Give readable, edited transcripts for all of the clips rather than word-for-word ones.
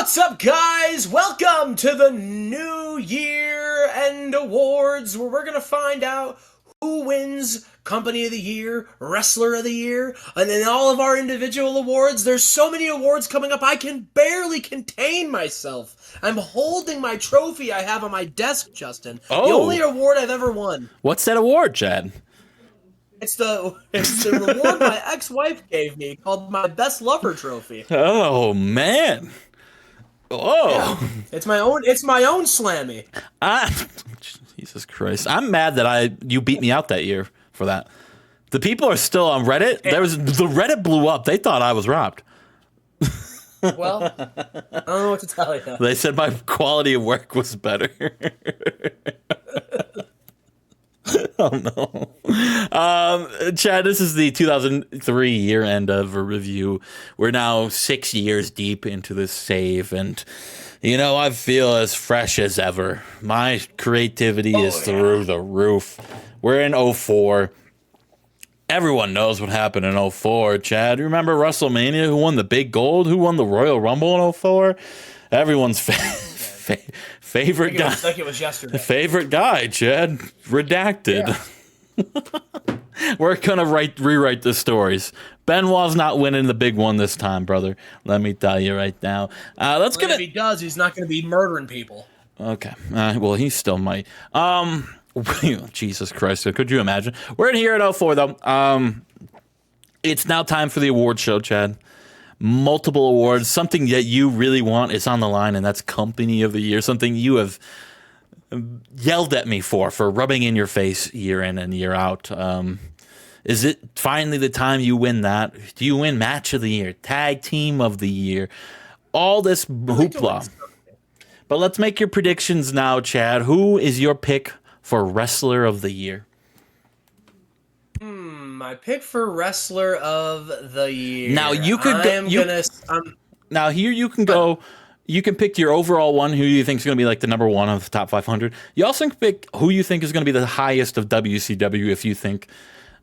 What's up, guys? Welcome to the New Year End Awards, where we're gonna find out who wins Company of the Year, Wrestler of the Year, and then all of our individual awards. There's so many awards coming up, I can barely contain myself. I'm holding my trophy I have on my desk, Justin. The only award I've ever won. What's that award, Chad? It's the reward my ex-wife gave me, called my Best Lover Trophy. Oh man. Oh. Yeah, it's my own Slammy. Jesus Christ. I'm mad that you beat me out that year for that. The people are still on Reddit. The Reddit blew up. They thought I was robbed. Well, I don't know what to tell you. They said my quality of work was better. Oh no. Chad, this is the 2003 year end of a review. We're now 6 years deep into this save, and I feel as fresh as ever. My creativity is through the roof. We're in 04. Everyone knows what happened in 04. Chad, you remember WrestleMania? Who won the big gold? Who won the Royal Rumble in 04? Everyone's favorite guy. Like it was yesterday. Favorite guy, Chad. Redacted. Yeah. We're going to rewrite the stories. Benoit's not winning the big one this time, brother. Let me tell you right now. If he does, he's not going to be murdering people. Okay. Well, he still might. Jesus Christ. Could you imagine? We're in here at 04, though. It's now time for the award show, Chad. Multiple awards. Something that you really want is on the line, and that's Company of the Year. Something you have yelled at me for rubbing in your face year in and year out. Is it finally the time you win that? Do you win Match of the Year, Tag Team of the Year, all this hoopla? But let's make your predictions now, Chad. Who is your pick for Wrestler of the Year? My pick for Wrestler of the Year. Now you could Now here you can go. You can pick your overall one, who you think is going to be like the number one of the top 500. You also can pick who you think is going to be the highest of WCW. If you think,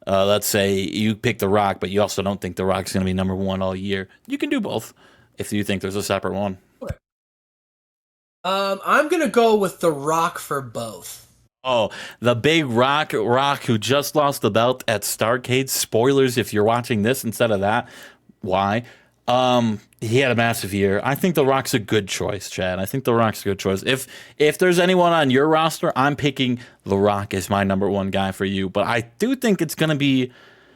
let's say you pick The Rock, but you also don't think The Rock's going to be number one all year. You can do both if you think there's a separate one. I'm going to go with The Rock for both. Oh, the big Rock who just lost the belt at Starrcade. Spoilers if you're watching this instead of that. Why? He had a massive year. I think The Rock's a good choice, Chad. I think The Rock's a good choice. If there's anyone on your roster, I'm picking The Rock as my number one guy for you. But I do think it's going to be,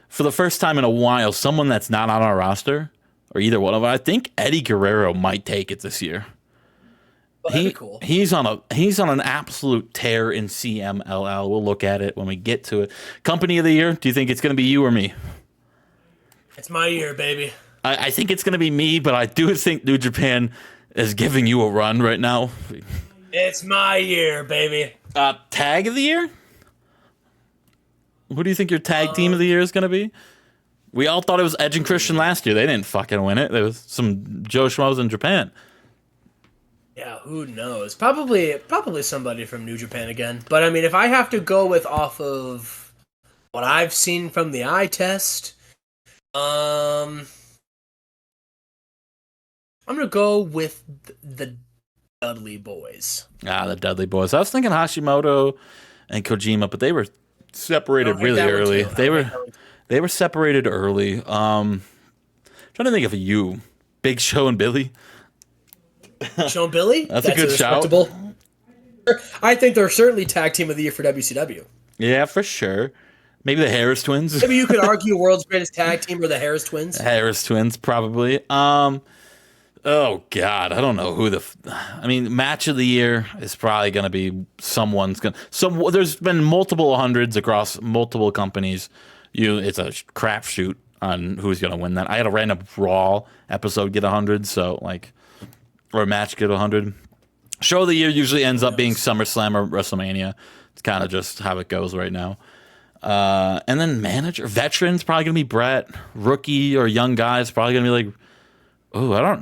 for the first time in a while, someone that's not on our roster, or either one of them. I think Eddie Guerrero might take it this year. Cool. He's on an absolute tear in CMLL. We'll look at it when we get to it. Company of the Year, do you think it's going to be you or me? It's my year, baby. I think it's going to be me, but I do think New Japan is giving you a run right now. It's my year, baby. Tag of the Year? Who do you think your tag team of the year is going to be? We all thought it was Edge and Christian last year. They didn't fucking win it. There was some Joe Schmoes in Japan. Yeah, who knows? Probably somebody from New Japan again. But I mean, if I have to go with off of what I've seen from the eye test, I'm gonna go with the Dudley Boys. The Dudley Boys. I was thinking Hashimoto and Kojima, but they were separated really early. They were separated early. Trying to think of you, Big Show and Billy. Show and Billy? That's a good shout. I think they're certainly Tag Team of the Year for WCW. Yeah, for sure. Maybe the Harris Twins. Maybe you could argue World's Greatest Tag Team or the Harris Twins. Harris Twins, probably. Oh, God. I don't know who Match of the Year is probably going to be someone's going to... There's been multiple hundreds across multiple companies. It's a crapshoot on who's going to win that. I had a random Raw episode get 100, so, or a match get 100. Show of the Year usually ends up being SummerSlam or WrestleMania. It's kind of just how it goes right now. And then veterans, probably going to be Brett. Rookie or young guys, probably going to be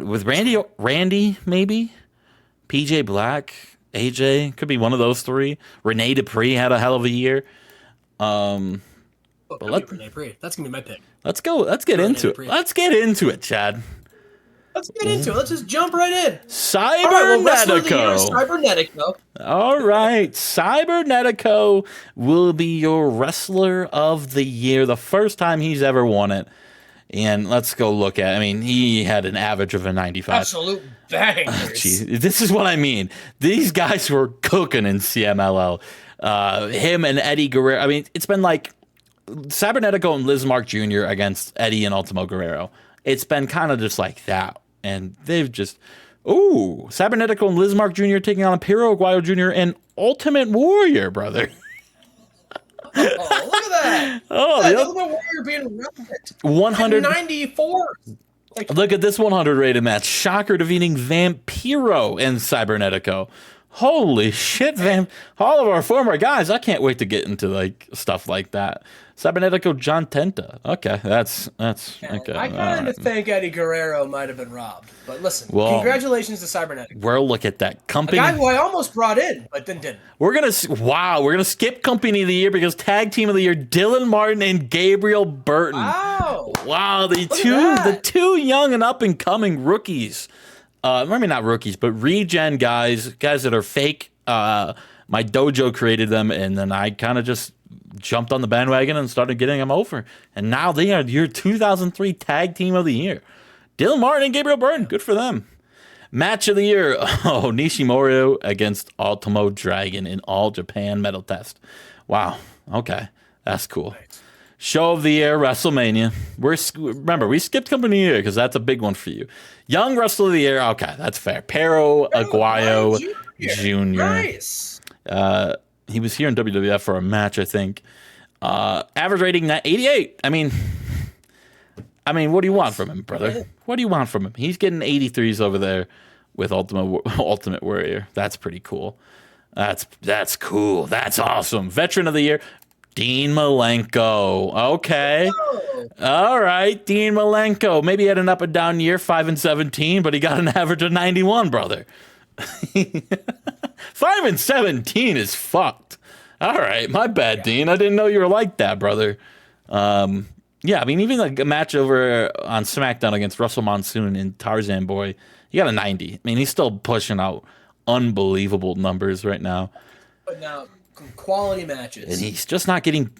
with Randy, maybe? PJ Black, AJ, could be one of those three. Rene Dupree had a hell of a year. Rene Dupree. That's going to be my pick. Let's get into it. Let's get into it, Chad. Let's get into it. Let's just jump right in. All right, Cybernetico. well, wrestler of the year is Cybernetico. All right, Cybernetico will be your wrestler of the year, the first time he's ever won it. And let's go look at. I mean, he had an average of a 95. Absolute bangers. Jeez, this is what I mean. These guys were cooking in CMLL. Him and Eddie Guerrero. I mean, it's been like Cybernetico and Lizmark Jr. against Eddie and Ultimo Guerrero. It's been kind of just like that. And they've just, Cybernetico and Lizmark Jr. taking on Impero Aguayo Jr. and Ultimate Warrior, brother. Oh, look at that. Oh, the the Ultimate Warrior being relevant. 194. Like, Look at this 100 rated match. Shocker defeating Vampiro and Cybernetico. Holy shit, all of our former guys. I can't wait to get into like stuff like that. Cybernetico John Tenta. Okay, that's okay. I kind of think Eddie Guerrero might have been robbed. But listen, congratulations to Cybernetico. We'll look at that company. A guy who I almost brought in, but then didn't. We're gonna skip company of the year because tag team of the year, Dylan Martin and Gabriel Burton. Wow, the two young and up and coming rookies. Maybe not rookies, but regen guys that are fake. My dojo created them, and then I kind of just jumped on the bandwagon and started getting them over. And now they are your 2003 tag team of the year. Dylan Martin and Gabriel Burton, good for them. Match of the year, Nishimori against Ultimo Dragon in All Japan Metal Test. Wow, okay, that's cool. Nice. Show of the year, WrestleMania. Remember, we skipped company of the year because that's a big one for you. Young Wrestler of the Year, okay, that's fair. Pero Aguayo Jr. Nice. He was here in WWF for a match, I think. Average rating 88. I mean, what do you want from him, brother? What do you want from him? He's getting 83s over there with Ultimate Warrior. That's pretty cool. That's cool. That's awesome. Veteran of the Year, Dean Malenko. Okay. All right, Dean Malenko. Maybe he had an up and down year, 5-17, but he got an average of 91, brother. 5-17 is fucked. All right, my bad, Dean. I didn't know you were like that, brother. Yeah, I mean, even like a match over on SmackDown against Russell Monsoon and Tarzan Boy, he got a 90. I mean, he's still pushing out unbelievable numbers right now. But now, quality matches. And he's just not getting...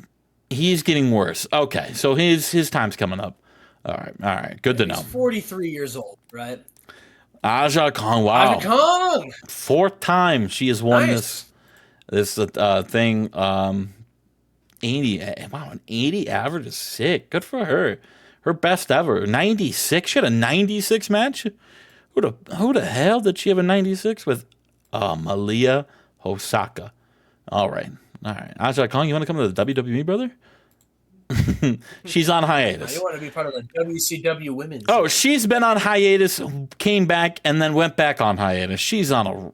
He's getting worse. Okay, so his time's coming up. All right. Good to know. He's 43 years old, right? Aja Kong, wow. Aja Kong! Fourth time she has won this thing. 80. Wow, an 80 average is sick. Good for her. Her best ever. 96. She had a 96 match? Who the hell did she have a 96 with? Malia Hosaka. All right. Aja Kong, you want to come to the WWE, brother? She's on hiatus. You want to be part of the WCW Women's. Oh, she's been on hiatus, came back, and then went back on hiatus. She's on a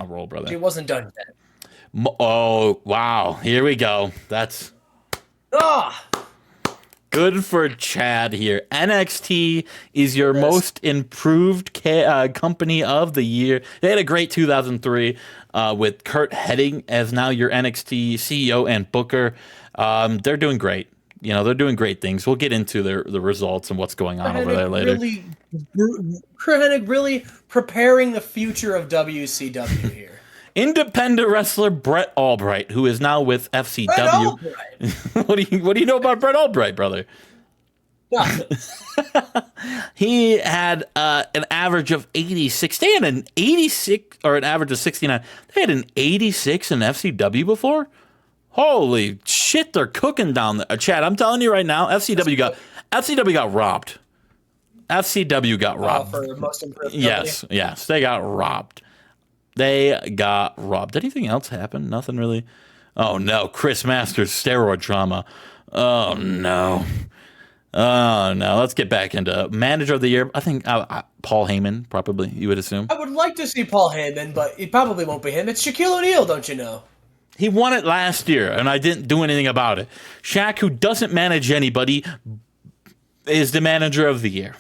roll, brother. She wasn't done yet. Oh, wow. Here we go. That's good for Chad here. NXT is your most improved company of the year. They had a great 2003 with Kurt Heading as now your NXT CEO and booker. They're doing great. They're doing great things. We'll get into the results and what's going on over there later. Kurt Hennig really preparing the future of WCW here. Independent wrestler Brett Albright, who is now with FCW. What do you know about Brett Albright, brother? He had an average of 86. They had an 86 or an average of 69. They had an 86 in FCW before. Holy shit, they're cooking down there. Chad, I'm telling you right now, FCW got robbed. FCW got robbed. For most improved yes, they got robbed. Did anything else happen? Nothing really. Oh no, Chris Masters steroid trauma. Oh no. Let's get back into manager of the year. I think Paul Heyman, probably, you would assume. I would like to see Paul Heyman, but it probably won't be him. It's Shaquille O'Neal, don't you know? He won it last year, and I didn't do anything about it. Shaq, who doesn't manage anybody, is the manager of the year.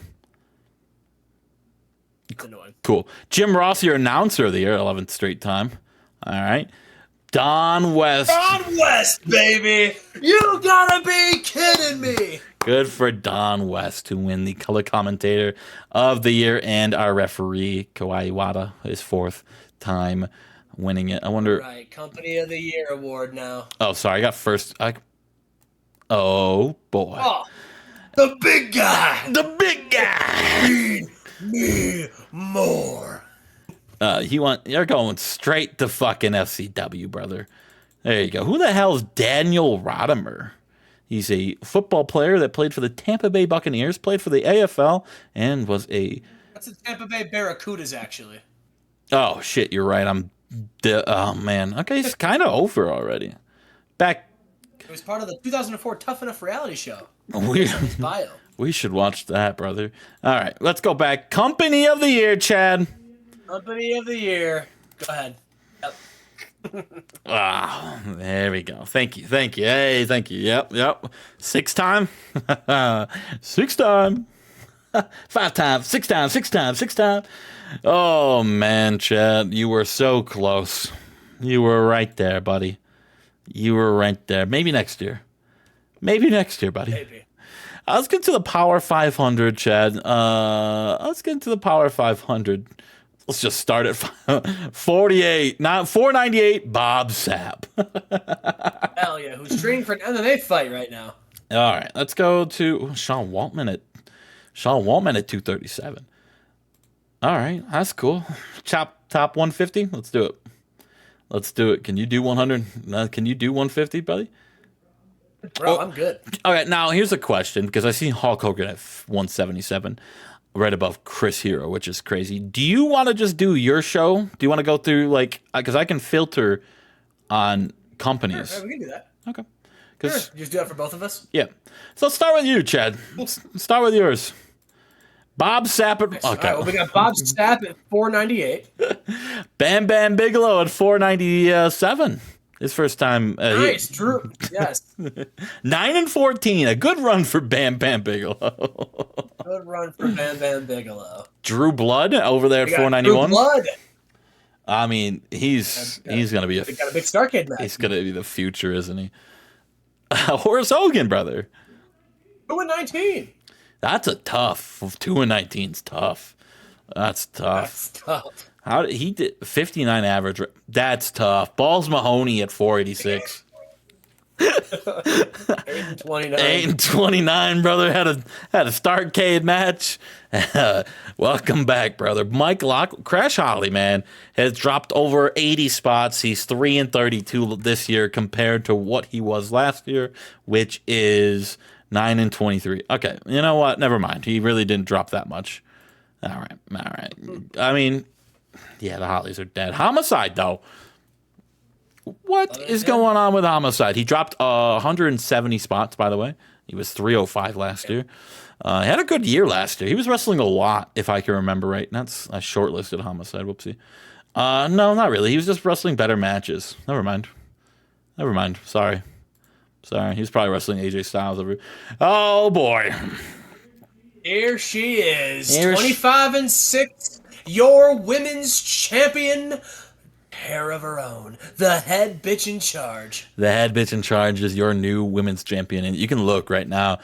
It's annoying. Cool. Jim Ross, your announcer of the year, 11th straight time. All right. Don West. Don West, baby! You gotta be kidding me! Good for Don West to win the color commentator of the year and our referee, Kawhi Iwata, his 4th time winning it. I wonder. Right, Company of the Year award now. Oh, sorry. I got first. Oh, boy. Oh, the big guy! The big guy! Feed me more. You're going straight to fucking FCW, brother. There you go. Who the hell is Daniel Rodimer? He's a football player that played for the Tampa Bay Buccaneers, played for the AFL, and was a... That's the Tampa Bay Barracudas, actually. Oh, shit, you're right. Oh, man. Okay, he's kind of over already. Back... It was part of the 2004 Tough Enough reality show. We should watch that, brother. All right, let's go back. Company of the Year, Chad. Company of the Year. Go ahead. Yep. There we go. Thank you. Hey, thank you. Yep. 6 time. 6 time. 5 times. 6 times. 6 times. 6 times. Oh, man, Chad. You were so close. You were right there, buddy. You were right there. Maybe next year. Buddy. Maybe. Let's get to the Power 500, Chad. Let's get into the Power 500. Let's just start at 48, not 498. Bob Sapp. Hell yeah! Who's training for an MMA fight right now? All right, let's go to Sean Waltman at 237. All right, that's cool. Top 150. Let's do it. Can you do 100? Can you do 150, buddy? Bro, I'm good. All right, now here's a question because I see Hulk Hogan at 177. Right above Chris Hero, which is crazy. Do you want to just do your show? Do you want to go through, like, because I can filter on companies. Sure, we can do that. Okay. Sure. Just do that for both of us? Yeah. So let's start with you, Chad. Let's start with yours. Bob Sapp at... Okay. All right, well, we got Bob Sapp at 498. Bam Bam Bigelow at 497. His first time. Nice, Drew. Yes. 9-14. A good run for Bam Bam Bigelow. Good run for Bam Bam Bigelow. Drew Blood over there at 491. Drew Blood. I mean, he's gonna be got a big Starcade match. He's gonna be the future, isn't he? Horace Hogan, brother. 2-19. That's a tough. 2-19's tough. That's tough. How did he did 59 average? That's tough. Balls Mahoney at 486. 8-29. 8-29, brother. Had a Starcade match. Welcome back, brother. Mike Crash Holly, man, has dropped over 80 spots. He's 3-32 this year compared to what he was last year, which is 9-23. Okay, you know what? Never mind. He really didn't drop that much. All right. I mean, yeah, the Hollies are dead. Homicide, though. What is going on with Homicide? He dropped 170 spots, by the way. He was 305 last year. He had a good year last year. He was wrestling a lot, if I can remember right. That's a shortlisted Homicide. Whoopsie. No, not really. He was just wrestling better matches. Never mind. Sorry. He was probably wrestling AJ Styles over. Oh, boy. Here she is. 25-6. Your women's champion. Hair of her own. The head bitch in charge. The head bitch in charge is your new women's champion. And you can look right now.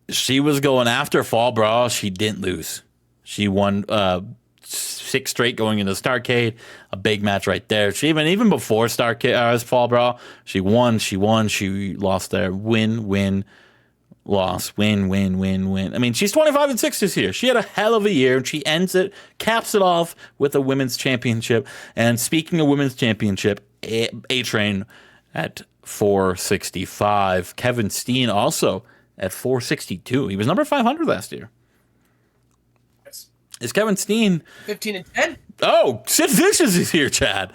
She was going after Fall Brawl. She didn't lose. She won 6 straight going into Starcade. A big match right there. She even before Starcade, Fall Brawl, she won. She lost there. Win. Loss, win. I mean, she's 25-6 this year. She had a hell of a year, and she caps it off with a women's championship. And speaking of women's championship, A-Train at 465. Kevin Steen also at 462. He was number 500 last year. Yes. Is Kevin Steen 15-10? Oh, Sid Vicious is here, Chad.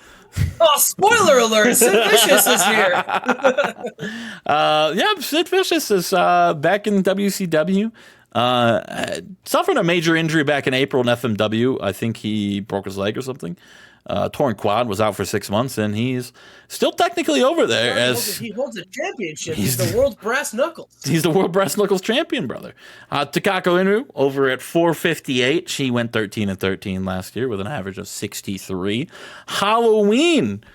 Oh, spoiler alert! Sid Vicious is here. Yeah, Sid Vicious is back in WCW. Suffered a major injury back in April in FMW. I think he broke his leg or something. Torn quad, was out for 6 months, and he's still technically over there. He holds a championship. He's the world's brass knuckles. He's the world brass knuckles champion, brother. Takako Inu over at 458. She went 13-13 last year with an average of 63. Halloween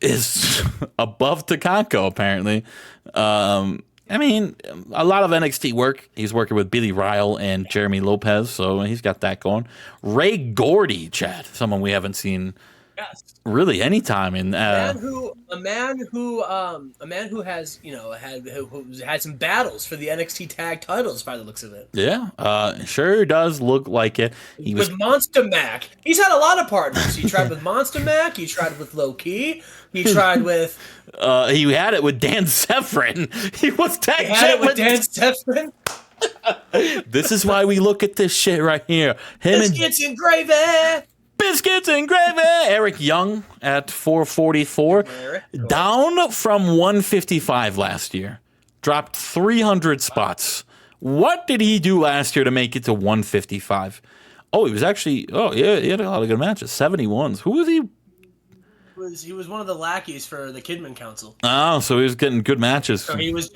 is above Takanko, apparently. I mean, a lot of NXT work. He's working with Billy Ryle and Jeremy Lopez, so he's got that going. Ray Gordy, Chad, someone we haven't seen Yes. really any time in. A man who has who's had some battles for the NXT tag titles by the looks of it. Yeah, sure does look like it. He was With Monster Mac, he's had a lot of partners. He tried with Monster Mac. He tried with Low Key. He tried with. He had it with Dan Severn. He was tag Had it with Dan Severn. This is why we look at this shit right here. Him Biscuits and gravy. Biscuits and gravy. Eric Young at 444, down from 155 last year. Dropped 300 spots. What did he do last year to make it to 155? Oh, he was actually. Oh, yeah, he had a lot of good matches. 71s. Who was he? He was one of the lackeys for the Kidman Council. Oh, so he was getting good matches. So he was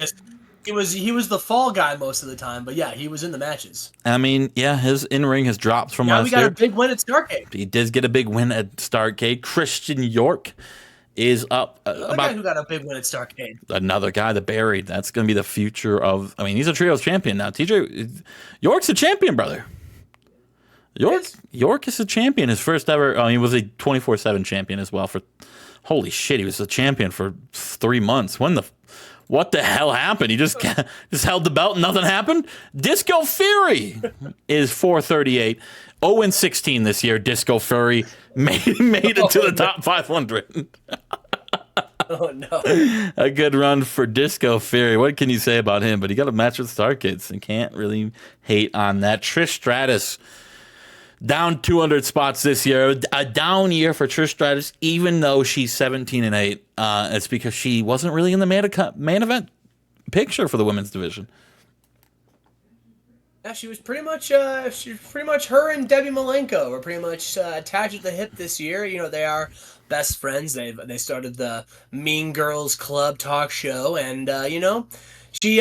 the fall guy most of the time, but yeah, he was in the matches. I mean, yeah, his in-ring has dropped from last year. Now we got a big win at Starrcade. He did get a big win at Starrcade. Christian York is up. Another guy who got a big win at Starrcade. Another guy that buried. That's going to be the future of. I mean, he's a trios champion now. TJ York's a champion, brother. York is a champion. His first ever. He was a 24/7 champion as well. For holy shit, he was a champion for 3 months. What the hell happened? He just held the belt and nothing happened? Disco Fury is 438. 0-16 this year. Disco Fury made it to the top 500. Oh, no. A good run for Disco Fury. What can you say about him? But he got a match with Starkids and can't really hate on that. Trish Stratus down 200 spots this year. A down year for Trish Stratus, even though she's 17-8. It's because she wasn't really in the main event picture for the women's division. Yeah, she was pretty much her and Debbie Malenko were pretty much attached at the hip this year. You know, they are best friends. They started the Mean Girls Club talk show, and she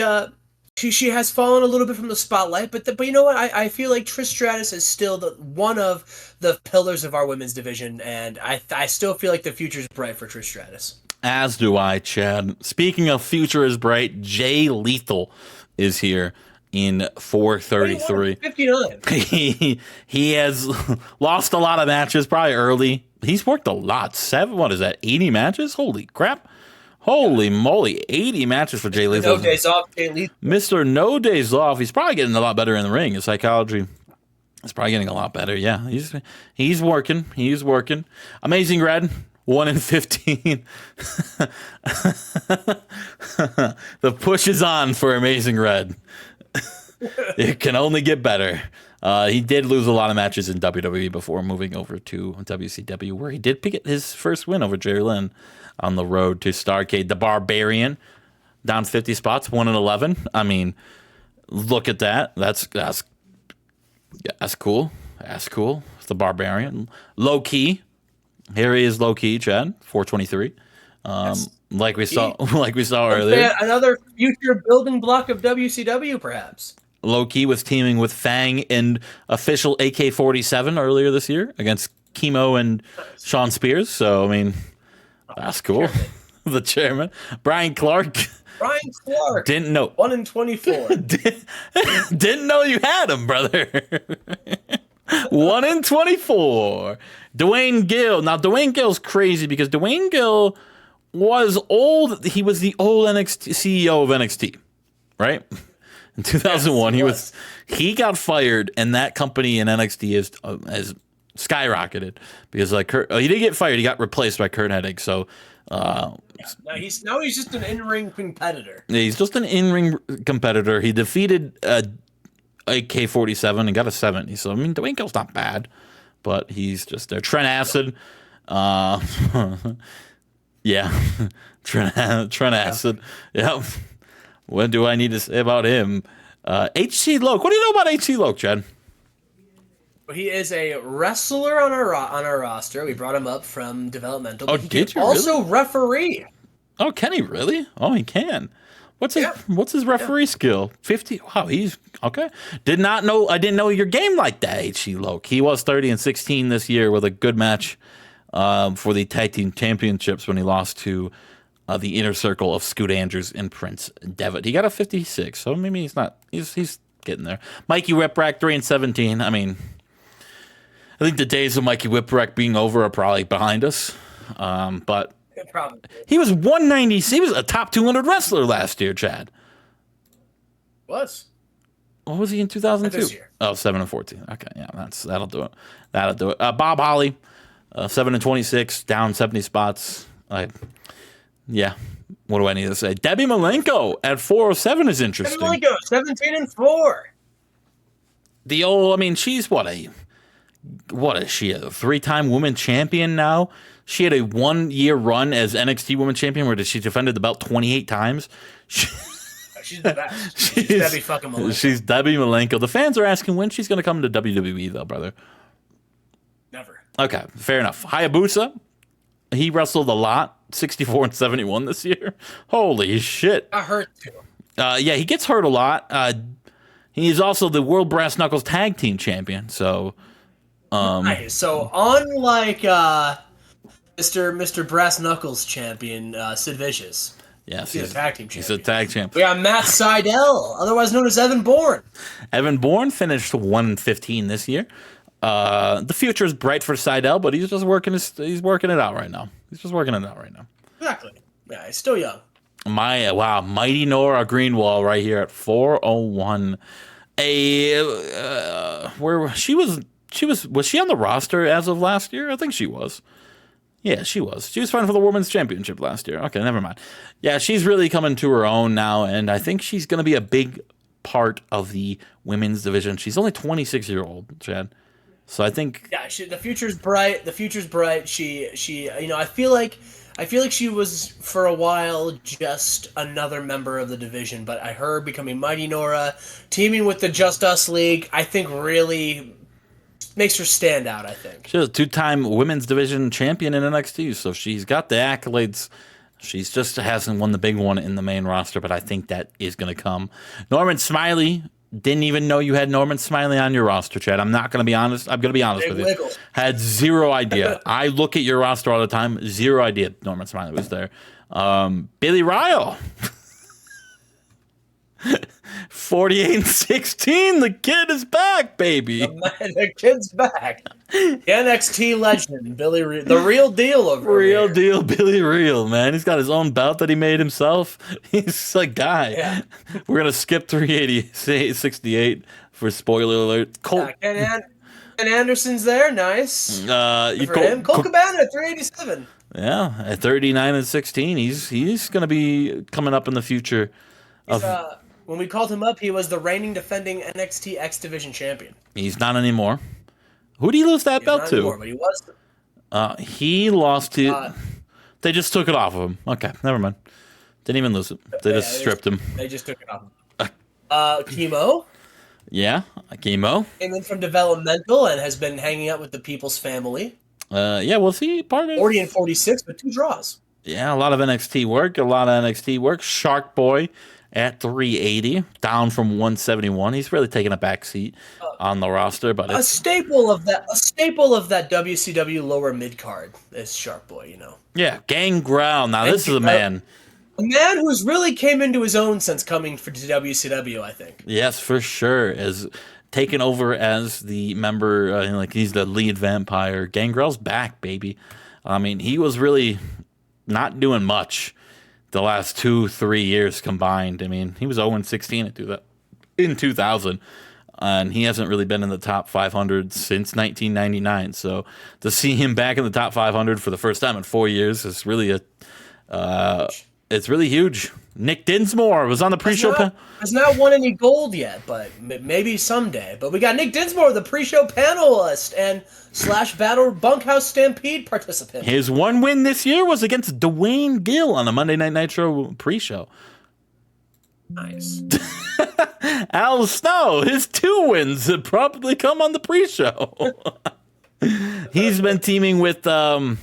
has fallen a little bit from the spotlight, but you know what? I feel like Trish Stratus is still one of the pillars of our women's division, and I still feel like the future is bright for Trish Stratus. As do I, Chad. Speaking of future is bright, Jay Lethal is here in 433. 59. He has lost a lot of matches, probably early. He's worked a lot. 80 matches? Holy crap. Holy moly, 80 matches for Jay Lethal. No days off, Jay Lethal. Mr. No Days Off. He's probably getting a lot better in the ring. His psychology is probably getting a lot better. Yeah, he's working. He's working. Amazing Red, 1-15. The push is on for Amazing Red. It can only get better. He did lose a lot of matches in WWE before moving over to WCW, where he did pick his first win over Jerry Lynn on the road to Starrcade. The Barbarian, down 50 spots, 1-11. I mean, look at that. That's cool. That's cool. It's the Barbarian. Low Key. Here he is, Low Key, Chad, 423. Like we saw earlier. Another future building block of WCW, perhaps. Low Key was teaming with Fang and official AK-47 earlier this year against Chemo and Sean Spears. So, I mean, that's cool. The chairman. Brian Clark. Didn't know. 1-24. Didn't know you had him, brother. 1-24. Dwayne Gill. Now, Dwayne Gill's crazy because Dwayne Gill was old. He was the old CEO of NXT, right? In 2001, yes, he got fired, and that company in NXT has skyrocketed because he didn't get fired; he got replaced by Kurt Hennig. So now he's just an in-ring competitor. He's just an in-ring competitor. He defeated AK-47 and got a 70. So I mean, Dwayne Gill's not bad, but he's just there. Trent Acid, yeah, Trent Acid, yep. What do I need to say about him? HC Loke. What do you know about HC Loke, Chad? He is a wrestler on our roster. We brought him up from developmental. Oh, did you also referee? Oh, can he really? Oh, he can. What's his referee skill? 50. Wow, he's okay. I didn't know your game like that, HC Loke. He was 30-16 this year with a good match for the tag team championships when he lost to the inner circle of Scoot Andrews and Prince Devitt. He got a 56, so maybe he's not. He's getting there. Mikey Whipwreck 3-17. I mean, I think the days of Mikey Whipwreck being over are probably behind us. But Probably. he was 190. He was a top 200 wrestler last year, Chad. Was. What was he in 2002? This year. Oh, 7-14. Okay, yeah, that'll do it. That'll do it. Bob Holly, 7-26, down 70 spots. Yeah. What do I need to say? Debbie Malenko at 407 is interesting. Debbie Malenko, 17-4. The old, I mean, she's what is she? A 3-time women champion now? She had a 1-year run as NXT Women Champion where she defended the belt 28 times. She's the best. She's Debbie fucking Malenko. She's Debbie Malenko. The fans are asking when she's going to come to WWE, though, brother. Never. Okay, fair enough. Hayabusa, he wrestled a lot. 64-71 this year. Holy shit. Got hurt too. Yeah, he gets hurt a lot. He's also the World Brass Knuckles Tag Team Champion. So, Nice. So unlike Mr. Brass Knuckles champion Sid Vicious, yes, he's a tag team champion. He's a tag champ. We got Matt Sydal, otherwise known as Evan Bourne. Evan Bourne finished 115 this year. The future is bright for Sydal, but he's just working it out right now. Exactly. Yeah, he's still young. Mighty Nora Greenwald right here at 401. Where she was she on the roster as of last year? I think she was. Yeah, she was. She was fighting for the Women's Championship last year. Okay, never mind. Yeah, she's really coming to her own now, and I think she's going to be a big part of the women's division. She's only 26-year-old, Chad. So I think the future's bright. She I feel like she was for a while just another member of the division, but her becoming Mighty Nora, teaming with the Just Us League, I think really makes her stand out, I think. She's a 2-time women's division champion in NXT, so she's got the accolades. She's just hasn't won the big one in the main roster, but I think that is going to come. Norman Smiley. Didn't even know you had Norman Smiley on your roster, Chad. I'm not going to be honest. I'm going to be honest with you. Had zero idea. I look at your roster all the time. Zero idea Norman Smiley was there. Billy Ryle. 48-16. The kid is back, baby. The kid's back. The NXT legend, Billy, the real deal of real deal, Billy Real, man. He's got his own belt that he made himself. He's a guy. Yeah. We're gonna skip 368 for spoiler alert. Ken Anderson's there, nice. For him. Cole Cabana at 387. Yeah, at 39-16, he's gonna be coming up in the future. When we called him up, he was the reigning defending NXT X Division champion. He's not anymore. Who did he lose that belt to? Anymore, but he was. He lost to. They just took it off of him. Okay, never mind. Didn't even lose it. They just stripped him. They just took it off. Chemo. Yeah, Chemo. Came in from developmental and has been hanging out with the People's Family. Yeah, was he part of 40-46 with 2 draws. Yeah, a lot of NXT work. Shark Boy at 380, down from 171. He's really taking a back seat on the roster, but a staple of that WCW lower mid card is Shark Boy, you know. Yeah, Gangrel. Now this is a man. A man who's really came into his own since coming to WCW, I think. Yes, for sure. As taken over as the member, he's the lead vampire. Gangrel's back, baby. I mean, he was really not doing much the last 2-3 years combined. I mean, he was 0-16 in 2000, and he hasn't really been in the top 500 since 1999. So to see him back in the top 500 for the first time in 4 years is really it's really huge. Nick Dinsmore was on the pre-show. Has not won any gold yet, but maybe someday. But we got Nick Dinsmore, the pre-show panelist and / Battle Bunkhouse Stampede participant. His one win this year was against Dwayne Gill on the Monday Night Nitro pre-show. Nice. Al Snow, his 2 wins have probably come on the pre-show. He's been teaming with Balls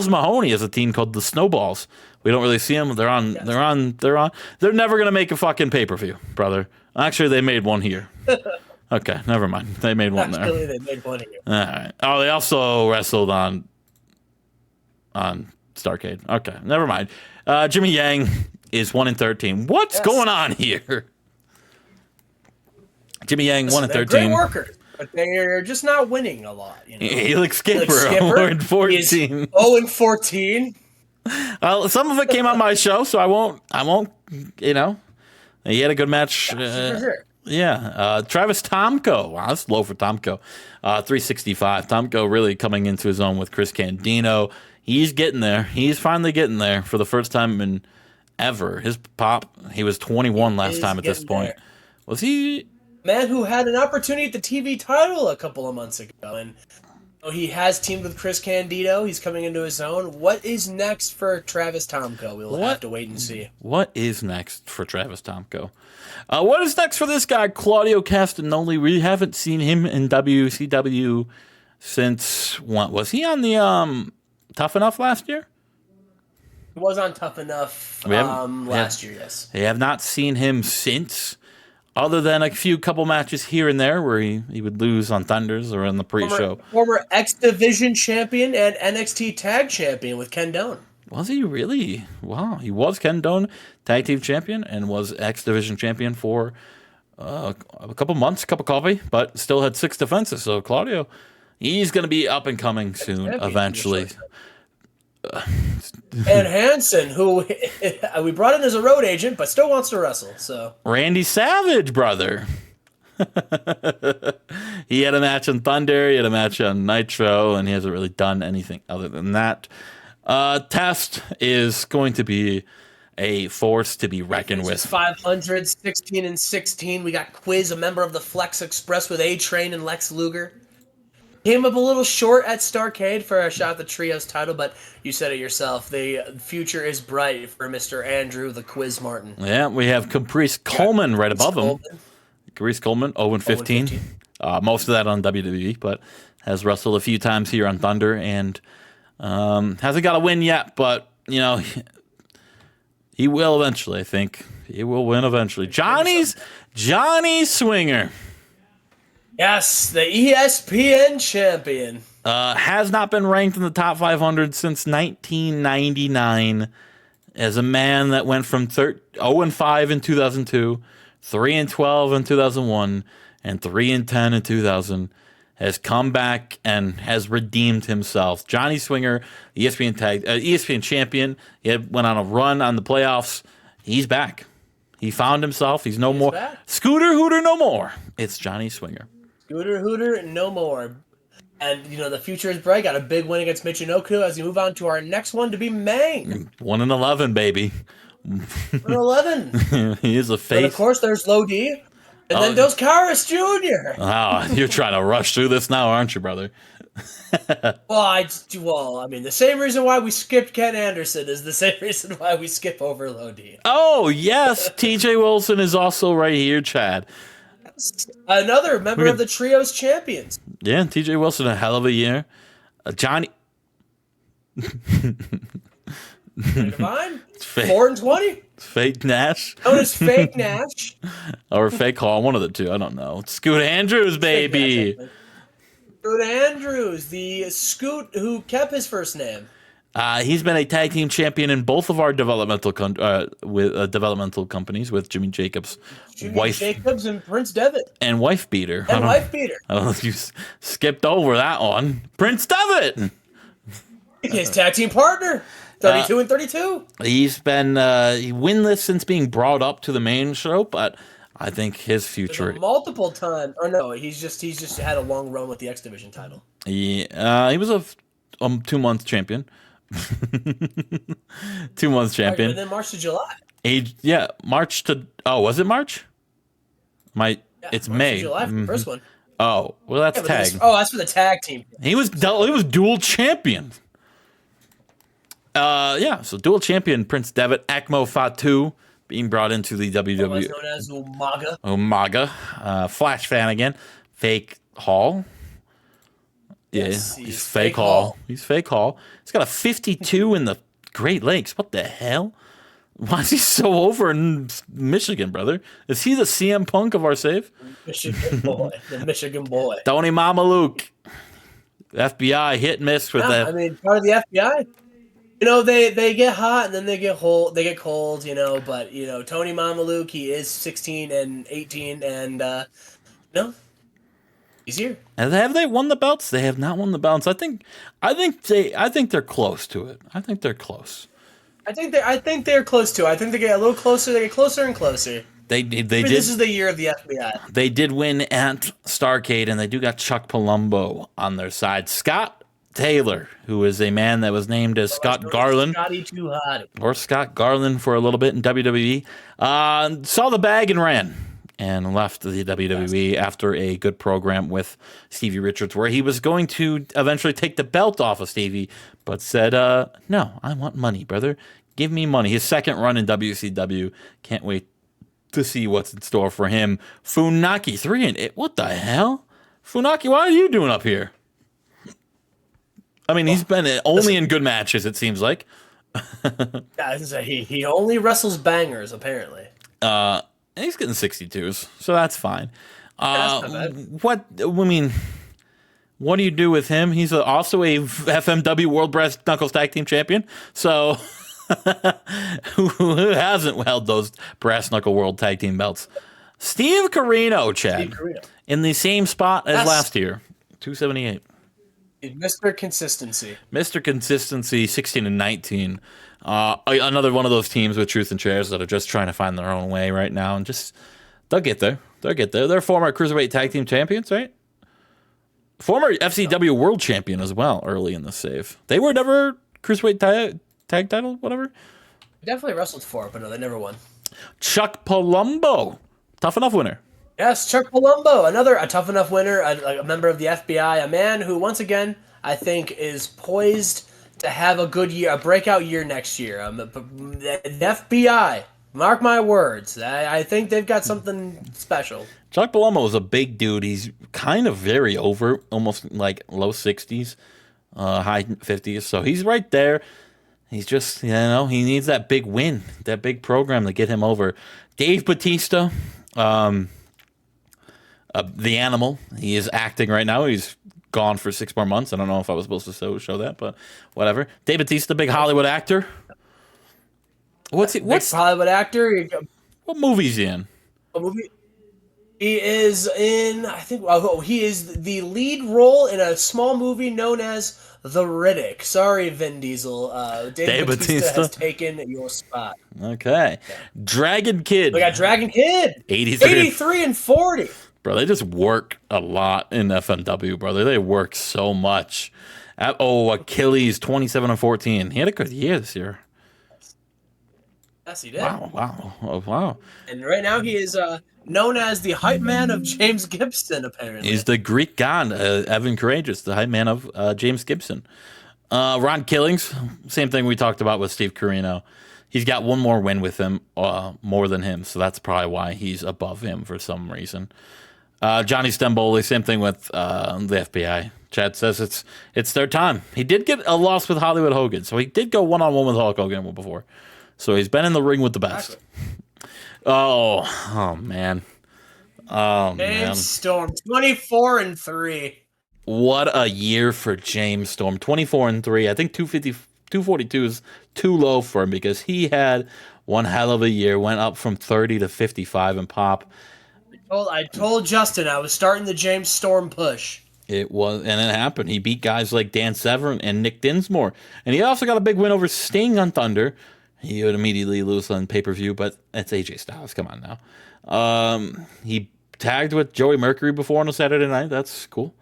Mahoney as a team called the Snowballs. We don't really see them. They're on. Yes. They're never gonna make a fucking pay-per-view, brother. Actually, they made one here. Okay, never mind. They made one there. Actually, they made one here. All right. Oh, they also wrestled on Starrcade. Okay, never mind. Jimmy Yang is 1-13. What's going on here? Jimmy Yang Listen, 1-13. they're great workers, but they're just not winning a lot. You know? Helix Skipper 0-14. 0-14. Well, some of it came on my show, so I won't. You know, he had a good match. Sure. Yeah, Travis Tomko. Wow, that's low for Tomko. 365. Tomko really coming into his own with Chris Candido. He's getting there. He's finally getting there for the first time in ever. His pop. He was 21 last time at this point. There. Was he? Man who had an opportunity at the TV title a couple of months ago, and he has teamed with Chris Candido. He's coming into his own. What is next for Travis Tomko? We'll have to wait and see. What is next for Travis Tomko? What is next for this guy, Claudio Castagnoli? We haven't seen him in WCW since what? Was he on the Tough Enough last year? He was on Tough Enough last year, yes. They have not seen him since, other than a couple matches here and there where he would lose on Thunders or in the pre-show. Former X Division champion and NXT Tag Champion with Ken Doane. Was he really? Wow, he was Ken Doane Tag Team Champion and was X Division Champion for a couple months, cup of coffee, but still had 6 defenses. So Claudio, he's going to be up and coming soon, eventually. And Hansen, who we brought in as a road agent, but still wants to wrestle. So Randy Savage, brother. He had a match on Thunder, he had a match on Nitro, and he hasn't really done anything other than that. Test is going to be a force to be reckoned with. 500, 16-16. We got Quiz, a member of the Flex Express with A-Train and Lex Luger. Came up a little short at Starrcade for a shot at the Trios title, but you said it yourself. The future is bright for Mr. Andrew the Quiz Martin. Yeah, we have Caprice Coleman right above him. Caprice Coleman, 0-15. Most of that on WWE, but has wrestled a few times here on Thunder and hasn't got a win yet, but, you know, he will eventually, I think. He will win eventually. Johnny Swinger. Yes, the ESPN champion. Has not been ranked in the top 500 since 1999 as a man that went from 0-5 in 2002, 3-12 in 2001, and 3-10 in 2000. Has come back and has redeemed himself. Johnny Swinger, ESPN champion. He went on a run on the playoffs. He's back. He found himself. He's more. Back. Scooter Hooter no more. It's Johnny Swinger. Scooter Hooter no more. And, you know, the future is bright. Got a big win against Michinoku as we move on to our next one to be Mang. 1-11, baby. 1-11. He is a face. And of course, there's Lodi. And then Dos Caras Jr. Oh, you're trying to rush through this now, aren't you, brother? Well, I mean, the same reason why we skipped Ken Anderson is the same reason why we skip over Lodi. Oh, yes. TJ Wilson is also right here, Chad. Another member of the Trios champions. Yeah, TJ Wilson, a hell of a year. Johnny. Divine? 4-20? Fake Nash. Oh, it's Fake Nash. Or Fake Hall, one of the two. I don't know. Scoot Andrews, baby. Scoot Andrews, the Scoot who kept his first name. He's been a tag team champion in both of our developmental companies with Jimmy Jacobs, Jacobs and Prince Devitt, and Wife Beater. Oh, you skipped over that one. Prince Devitt, his tag team partner. 32-32. He's been winless since being brought up to the main show, but I think his future multiple times. Or no, he's just had a long run with the X Division title. Yeah, he was a 2-month champion. 2 months champion. And then March to July. March to was it March? It's March May. To July for the first one. Oh, well, that's tag. That's for the tag team. He was dual champion. So dual champion Prince Devitt, Akmo Fatu being brought into the WWE. Known as Umaga. Flash fan again. Fake Hall. Yeah, Yes, he's Fake Hall. He's Fake Hall. He's got a 52 in the Great Lakes. What the hell? Why is he so over in Michigan, brother? Is he the CM Punk of our save? Michigan boy, the Michigan boy. Tony Mamaluke. FBI hit and miss with Yeah, that. I mean, part of the FBI. You know, they get hot and then they get cold, you know, but you know, Tony Mamaluke, he is 16 and 18 and no, he's here. And have they won the belts? They have not won the belts. I think they're close to it. I think they're close. I think they're close to. I think they get a little closer. They get closer and closer. They did. This is the year of the FBI. They did win at Starrcade, and they do got Chuck Palumbo on their side. Scott Taylor, who is a man that was named as Scott Garland, Scotty Too Hot, or Scott Garland for a little bit in WWE, saw the bag and ran and left the WWE after a good program with Stevie Richards, where he was going to eventually take the belt off of Stevie, but said, "No, I want money, brother. Give me money." His second run in WCW. Can't wait to see what's in store for him. Funaki 3-8. What the hell? Funaki, what are you doing up here? I mean, he's been only in good matches, it seems like. Yeah, he only wrestles bangers, apparently. And he's getting 62s, so that's fine. That's not bad. What do you do with him? He's also a FMW World Brass Knuckles Tag Team Champion, so who hasn't held those Brass Knuckle World Tag Team belts? Steve Corino, Chad, in the same spot as last year, 278. Mr. Consistency. Mr. Consistency, 16 and 19. Another one of those teams with truth and chairs that are just trying to find their own way right now, and they'll get there. They're former Cruiserweight Tag Team Champions, right? Former FCW World Champion as well, early in the save. They were never Cruiserweight tag title, whatever. Definitely wrestled for it, but no, they never won. Chuck Palumbo, Tough Enough winner. Yes, Chuck Palumbo, a tough enough winner, a member of the FBI, a man who, once again, I think is poised to have a good year, a breakout year next year. The FBI, mark my words, I think they've got something special. Chuck Palumbo is a big dude. He's kind of very over, almost like low 60s, high 50s. So he's right there. He's just, he needs that big win, that big program to get him over. Dave Bautista, the Animal. He is acting right now. He's gone for 6 more months. I don't know if I was supposed to show that, but whatever. Dave Bautista, big Hollywood actor. What's Hollywood actor? What movie's he in? A movie? He is in, I think, he is the lead role in a small movie known as The Riddick. Sorry, Vin Diesel. Dave Bautista has taken your spot. Okay. Yeah. Dragon Kid. We got Dragon Kid. 83 and 40. Bro, they just work a lot in FMW, brother. They work so much. Achilles, 27 and 14. He had a good year this year. Yes, he did. Wow. And right now he is known as the hype man of James Gibson, apparently. He's the Greek god, Evan Courageous, the hype man of James Gibson. Ron Killings, same thing we talked about with Steve Corino. He's got one more win with him, more than him, so that's probably why he's above him for some reason. Johnny Stemboli, same thing with the FBI. Chad says it's their time. He did get a loss with Hollywood Hogan, so he did go one-on-one with Hulk Hogan before. So he's been in the ring with the best. Oh man. James Storm, 24 and 3. What a year for James Storm. 24 and 3. I think 242 is too low for him because he had one hell of a year. Went up from 30 to 55 in pop. I told Justin I was starting the James Storm push. It happened. He beat guys like Dan Severn and Nick Dinsmore. And he also got a big win over Sting on Thunder. He would immediately lose on pay-per-view, but it's AJ Styles. Come on now. He tagged with Joey Mercury before on a Saturday night. That's cool.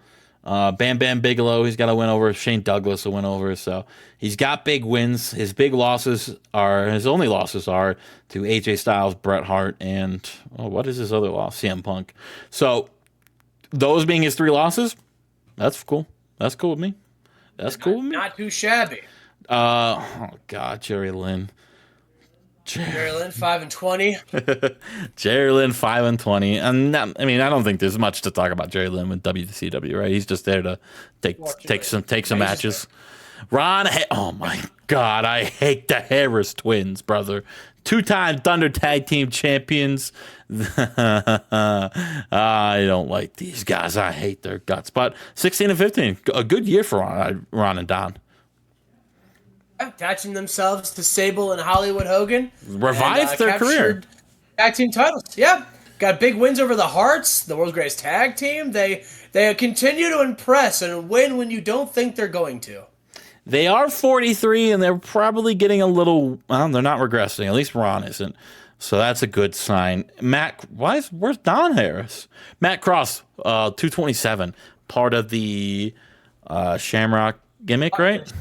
Bam Bam Bigelow, he's got a win over. Shane Douglas a win over. So he's got big wins. His only losses are to AJ Styles, Bret Hart, and what is his other loss? CM Punk. So those being his 3 losses, that's cool. That's cool with me. Not too shabby. Oh God, Jerry Lynn. Jerry Lynn, 5 and 20. Jerry Lynn, 5 and 20. And I don't think there's much to talk about Jerry Lynn with WCW, right? He's just there to take some matches. Oh my God, I hate the Harris twins, brother. Two-time Thunder Tag Team champions. I don't like these guys. I hate their guts. But 16 and 15, a good year for Ron and Don. Attaching themselves to Sable and Hollywood Hogan. Revived their career. Tag team titles. Yeah. Got big wins over the Hearts, the world's greatest tag team. They continue to impress and win when you don't think they're going to. They are 43, and they're probably getting a little. Well, they're not regressing. At least Ron isn't. So that's a good sign. Where's Don Harris? Matt Cross, 227, part of the Shamrock gimmick, right?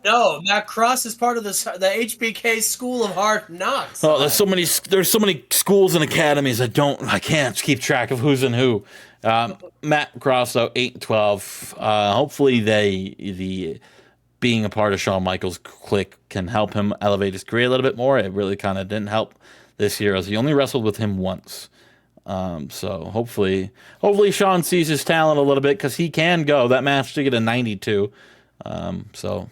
No, Matt Cross is part of the HBK School of Hard Knocks. Oh, there's so many schools and academies. I can't keep track of who's in who. Matt Cross, though, 8 and 12. Hopefully the being a part of Shawn Michaels' clique can help him elevate his career a little bit more. It really kind of didn't help this year, as he only wrestled with him once. So hopefully Shawn sees his talent a little bit, because he can go. That match to get a 92. So,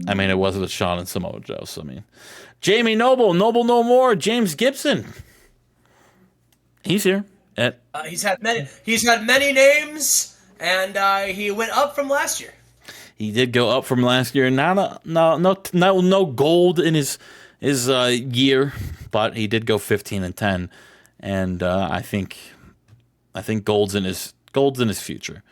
I mean, it was with Shawn and Samoa Joe. So, I mean, Jamie Noble no more. James Gibson, he's here. He's had many names, and he went up from last year. He did go up from last year. No gold in his year, but he did go 15 and 10, and I think gold's in his future.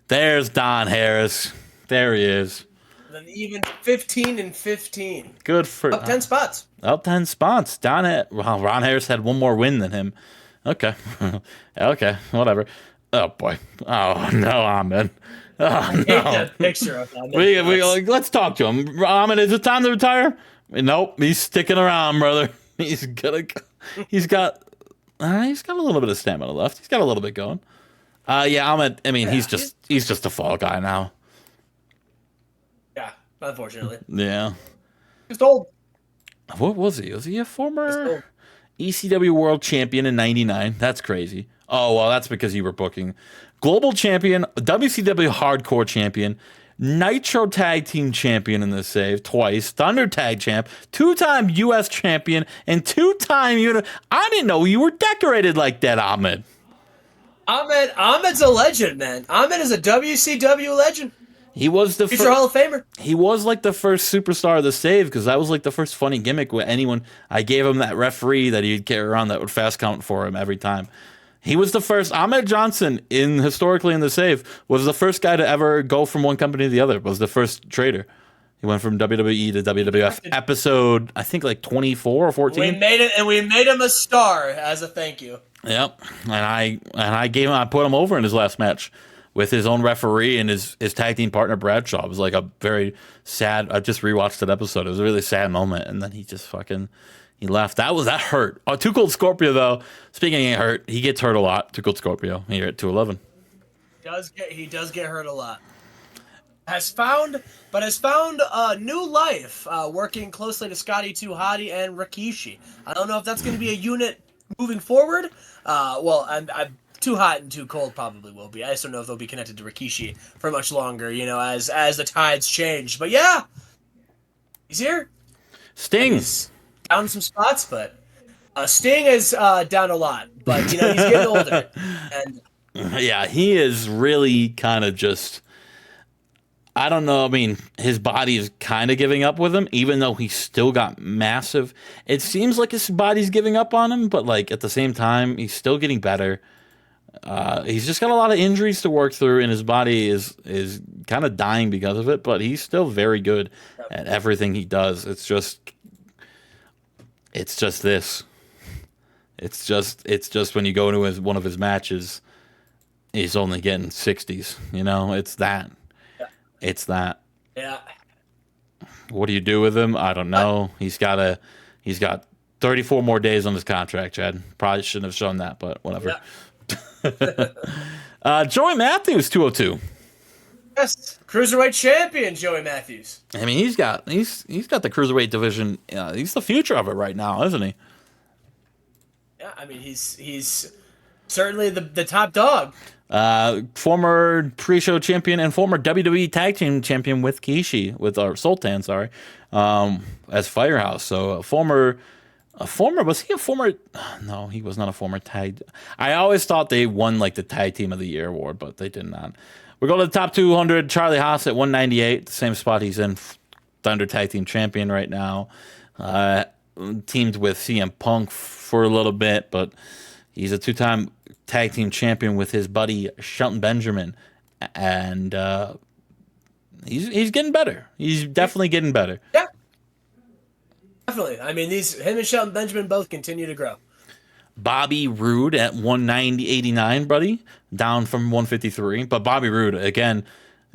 There's Don Harris. There he is. Then even 15 and 15. Good for up 10 spots. Up 10 spots. Ron Harris had one more win than him. Okay, okay, whatever. Oh boy. Oh no, Ahmed. Oh, I hate that picture of him. Let's talk to him. Ahmed, is it time to retire? Nope, he's sticking around, brother. He's got a little bit of stamina left. He's got a little bit going. Yeah, Ahmed. I mean, he's just a fall guy now. Yeah, unfortunately. Yeah. Just old. What was he? Was he a former ECW World Champion in '99? That's crazy. Oh well, that's because you were booking. Global Champion, WCW Hardcore Champion, Nitro Tag Team Champion in the save twice, Thunder Tag Champ, 2-time U.S. Champion, and 2-time I didn't know you were decorated like that, Ahmed. Ahmed's a legend, man. Ahmed is a WCW legend. He was the future Hall of Famer. He was like the first superstar of the save, because that was like the first funny gimmick with anyone. I gave him that referee that he'd carry around that would fast count for him every time. He was the first. Ahmed Johnson, historically in the save, was the first guy to ever go from one company to the other. Was the first trader. He went from WWE to WWF. Episode, I think, like 24 or 14. We made him a star as a thank you. Yep, and I put him over in his last match with his own referee and his tag team partner Bradshaw. It was like a very sad. I just rewatched that episode. It was a really sad moment, and then he just he left. That hurt. Oh, Too Cold Scorpio, though. Speaking of hurt, he gets hurt a lot. Too Cold Scorpio here at 211. He does get hurt a lot. Has found new life working closely to Scotty 2 Hottie and Rikishi. I don't know if that's going to be a unit moving forward. Well, I'm Too Hot and Too Cold probably will be. I just don't know if they'll be connected to Rikishi for much longer. As the tides change. But yeah, he's here. Sting. He's down some spots, but Sting is down a lot. But he's getting older. And yeah, he is really kind of just. I don't know. I mean, his body is kind of giving up with him, even though he's still got massive. It seems like his body's giving up on him, but like at the same time, he's still getting better. He's just got a lot of injuries to work through, and his body is kind of dying because of it. But he's still very good at everything he does. It's just this. It's just when you go to one of his matches, he's only getting 60s. It's that. It's that. Yeah. What do you do with him? I don't know. He's got 34 more days on his contract, Chad. Probably shouldn't have shown that, but whatever. Yeah. Joey Matthews, 202. Yes, cruiserweight champion Joey Matthews. I mean, he's got the cruiserweight division. He's the future of it right now, isn't he? Yeah, I mean, he's certainly the top dog. Former pre-show champion and former WWE Tag Team Champion with Kishi, with our Sultan, sorry, as Firehouse. So was he a former? No, he was not a former tag. I always thought they won like the Tag Team of the Year award, but they did not. We go to the top 200. Charlie Haas at 198, the same spot he's in. Thunder Tag Team Champion right now. Teamed with CM Punk for a little bit, but he's a two-time Tag Team Champion with his buddy Shelton Benjamin, and he's getting better. He's definitely getting better. Yeah, definitely. I mean, him and Shelton Benjamin both continue to grow. Bobby Roode at 190.89, buddy, down from 153. But Bobby Roode, again,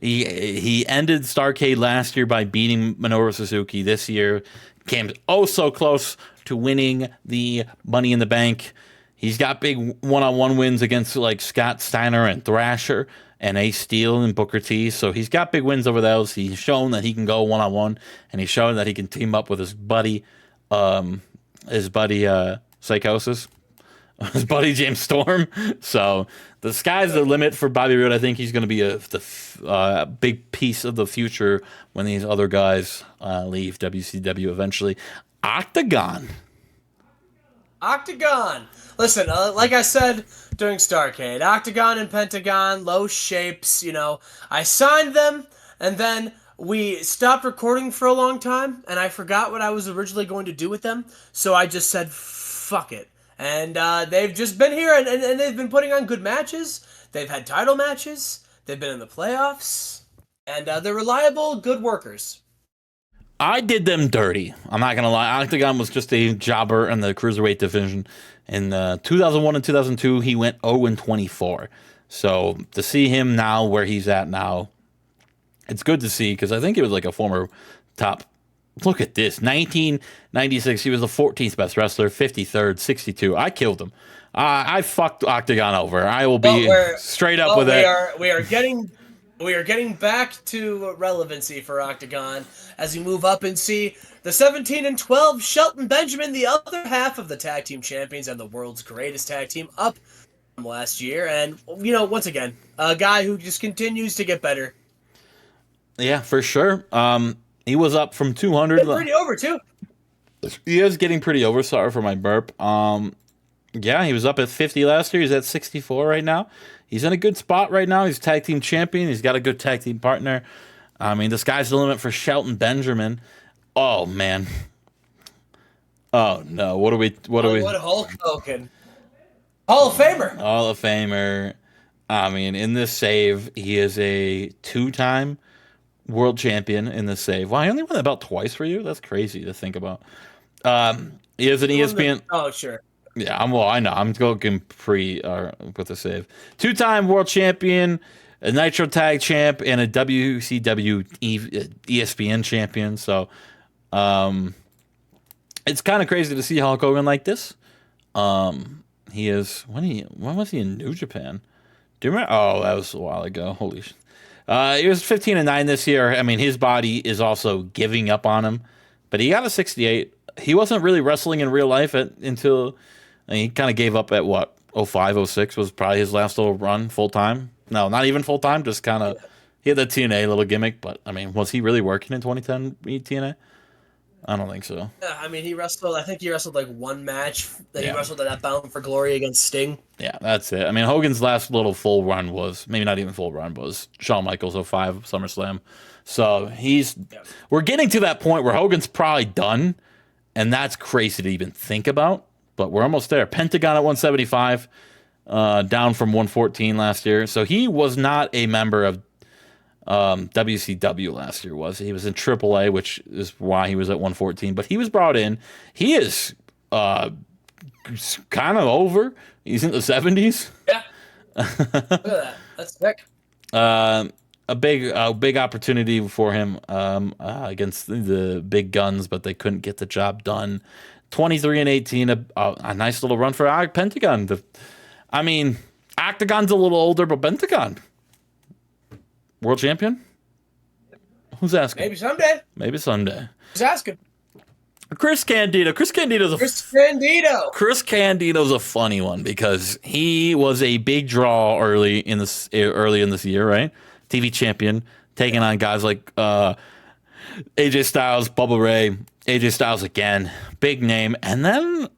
he ended Starrcade last year by beating Minoru Suzuki. This year came oh so close to winning the Money in the Bank. He's got big one-on-one wins against like Scott Steiner and Thrasher and Ace Steel and Booker T. So he's got big wins over those. He's shown that he can go one-on-one, and he's shown that he can team up with his buddy Psychosis. His buddy James Storm. So the sky's the limit for Bobby Roode. I think he's going to be a big piece of the future when these other guys leave WCW eventually. Octagon. Listen, like I said during Starrcade, Octagon and Pentagon, low shapes, I signed them, and then we stopped recording for a long time, and I forgot what I was originally going to do with them, so I just said, fuck it. And they've just been here, and they've been putting on good matches. They've had title matches. They've been in the playoffs. And they're reliable, good workers. I did them dirty. I'm not going to lie. Octagon was just a jobber in the Cruiserweight division. In 2001 and 2002, he went 0-24. So to see him now where he's at now, it's good to see, because I think he was like a former top. Look at this. 1996, he was the 14th best wrestler, 53rd, 62. I killed him. I fucked Octagon over. I will be straight up with it. We are getting back to relevancy for Octagon as we move up and see the 17-12 Shelton Benjamin, the other half of the tag team champions and the world's greatest tag team, up from last year. And, once again, a guy who just continues to get better. Yeah, for sure. He was up from 200. Pretty over, too. He is getting pretty over. Sorry for my burp. Yeah, he was up at 50 last year. He's at 64 right now. He's in a good spot right now. He's tag team champion. He's got a good tag team partner. I mean, the sky's the limit for Shelton Benjamin. Oh, man. Oh, no. What Hulk Hogan. Hall of Famer. Hall of Famer. I mean, in this save, he is a two-time world champion in the save. Wow, he only won the belt twice for you? That's crazy to think about. He is an ESPN. Oh, sure. Yeah, I know. I'm going with the save. Two-time world champion, a Nitro Tag champ, and a WCW ESPN champion. So, it's kind of crazy to see Hulk Hogan like this. He is when was he in New Japan? Do you remember? Oh, that was a while ago. Holy shit. He was 15-9 this year. I mean, his body is also giving up on him, but he got a 68. He wasn't really wrestling in real life until he kind of gave up at 05, 06 was probably his last little run full time. No, not even full time, just kind of, he had the TNA little gimmick, but I mean, was he really working in 2010 TNA? I don't think so. Yeah, I mean, I think he wrestled like one match that he wrestled at that Bound for Glory against Sting. Yeah, that's it. I mean, Hogan's last little full run was, maybe not even full run, was Shawn Michaels 05 SummerSlam. So we're getting to that point where Hogan's probably done, and that's crazy to even think about, but we're almost there. Pentagon at 175, down from 114 last year. So he was not a member of WCW last year, was he? He was in AAA, which is why he was at 114, but he was brought in. He is kind of over. He's in the 70s. Yeah. Look at that. That's sick. A big opportunity for him against the big guns, but they couldn't get the job done. 23-18, a nice little run for Pentagon. I mean, Octagon's a little older, but Pentagon, world champion? Who's asking? Maybe someday. Maybe someday. Who's asking? Chris Candido. Chris Candido. Chris Candido's a funny one because he was a big draw early in this year, right? TV champion, taking on guys like AJ Styles, Bubba Ray, AJ Styles again, big name, and then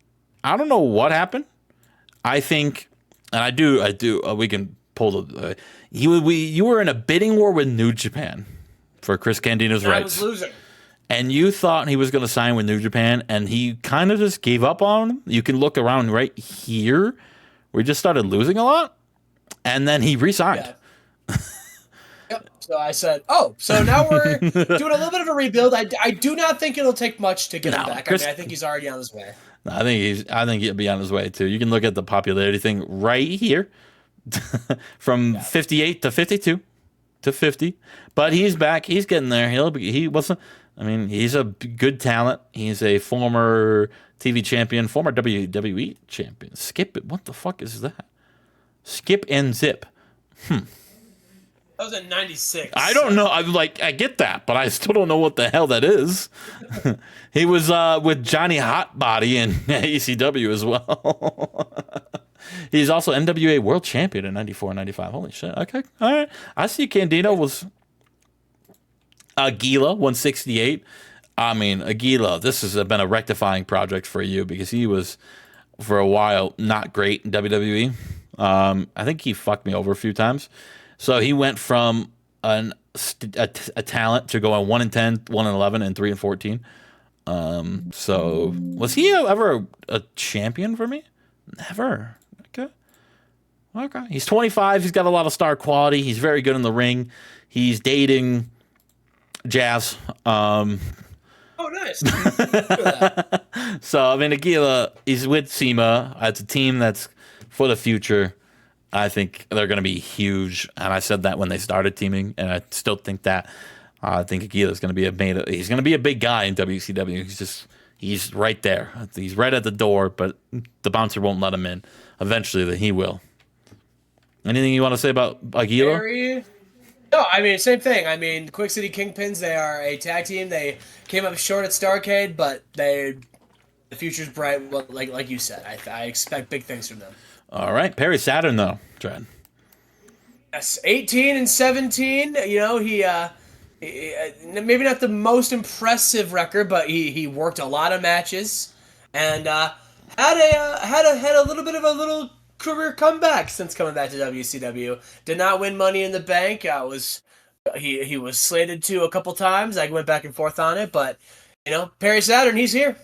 I don't know what happened. I think, and I do. We can pull the. You were in a bidding war with New Japan for Chris Candido's rights. I was losing. And you thought he was going to sign with New Japan, and he kind of just gave up on him. You can look around right here. We just started losing a lot, and then he re-signed. Yeah. Yep. So I said, so now we're doing a little bit of a rebuild. I do not think it'll take much to get him back. I think he's already on his way. I think he'll be on his way too. You can look at the popularity thing right here, from 58 to 52 to 50. But he's back. He's getting there. He wasn't. I mean, he's a good talent. He's a former TV champion, former WWE champion. Skip it. What the fuck is that? Skip and Zip. That was in 96. I don't know. I get that, but I still don't know what the hell that is. He was with Johnny Hotbody in ECW as well. He's also NWA World Champion in 94 and 95. Holy shit. Okay. All right. I see Candido was... Aguila, 168. I mean, Aguila, this has been a rectifying project for you because he was, for a while, not great in WWE. I think he fucked me over a few times. So he went from a talent to going 1-10, 1-11, and 3-14. So was he ever a champion for me? Never. Okay. He's 25. He's got a lot of star quality. He's very good in the ring. He's dating Jazz. Oh, nice. So, I mean, Aguila, he's with SEMA. It's a team that's for the future. I think they're going to be huge. And I said that when they started teaming, and I still think that. I think Aguila's going to be he's going to be a big guy in WCW. He's right there. He's right at the door, but the bouncer won't let him in. Eventually, he will. Anything you want to say about Aguila? No, I mean, same thing. I mean, Quick City Kingpins, they are a tag team. They came up short at Starrcade, but the future's bright. Well, like you said, I expect big things from them. All right. Perry Saturn, though, Trent. Yes, 18 and 17. You know, he maybe not the most impressive record, but he worked a lot of matches and had a little bit of a career comeback since coming back to WCW. Did not win Money in the Bank. He was slated to a couple times. I went back and forth on it, but Perry Saturn, he's here.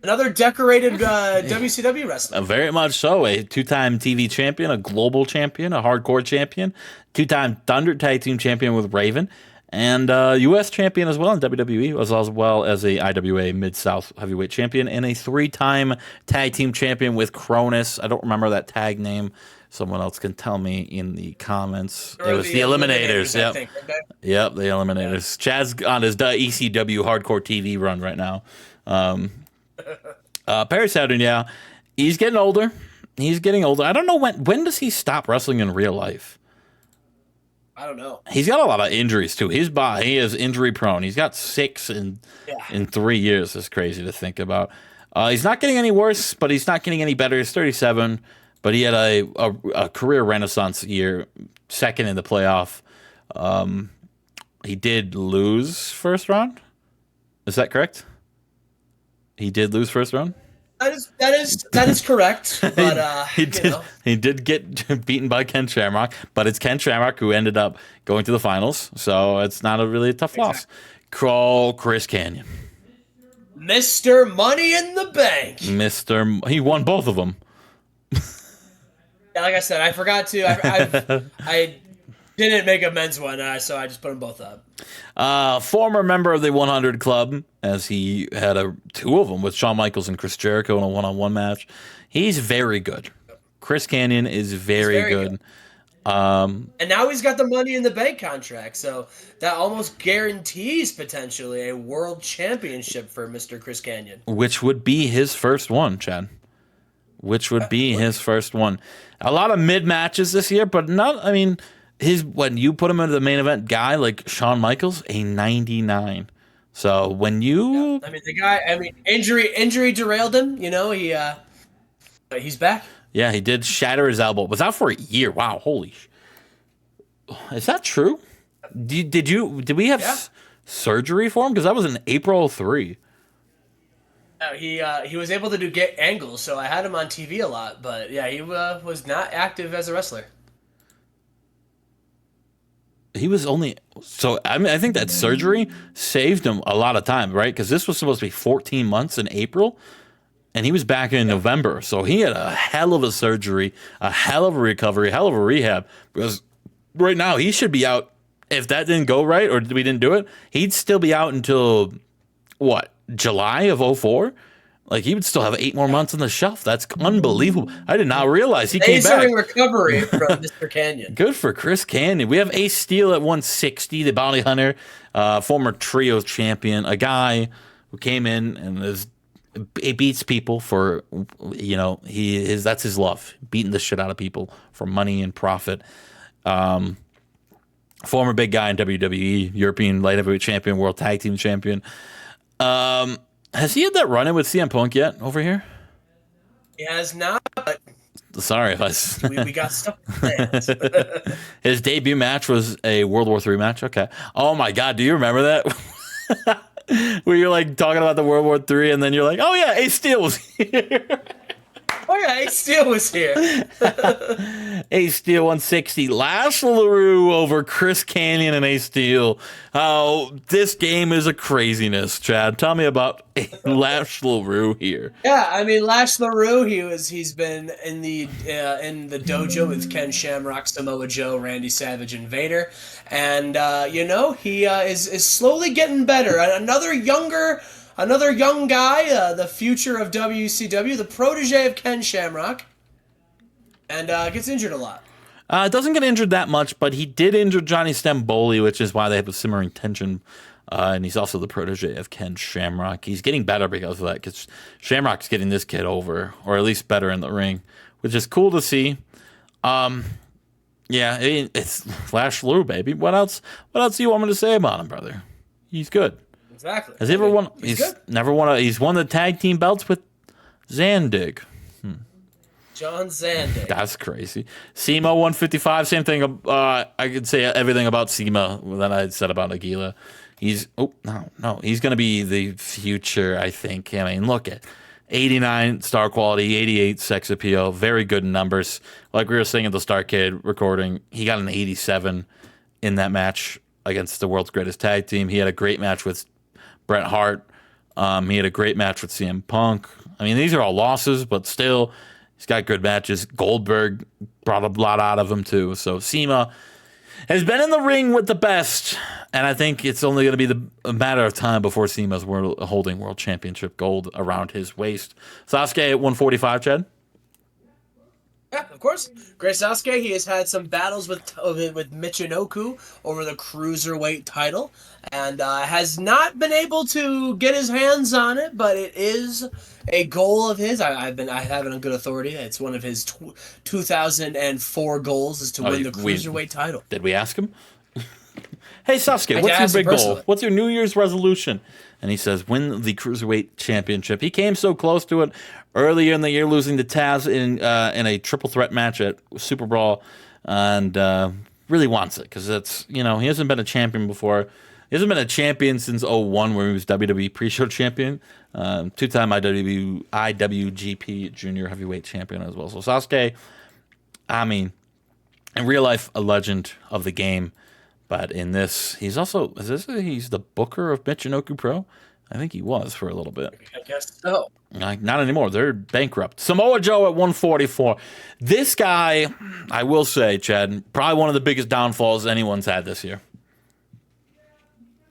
Another decorated WCW wrestler. Very much so. A two-time TV champion, a global champion, a hardcore champion, two-time Thunder Tag Team champion with Raven, and U.S. champion as well in WWE, as well as a IWA Mid-South heavyweight champion, and a three-time tag team champion with Cronus. I don't remember that tag name. Someone else can tell me in the comments. It was the Eliminators. Yep. Yep, the Eliminators. Chad's on his ECW hardcore TV run right now. Perry Saturn, yeah. He's getting older. I don't know when does he stop wrestling in real life? I don't know. He's got a lot of injuries too. His body, he is injury prone. He's got 6 in 3 years. It's crazy to think about. He's not getting any worse, but he's not getting any better. He's 37, but he had a career renaissance year, second in the playoff. He did lose first round. Is that correct? He did lose first round? That is correct. But he did get beaten by Ken Shamrock, but it's Ken Shamrock who ended up going to the finals, so it's not a really tough loss. Crawl Chris Kanyon. Mr. Money in the Bank. He won both of them. Yeah, like I said, I forgot to. I didn't make a men's one, so I just put them both up. Former member of the 100 Club, as he had 2 of them with Shawn Michaels and Chris Jericho in a one-on-one match. He's very good. Chris Kanyon is very good. And now he's got the Money in the Bank contract, so that almost guarantees potentially a world championship for Mr. Chris Kanyon. Which would be his first one, Chad. His first one. A lot of mid-matches this year, but not, I mean... when you put him into the main event guy like Shawn Michaels, a 99. So when Yeah, you, I mean the guy. I mean injury derailed him. But he's back. yeah, he did shatter his elbow. Was out for a year. Wow, is that true? Did we have Yeah. surgery for him? Because that was in April 3. He was able to do get angles, so I had him on TV a lot. But yeah, he was not active as a wrestler. He was only so. I mean, I think that surgery saved him a lot of time, right? Because this was supposed to be 14 months in April, and he was back in November. So he had a hell of a surgery, a hell of a recovery, a hell of a rehab. Because right now he should be out. If that didn't go right or we didn't do it, he'd still be out until what, July of '04. Like he would still have 8 more months on the shelf. That's unbelievable. I did not realize he came back. Amazing recovery from Mr. Canyon. Good for Chris Canyon. We have Ace Steel at 160, the bounty hunter, former trio champion, a guy who came in and he beats people for, that's his love, beating the shit out of people for money and profit. Former big guy in WWE, European light heavyweight champion, world tag team champion. Has he had that run in with CM Punk yet over here? He has not, but Sorry if I. we got stuff to say. His debut match was a World War III match. Okay. Oh my God, do you remember that? Where you're like talking about the World War III, and then you're like, "Oh yeah, Ace Steel was here." Oh yeah, Ace Steel was here. Ace Steel 160. Lash LaRue over Chris Canyon and Ace Steel. Oh, this game is a craziness, Chad. Tell me about Lash LaRue here. Yeah, I mean Lash LaRue, he's been in the dojo with Ken Shamrock, Samoa Joe, Randy Savage, and Vader, and he is slowly getting better. Another young guy, the future of WCW, the protege of Ken Shamrock, and gets injured a lot. Doesn't get injured that much, but he did injure Johnny Stamboli, which is why they have a simmering tension. And he's also the protege of Ken Shamrock. He's getting better because of that, because Shamrock's getting this kid over, or at least better in the ring, which is cool to see. It's Lash LaRue, baby. What else do you want me to say about him, brother? He's good. Exactly. Has he ever won? He's good. Never won. He's won the tag team belts with Zandig. John Zandig. That's crazy. SEMA 155. Same thing. I could say everything about SEMA that I said about Aguila. He's He's gonna be the future, I think. I mean, look at 89 star quality, 88 sex appeal, very good numbers. Like we were saying at the Starcade recording, he got an 87 in that match against the world's greatest tag team. He had a great match with Bret Hart. He had a great match with CM Punk. I mean, these are all losses, but still, he's got good matches. Goldberg brought a lot out of him, too. So SEMA has been in the ring with the best, and I think it's only going to be a matter of time before SEMA's holding world championship gold around his waist. Sasuke at 145, Chad? Yeah, of course. Great Sasuke. He has had some battles with Michinoku over the cruiserweight title, and has not been able to get his hands on it. But it is a goal of his. I have it on good authority. It's one of his 2004 goals is to win the cruiserweight title. Did we ask him? Hey Sasuke, what's your big goal? What's your New Year's resolution? And he says, win the Cruiserweight Championship. He came so close to it earlier in the year, losing to Taz in a triple threat match at Super Brawl, and really wants it because it's, he hasn't been a champion before. He hasn't been a champion since '01, where he was WWE pre-show champion, two-time IWGP Junior Heavyweight Champion as well. So Sasuke, I mean, in real life, a legend of the game. But in this, he's the booker of Michinoku Pro? I think he was for a little bit. I guess so. Not anymore. They're bankrupt. Samoa Joe at 144. This guy, I will say, Chad, probably one of the biggest downfalls anyone's had this year.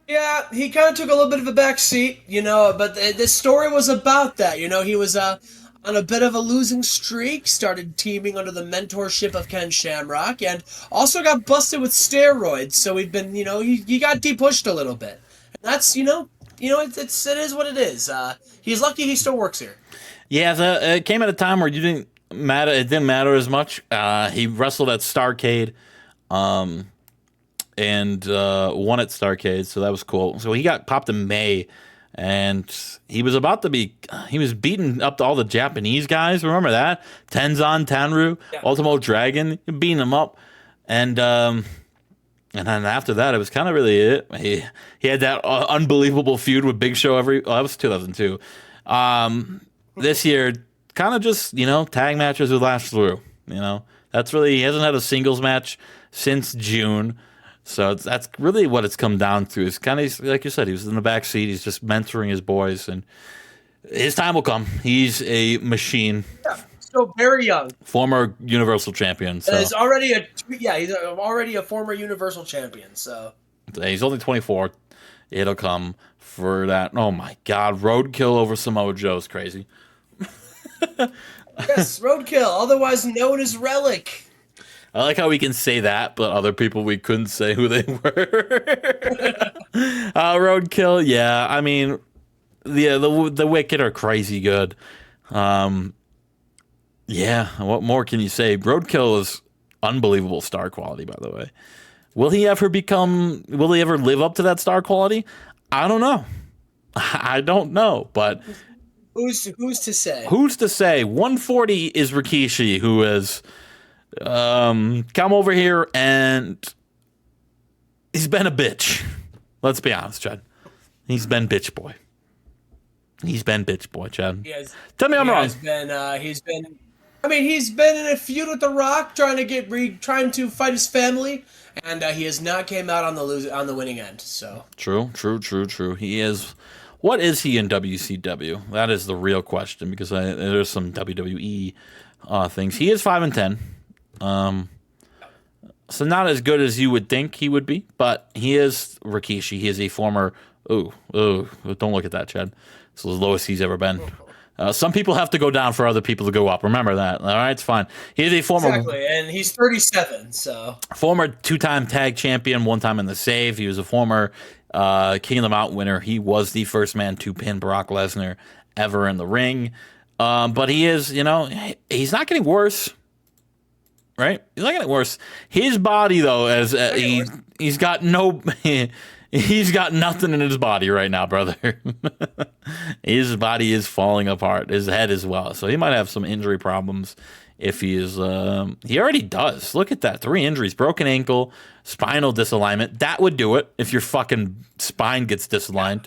Yeah, he kind of took a little bit of a back seat, but this story was about that. He was on a bit of a losing streak, started teaming under the mentorship of Ken Shamrock, and also got busted with steroids. So we've been, he got depushed a little bit. And that's, it is what it is. He's lucky he still works here. Yeah, it came at a time where it didn't matter as much. He wrestled at Starcade. and won at Starrcade, so that was cool. So he got popped in May, and he was beating up to all the Japanese guys. Remember that? Tenzan, Tanru, Yeah. Ultimo Dragon, beating them up, and then after that, it was kind of really it. He had that unbelievable feud with Big Show that was 2002. This year, kind of just, tag matches with Lash through. That's really, he hasn't had a singles match since June. So that's really what it's come down to. It's kind of, like you said, he was in the back seat. He's just mentoring his boys, and his time will come. He's a machine. Yeah. Still very young. Former Universal Champion. So. He's already a former Universal Champion. So he's only 24. It'll come for that. Oh my God, Roadkill over Samoa Joe is crazy. Yes, Roadkill, otherwise known as Relic. I like how we can say that, but other people we couldn't say who they were. Roadkill, yeah. I mean, the Wicked are crazy good. Yeah, what more can you say? Roadkill is unbelievable star quality, by the way. Will he ever live up to that star quality? I don't know. I don't know, but who's to say? Who's to say? 140 is Rikishi, who has come over here and he's been a bitch. Let's be honest, Chad. He's been bitch boy. Chad. Tell me I'm wrong. He's been in a feud with The Rock, trying to fight his family, and he has not came out on the winning end. So true. He is. What is he in WCW? That is the real question, because there's some WWE things. He is 5-10, so not as good as you would think he would be, but he is Rikishi. He is a former. Don't look at that, Chad. It's the lowest he's ever been. Some people have to go down for other people to go up. Remember that. All right, it's fine. He's a former, exactly, and he's 37. So former 2-time tag champion, 1 time in the Save. He was a former King of the Mountain winner. He was the first man to pin Brock Lesnar ever in the ring. But he is, he's not getting worse. Right? He's not getting worse. His body, though, he's got no. He's got nothing in his body right now, brother. His body is falling apart. His head as well. So he might have some injury problems if he is. He already does. Look at that. 3 injuries. Broken ankle, spinal disalignment. That would do it if your fucking spine gets disaligned.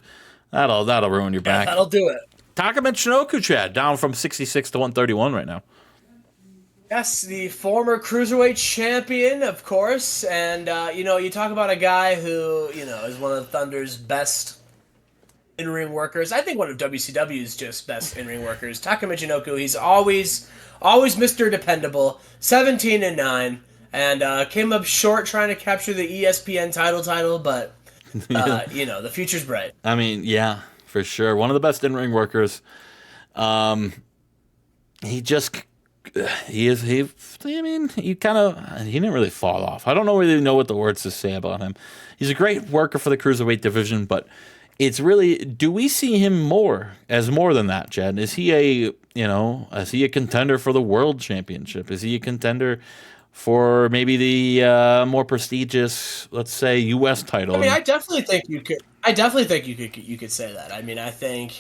That'll ruin your back. That'll do it. Taka Michinoku, Chad, down from 66 to 131 right now. Yes, the former Cruiserweight champion, of course. And, you talk about a guy who, is one of Thunder's best in-ring workers. I think one of WCW's just best in-ring workers. Taka Michinoku, he's always Mr. Dependable, 17-9, and came up short trying to capture the ESPN title, but, the future's bright. I mean, yeah, for sure. One of the best in-ring workers. He didn't really fall off. I don't really know what the words to say about him. He's a great worker for the Cruiserweight division, but it's really, do we see him more than that, Chad? Is he a contender for the World Championship? Is he a contender for maybe the more prestigious, let's say, U.S. title? I mean, I definitely think you could say that. I mean, I think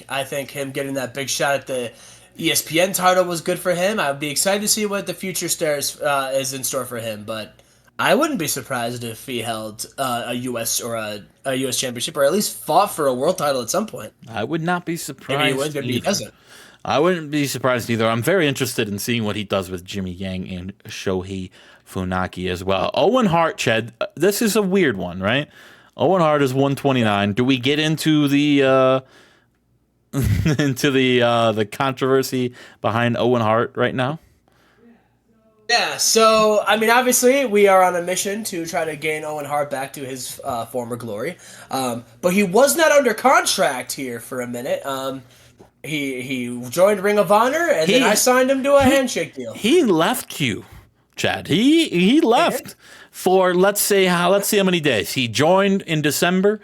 him getting that big shot at the ESPN title was good for him. I'd be excited to see what the future stars is in store for him, but I wouldn't be surprised if he held a U.S. or a U.S. championship, or at least fought for a world title at some point. I would not be surprised. Maybe he would, maybe he doesn't. I wouldn't be surprised either. I'm very interested in seeing what he does with Jimmy Yang and Shohei Funaki as well. Owen Hart, Chad, this is a weird one, right? Owen Hart is 129. Do we get into the the controversy behind Owen Hart right now? Yeah, so, I mean, obviously, we are on a mission to try to gain Owen Hart back to his former glory. But he was not under contract here for a minute. He joined Ring of Honor, and then I signed him to a handshake deal. He left you, Chad. He left for, let's see how many days. He joined in December,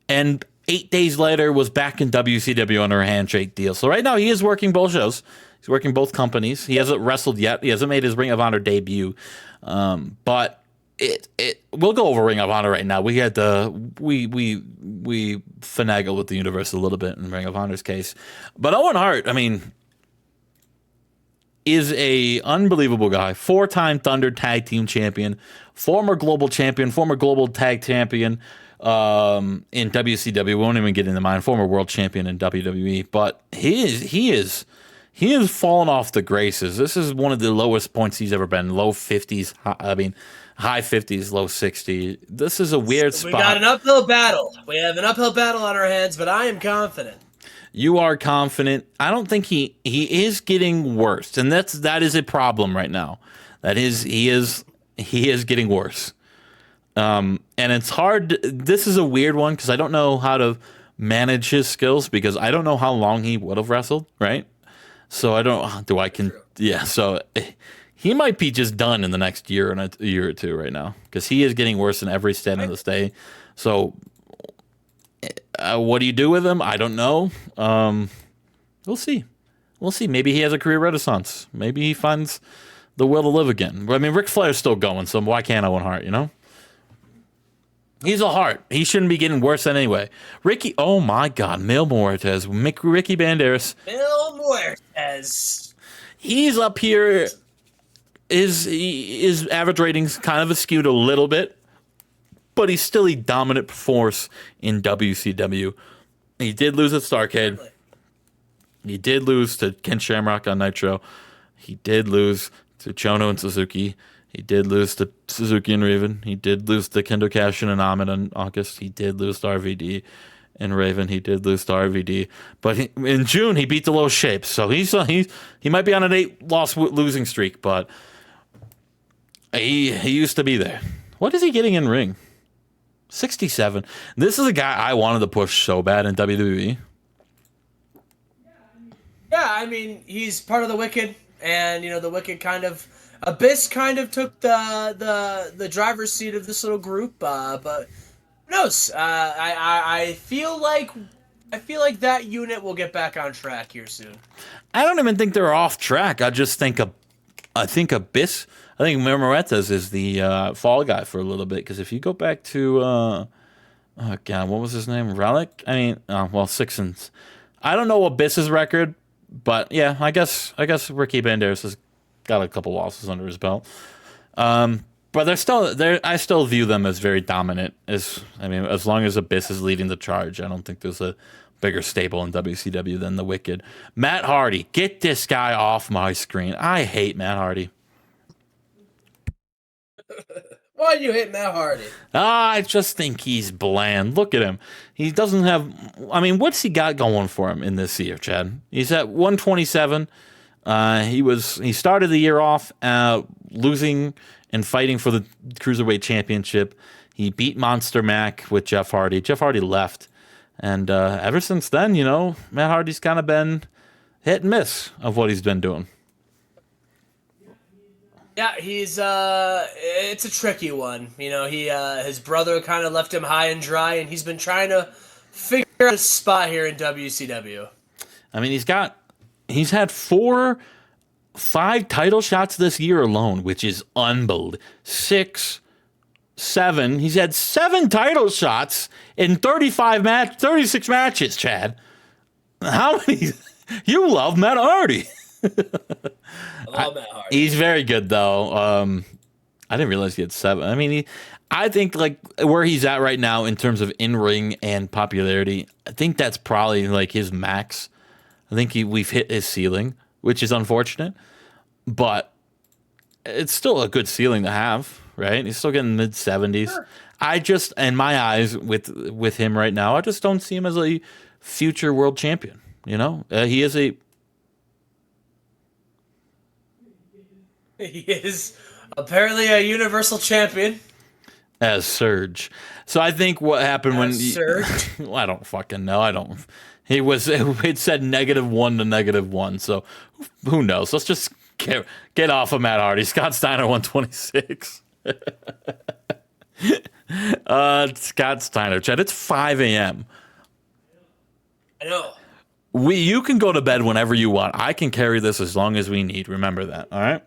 and 8 days later was back in WCW under a handshake deal. So right now he is working both shows. He's working both companies. He hasn't wrestled yet. He hasn't made his Ring of Honor debut. But we'll go over Ring of Honor right now. We had we finagle with the universe a little bit in Ring of Honor's case, but Owen Hart, I mean, is a unbelievable guy. 4-time Thunder Tag Team Champion, former Global Champion, former Global Tag Champion in WCW. We won't even get into mine. Former World Champion in WWE, but he has fallen off the graces. This is one of the lowest points he's ever been. Low 50s. I mean, high 50s, low 60. This is a weird spot. We got an uphill battle. We have an uphill battle on our hands, but I am confident. You are confident. I don't think he is getting worse, and that is a problem right now. He is getting worse. And it's hard. This is a weird one because I don't know how to manage his skills because I don't know how long he would have wrestled, right? So I don't. Yeah. So he might be just done in the next year and a year or two right now because he is getting worse in every stand of the day. So. What do you do with him? I don't know. We'll see. We'll see. Maybe he has a career renaissance. Maybe he finds the will to live again. I mean, Ric Flair's still going, so why can't Owen Hart, you know? He's a Hart. He shouldn't be getting worse than anyway. Ricky, oh my God, Mil Muertes, Ricky Banderas. Mil Muertes. He's up here. His average ratings kind of skewed a little bit. But he's still a dominant force in WCW. He did lose at Starrcade. He did lose to Ken Shamrock on Nitro. He did lose to Chono and Suzuki. He did lose to Suzuki and Raven. He did lose to Kendo Cashin and Ahmed in August. He did lose to RVD and Raven. He did lose to RVD. But in June, he beat the low shape. So he might be on an 8-loss losing streak, but he used to be there. What is he getting in ring? 67. This is a guy I wanted to push so bad in WWE. Yeah, I mean, he's part of the Wicked, and the Wicked Abyss kind of took the driver's seat of this little group. But who knows? I feel like that unit will get back on track here soon. I don't even think they're off track. I just think Abyss. I think Muertes is the fall guy for a little bit because if you go back to oh God, what was his name? Relic. I mean, 6 and I don't know Abyss's record, but yeah, I guess Ricky Banderas has got a couple losses under his belt. But they're still there. I still view them as very dominant. As long as Abyss is leading the charge, I don't think there's a bigger stable in WCW than the Wicked. Matt Hardy, get this guy off my screen. I hate Matt Hardy. Why do you hate Matt Hardy? I just think he's bland. Look at him. He doesn't have. I mean, what's he got going for him in this year, Chad? He's at 127. He started the year off losing and fighting for the Cruiserweight Championship. He beat Monster Mac with Jeff Hardy. Jeff Hardy left. And ever since then, Matt Hardy's kind of been hit and miss of what he's been doing. Yeah, he's it's a tricky one. His brother kind of left him high and dry, and he's been trying to figure out a spot here in WCW. I mean, he's had 5 title shots this year alone, which is unbelievable. 6, 7. He's had 7 title shots in 36 matches, Chad. How many? You love Matt Hardy. I love Matt Hardy. He's very good, though. I didn't realize he had 7. I mean, I think like where he's at right now in terms of in-ring and popularity, I think that's probably like his max. I think we've hit his ceiling, which is unfortunate, but it's still a good ceiling to have, right? He's still getting mid-70s. Sure. I just, in my eyes, with him right now, I just don't see him as a future world champion. He is a. He is apparently a universal champion. As Surge. So I think what happened when Surge? Well, I don't fucking know. It said -1 to -1. So who knows? Let's just get off of Matt Hardy. Scott Steiner 126. Scott Steiner, Chad. It's 5 a.m. I know. You can go to bed whenever you want. I can carry this as long as we need. Remember that. All right.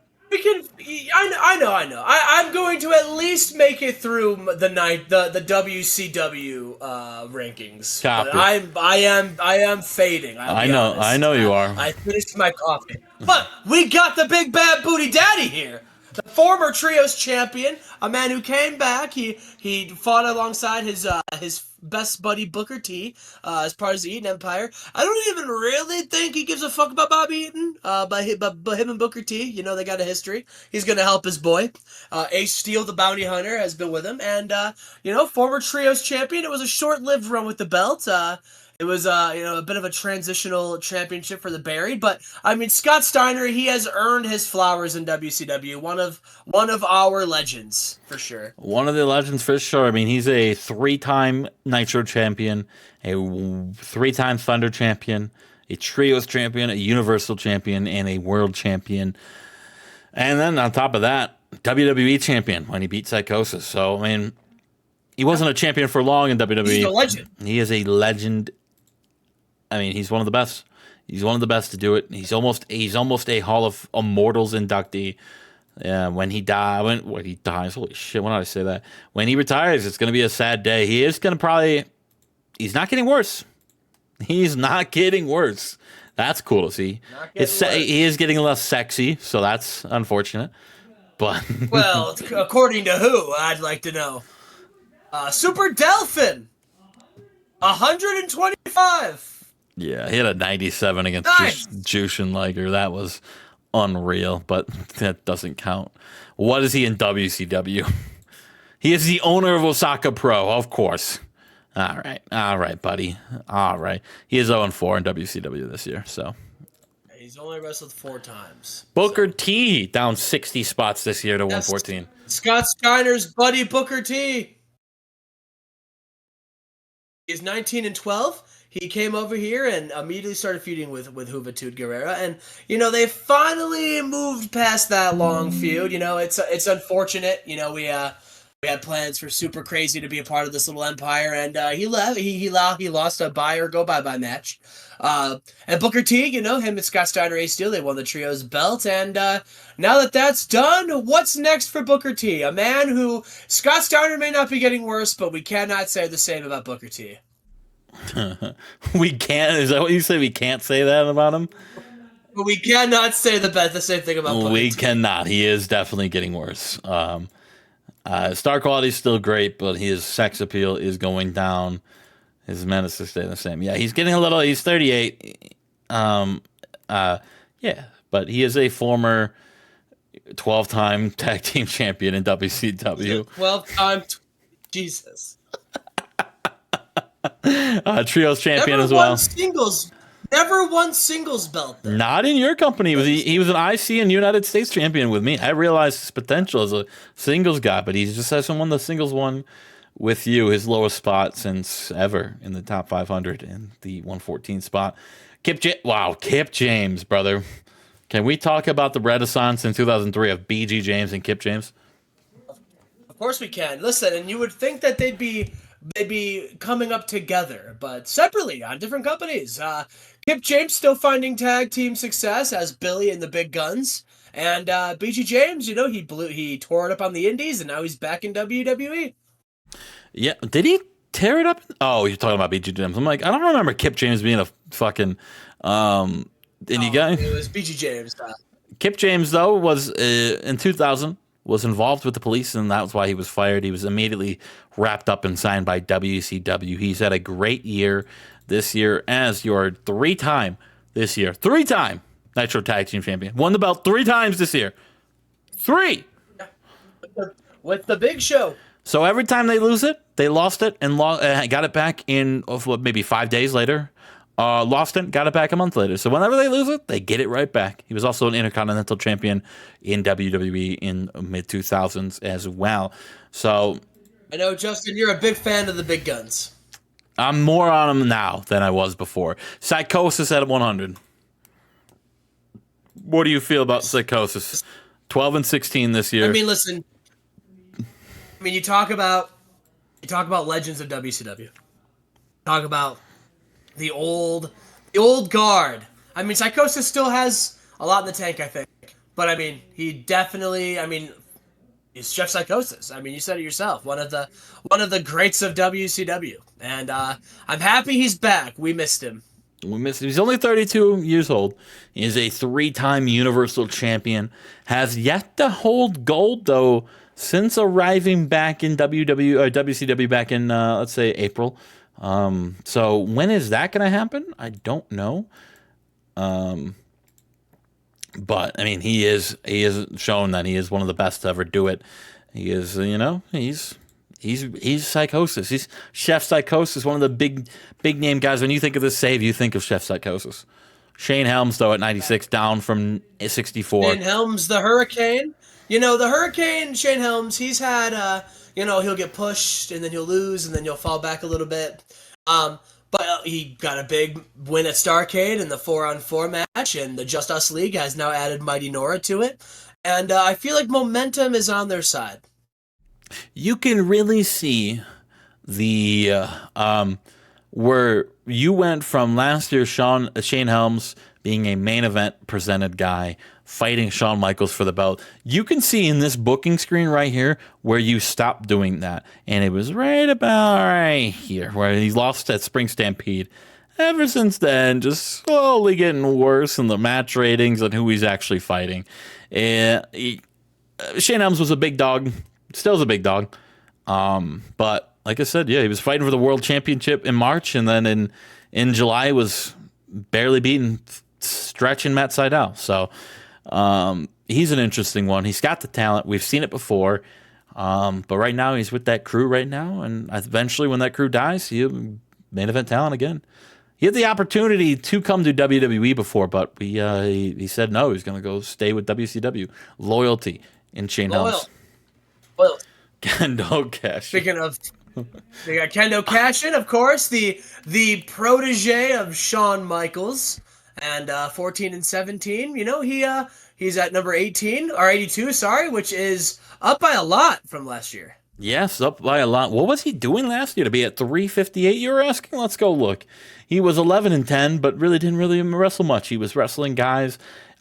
I know. I'm going to at least make it through the WCW rankings. But Copy. I am fading. I'll be I honest. know you are. I finished my coffee, but we got the big bad booty daddy here. The former trios champion, a man who came back. He fought alongside his best buddy Booker T as part of the Eaton Empire. I don't even really think he gives a fuck about Bobby Eaton. But him and Booker T, you know, they got a history. He's gonna help his boy. Ace Steel, the bounty hunter, has been with him, and you know, former trios champion. It was a short-lived run with the belt. It was, you know, a bit of a transitional championship for the Buried, but I mean, Scott Steiner, he has earned his flowers in WCW. One of our legends for sure. One of the legends for sure. I mean, he's a 3-time Nitro champion, a 3-time Thunder champion, a Trios champion, a Universal champion, and a World champion. And then on top of that, WWE champion when he beat Psychosis. So I mean, he wasn't a champion for long in WWE. He's a legend. He is a legend. I mean, he's one of the best. He's one of the best to do it. He's almost a Hall of Immortals inductee. When he dies, holy shit! When did I say that? When he retires, it's going to be a sad day. He is going to he's not getting worse. He's not getting worse. That's cool to see. He is getting less sexy, so that's unfortunate. But well, according to who? I'd like to know. Super Delphin, 125. yeah, he had a 97 against Nice. Jushin Liger. That was unreal, but that doesn't count. What is he in WCW? He is the owner of Osaka Pro, of course. All right, buddy. All right. He is 0-4 in WCW this year, so. He's only wrestled 4 times. Booker T down 60 spots this year to 114. Scott Steiner's buddy Booker T. He's 19-12. He came over here and immediately started feuding with Juventud Guerrera, and you know they finally moved past that long feud. You know it's unfortunate. You know we had plans for Super Crazy to be a part of this little empire, and he left. He lost a buy or go bye match. And Booker T, you know him and Scott Steiner, Ace Steel, they won the trios belt, and now that that's done, what's next for Booker T? A man who Scott Steiner may not be getting worse, but we cannot say the same about Booker T. We can't. Is that what you say? We can't say that about him. But we cannot say the same thing about Booker We T. cannot. He is definitely getting worse. Star quality is still great, but his sex appeal is going down. His menace is staying the same. Yeah, he's getting a little. He's 38. Yeah, but he is a former 12-time tag team champion in WCW. 12-time. Jesus. Trios champion Never as well. Never won singles belt. Though. Not in your company. He was an IC and United States champion with me. I realized his potential as a singles guy, but he just hasn't won the singles one with you. His lowest spot since ever in the top 500 in the 114 spot. Kip James, brother. Can we talk about the renaissance in 2003 of BG James and Kip James? Of course we can. Listen, and you would think that they'd be coming up together, but separately on different companies. Kip James still finding tag team success as Billy and the Big Guns, and BG James, you know, he tore it up on the Indies, and now he's back in WWE. Yeah, did he tear it up? Oh, you're talking about BG James. I'm like, I don't remember Kip James being a fucking indie guy. It was BG James. Kip James though was in 2000. Was involved with the police, and that's why he was fired. He was immediately wrapped up and signed by WCW. He's had a great year this year as your 3-time Nitro Tag Team Champion. Won the belt 3 times this year. 3! With the Big Show. So every time they lose it, they lost it and got it back in maybe 5 days later. Lost it, got it back a month later. So whenever they lose it, they get it right back. He was also an Intercontinental Champion in WWE in mid-2000s as well. So I know, Justin, you're a big fan of the Big Guns. I'm more on him now than I was before. Psychosis at 100. What do you feel about Psychosis? 12-16 this year. I mean, listen. I mean, you talk about legends of WCW. Talk about the old guard. I mean, Psychosis still has a lot in the tank, I think. But I mean, he definitely. I mean, he's Chef Psychosis. I mean, you said it yourself. One of the greats of WCW, and I'm happy he's back. We missed him. We missed. He's only 32 years old. He is a three-time Universal Champion. Has yet to hold gold though since arriving back in WCW back in let's say April. So when is that going to happen? I don't know. But I mean, he is shown that he is one of the best to ever do it. He is, he's Psychosis. He's Chef Psychosis, one of the big name guys. When you think of this save, you think of Chef Psychosis. Shane Helms though at 96, down from 64. Shane Helms, the Hurricane. The Hurricane, Shane Helms, he's had, he'll get pushed and then he'll lose and then he'll fall back a little bit. But he got a big win at Starrcade in the 4-on-4 match, and the Just Us League has now added Mighty Nora to it. And I feel like momentum is on their side. You can really see the where you went from last year, Shane Helms being a main event presented guy, fighting Shawn Michaels for the belt. You can see in this booking screen right here where you stopped doing that. And it was right about right here where he lost at Spring Stampede. Ever since then, just slowly getting worse in the match ratings and who he's actually fighting. Shane Helms was a big dog, still is a big dog. But like I said, yeah, he was fighting for the World Championship in March, and then in July was barely beaten Stretch and Matt Sydal. So he's an interesting one. He's got the talent. We've seen it before. But right now he's with that crew right now, and eventually when that crew dies, he'll main event talent again. He had the opportunity to come to WWE before, but he said no. He's going to go stay with WCW. Loyalty in Shane Helms. Well, Kendo Cash. speaking of, they got Kendo Cashin, of course, the protege of Shawn Michaels, and 14 and 17. He's at number 18 or 82, sorry, which is up by a lot from last year. Yes, up by a lot. What was he doing last year to be at 358? You were asking. Let's go look. He was 11 and 10, but didn't really wrestle much. He was wrestling guys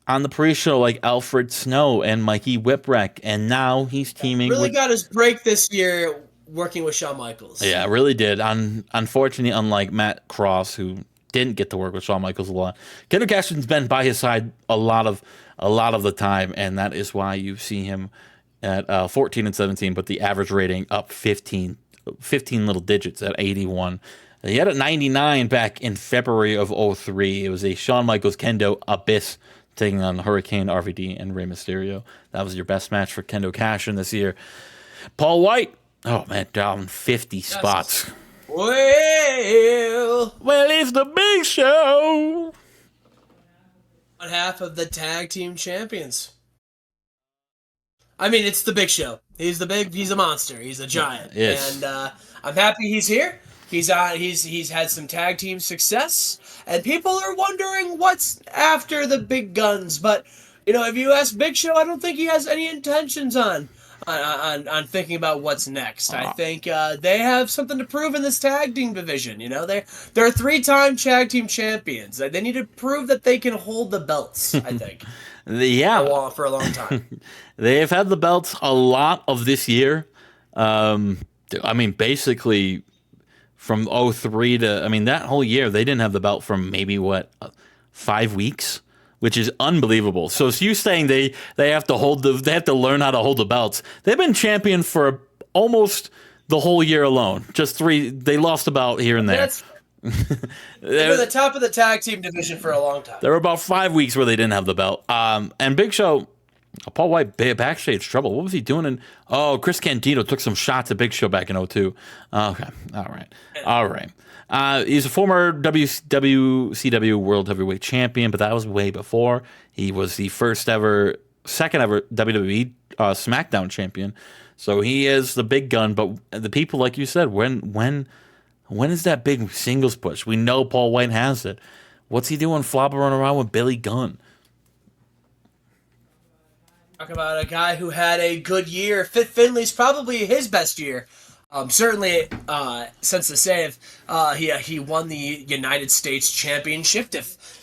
on the pre-show like Alfred Snow and Mikey Whipwreck, and now he's teaming. Really got his break this year working with Shawn Michaels. Yeah, really did. Unfortunately, unlike Matt Cross, who didn't get to work with Shawn Michaels a lot, Kendo Cashin's been by his side a lot of the time, and that is why you see him at 14 and 17, but the average rating up 15 little digits at 81. He had a 99 back in February of 03. It was a Shawn Michaels Kendo Abyss taking on Hurricane, RVD, and Rey Mysterio. That was your best match for Kendo Cashin this year. Paul White, oh man, down 50 spots. Well, it's the big show. one half of the tag team champions. I mean, it's the Big Show. He's a monster. He's a giant. Yes. And I'm happy he's here. He's had some tag team success, and people are wondering what's after the big guns. But if you ask Big Show, I don't think he has any intentions on thinking about what's next. I think they have something to prove in this tag team division. They're 3-time tag team champions. They need to prove that they can hold the belts. I think. Yeah, for a long time. They've had the belts a lot of this year. I mean, basically from 03 to, that whole year, they didn't have the belt from maybe 5 weeks, which is unbelievable. So it's you saying they have to learn how to hold the belts. They've been champion for almost the whole year alone. Just 3, they lost a belt here and there. They were the top of the tag team division for a long time. There were about 5 weeks where they didn't have the belt. And Big Show, Paul White, backstage trouble. What was he doing? Chris Candido took some shots at Big Show back in 02. Okay, all right. He's a former WCW World Heavyweight Champion, but that was way before. He was the second ever WWE SmackDown Champion. So he is the big gun. But the people, like you said, when is that big singles push? We know Paul White has it. What's he doing flopping around with Billy Gunn? Talk about a guy who had a good year. Fit Finley's probably his best year. Certainly, since the save, he won the United States Championship.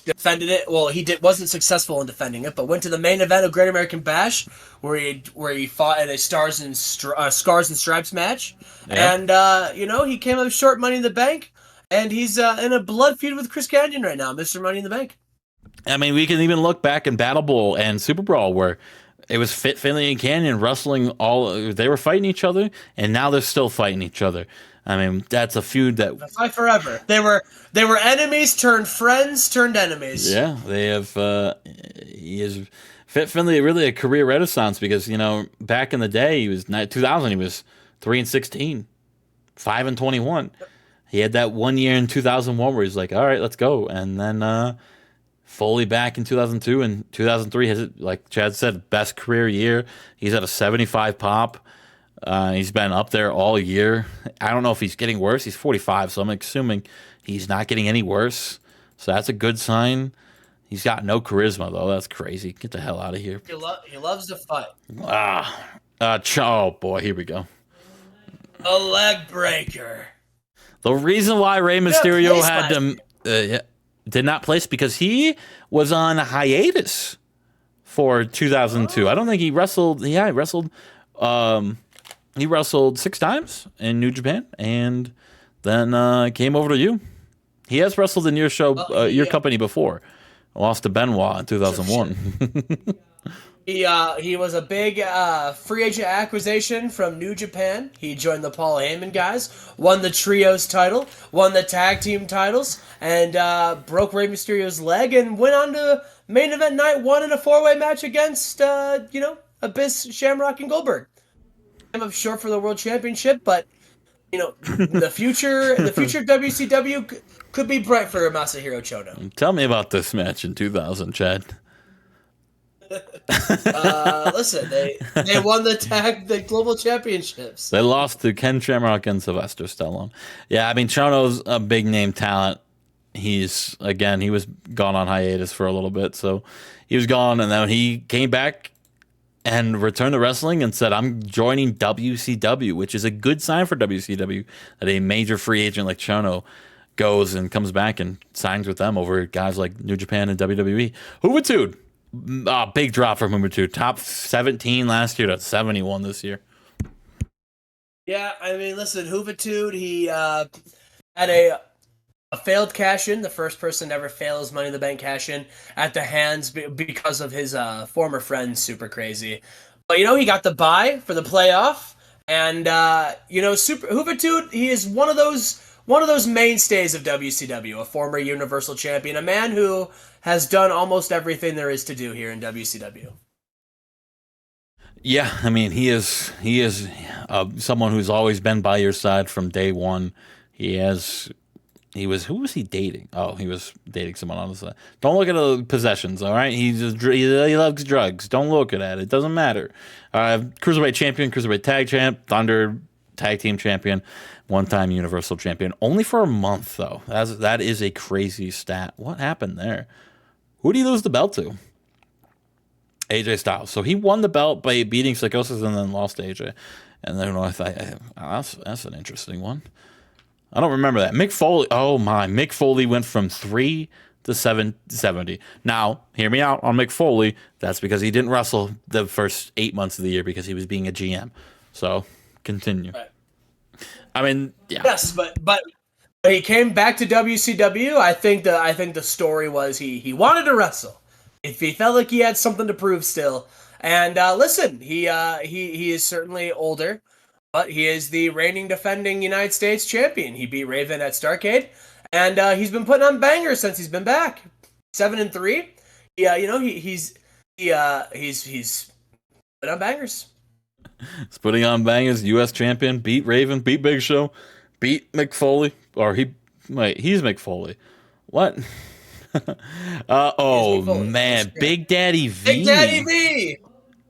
Defended it. Well, wasn't successful in defending it, but went to the main event of Great American Bash, where he fought in a Scars and Stripes match, Yeah. and he came up short Money in the Bank, and he's in a blood feud with Chris Canyon right now, Mr. Money in the Bank. I mean, we can even look back in Battle Bowl and Super Brawl where it was Finley and Canyon wrestling they were fighting each other, and now they're still fighting each other. I mean, that's a feud that They'll fight forever. They were enemies turned friends turned enemies. yeah, they have. He is Finley really a career renaissance because back in the day he was 2000 he was 3-16, 5-21. He had that 1 year in 2001 where he's like, all right, let's go, and then Foley back in 2002 and 2003 has, like Chad said, best career year. He's at a 75 pop. He's been up there all year. I don't know if he's getting worse. He's 45, so I'm assuming he's not getting any worse. So that's a good sign. He's got no charisma, though. That's crazy. Get the hell out of here. He loves to fight. Oh, boy. Here we go. A leg breaker. The reason why Rey Mysterio had to did not place because he was on hiatus for 2002. I don't think he wrestled. Yeah, he wrestled 6 times in New Japan and then came over to you. He has wrestled in your show, your company before. Lost to Benoit in 2001. He was a big free agent acquisition from New Japan. He joined the Paul Heyman guys, won the Trios title, won the tag team titles, and broke Rey Mysterio's leg and went on to main event night 1 in a 4-way match against Abyss, Shamrock, and Goldberg. I'm up short for the world championship, but the future of WCW could be bright for Masahiro Chono. Tell me about this match in 2000, Chad. Listen, they won the global championships. They lost to Ken Shamrock and Sylvester Stallone. Yeah, I mean Chono's a big name talent. He was gone on hiatus for a little bit, so he was gone, and then he came back and returned to wrestling and said, "I'm joining WCW," which is a good sign for WCW that a major free agent like Chono goes and comes back and signs with them over guys like New Japan and WWE. Juventud. Big drop from Juventud. Top 17 last year to 71 this year. Yeah, I mean, listen, Juventud, he had a failed cash-in, the first person to ever fail his Money in the Bank cash-in at the hands because of his former friend, Super Crazy. But, he got the bye for the playoff, and, Juventud, he is one of those mainstays of WCW, a former Universal Champion, a man who has done almost everything there is to do here in WCW. Yeah, I mean, he is someone who's always been by your side from day one. Who was he dating? Oh, he was dating someone on the side. Don't look at the possessions, all right? He loves drugs. Don't look at it. It doesn't matter. Cruiserweight champion, Cruiserweight tag champ, Thunder tag team champion, one-time Universal champion. Only for a month, though. That is a crazy stat. What happened there? Who did he lose the belt to? AJ Styles. So he won the belt by beating Psychosis and then lost to AJ. And I don't know if that's an interesting one. I don't remember that. Mick Foley. Oh my! Mick Foley went from 3 to 770. Now, hear me out on Mick Foley. That's because he didn't wrestle the first 8 months of the year because he was being a GM. So continue. Right. I mean, yeah. Yes, but he came back to WCW. I think the story was he wanted to wrestle. If he felt like he had something to prove still. And listen, he is certainly older, but he is the reigning defending United States champion. He beat Raven at Starrcade, and he's been putting on bangers since he's been back. 7-3. Yeah, he's put on bangers. He's putting on bangers. U.S. champion, beat Raven, beat Big Show, beat Mick Foley, he's Mick Foley. What? Man, Big Daddy V. Big Daddy V.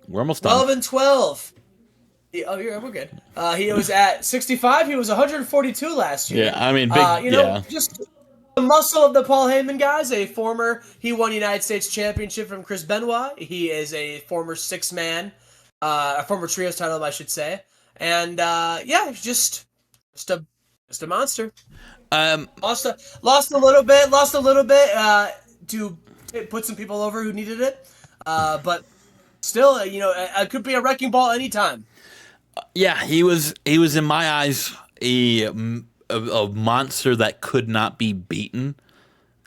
We're almost done. 12-12. We're good. He was at 65. He was 142 last year. Yeah, I mean, just the muscle of the Paul Heyman guys. He won United States Championship from Chris Benoit. He is a former 6-man, a former trios title, I should say. and yeah, just a just a monster. Um, Lost a little bit to put some people over who needed it, but still, it could be a wrecking ball anytime. yeah, he was in my eyes a monster that could not be beaten,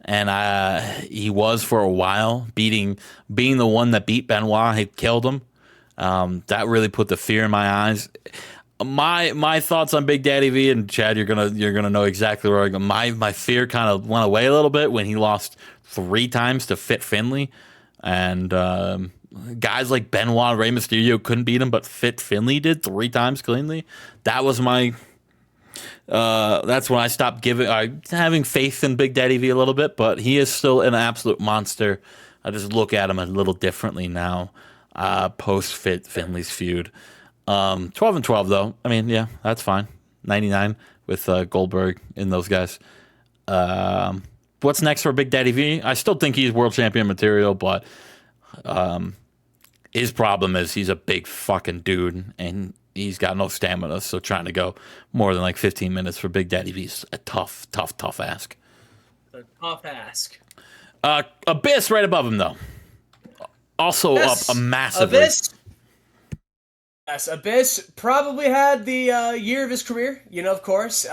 and he was for a while being the one that beat Benoit, had killed him. That really put the fear in my eyes. My thoughts on Big Daddy V, and Chad, you're gonna know exactly where I go. My fear kind of went away a little bit when he lost 3 times to Fit Finley, and guys like Benoit, Rey Mysterio couldn't beat him, but Fit Finley did 3 times cleanly. That was my that's when I stopped having faith in Big Daddy V a little bit, but he is still an absolute monster. I just look at him a little differently now, post Fit Finley's feud. 12-12 though. I mean, yeah, that's fine. 99 with Goldberg and those guys. What's next for Big Daddy V? I still think he's world champion material, but his problem is he's a big fucking dude and he's got no stamina. So trying to go more than like 15 minutes for Big Daddy V is a tough ask. A tough ask. Abyss right above him though. Also Yes, up a massively. Abyss. Yes, Abyss probably had the year of his career. Of course,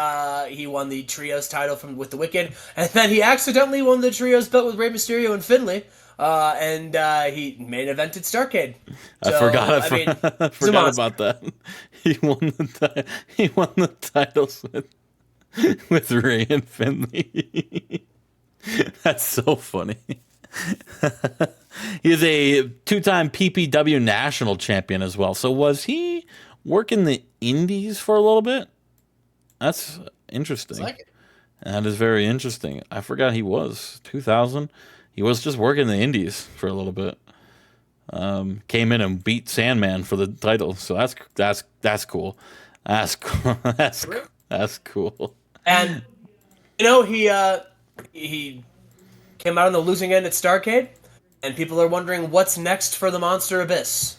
he won the trios title with the Wicked, and then he accidentally won the trios belt with Rey Mysterio and Finley, and he main evented Starrcade. I forgot. I forgot about that. He won the titles with Ray and Finley. That's so funny. He is a 2-time PPW national champion as well. So was he working the indies for a little bit? That's interesting. Like it. That is very interesting. I forgot he was 2000. He was just working the indies for a little bit. Came in and beat Sandman for the title. So that's cool. That's cool. That's cool. And he came out on the losing end at Starrcade, and people are wondering what's next for the Monster Abyss.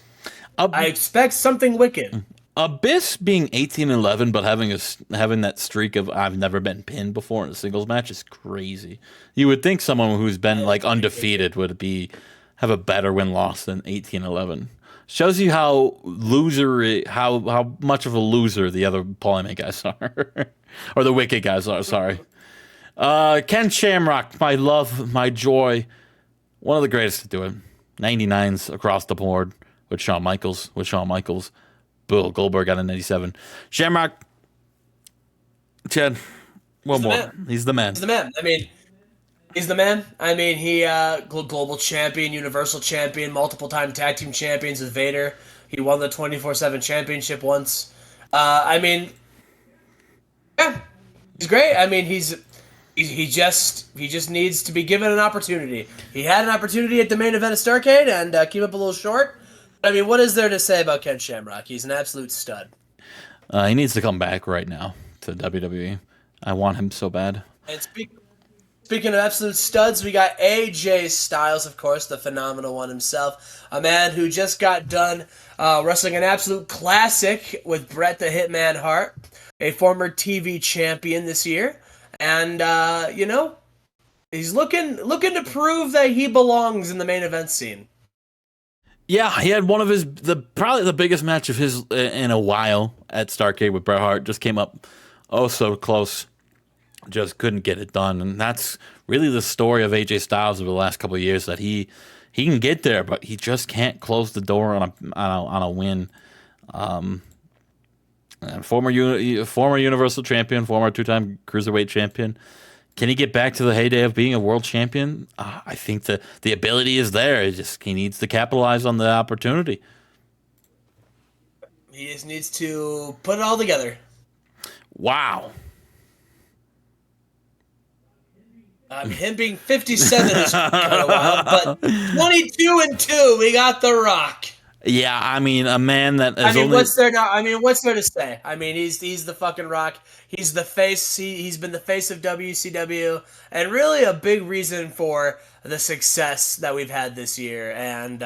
I expect something wicked. Abyss being 18-11, but having that streak of I've never been pinned before in a singles match is crazy. You would think someone who's been like undefeated would have a better win loss than 18-11. Shows you how how much of a loser the other Polyman guys are, or the Wicked guys are. Sorry. Ken Shamrock, my love, my joy, one of the greatest to do it. 99s across the board with Shawn Michaels. Bill Goldberg got a 97. Shamrock, Chad, one more. He's the man. He's the man. He's the man. He global champion, universal champion, multiple time tag team champions with Vader. He won the 24/7 championship once. Yeah, he's great. He just needs to be given an opportunity. He had an opportunity at the main event of Starrcade and came up a little short. What is there to say about Ken Shamrock? He's an absolute stud. He needs to come back right now to WWE. I want him so bad. And speaking of absolute studs, we got AJ Styles, of course, the phenomenal one himself. A man who just got done wrestling an absolute classic with Bret the Hitman Hart, a former TV champion this year. And, he's looking to prove that he belongs in the main event scene. Yeah, he had one of probably the biggest match of his in a while at Starrcade with Bret Hart. Just came up so close, just couldn't get it done. And that's really the story of AJ Styles over the last couple of years, that he can get there, but he just can't close the door on a win. And former Universal Champion, former 2-time Cruiserweight Champion. Can he get back to the heyday of being a world champion? I think the ability is there. He needs to capitalize on the opportunity. He just needs to put it all together. Wow. Him being 57 is kind of wild, but 22-2, we got The Rock. Yeah, a man that what's there now? What's there to say? He's the fucking Rock. He's the face. He's been the face of WCW, and really a big reason for the success that we've had this year. And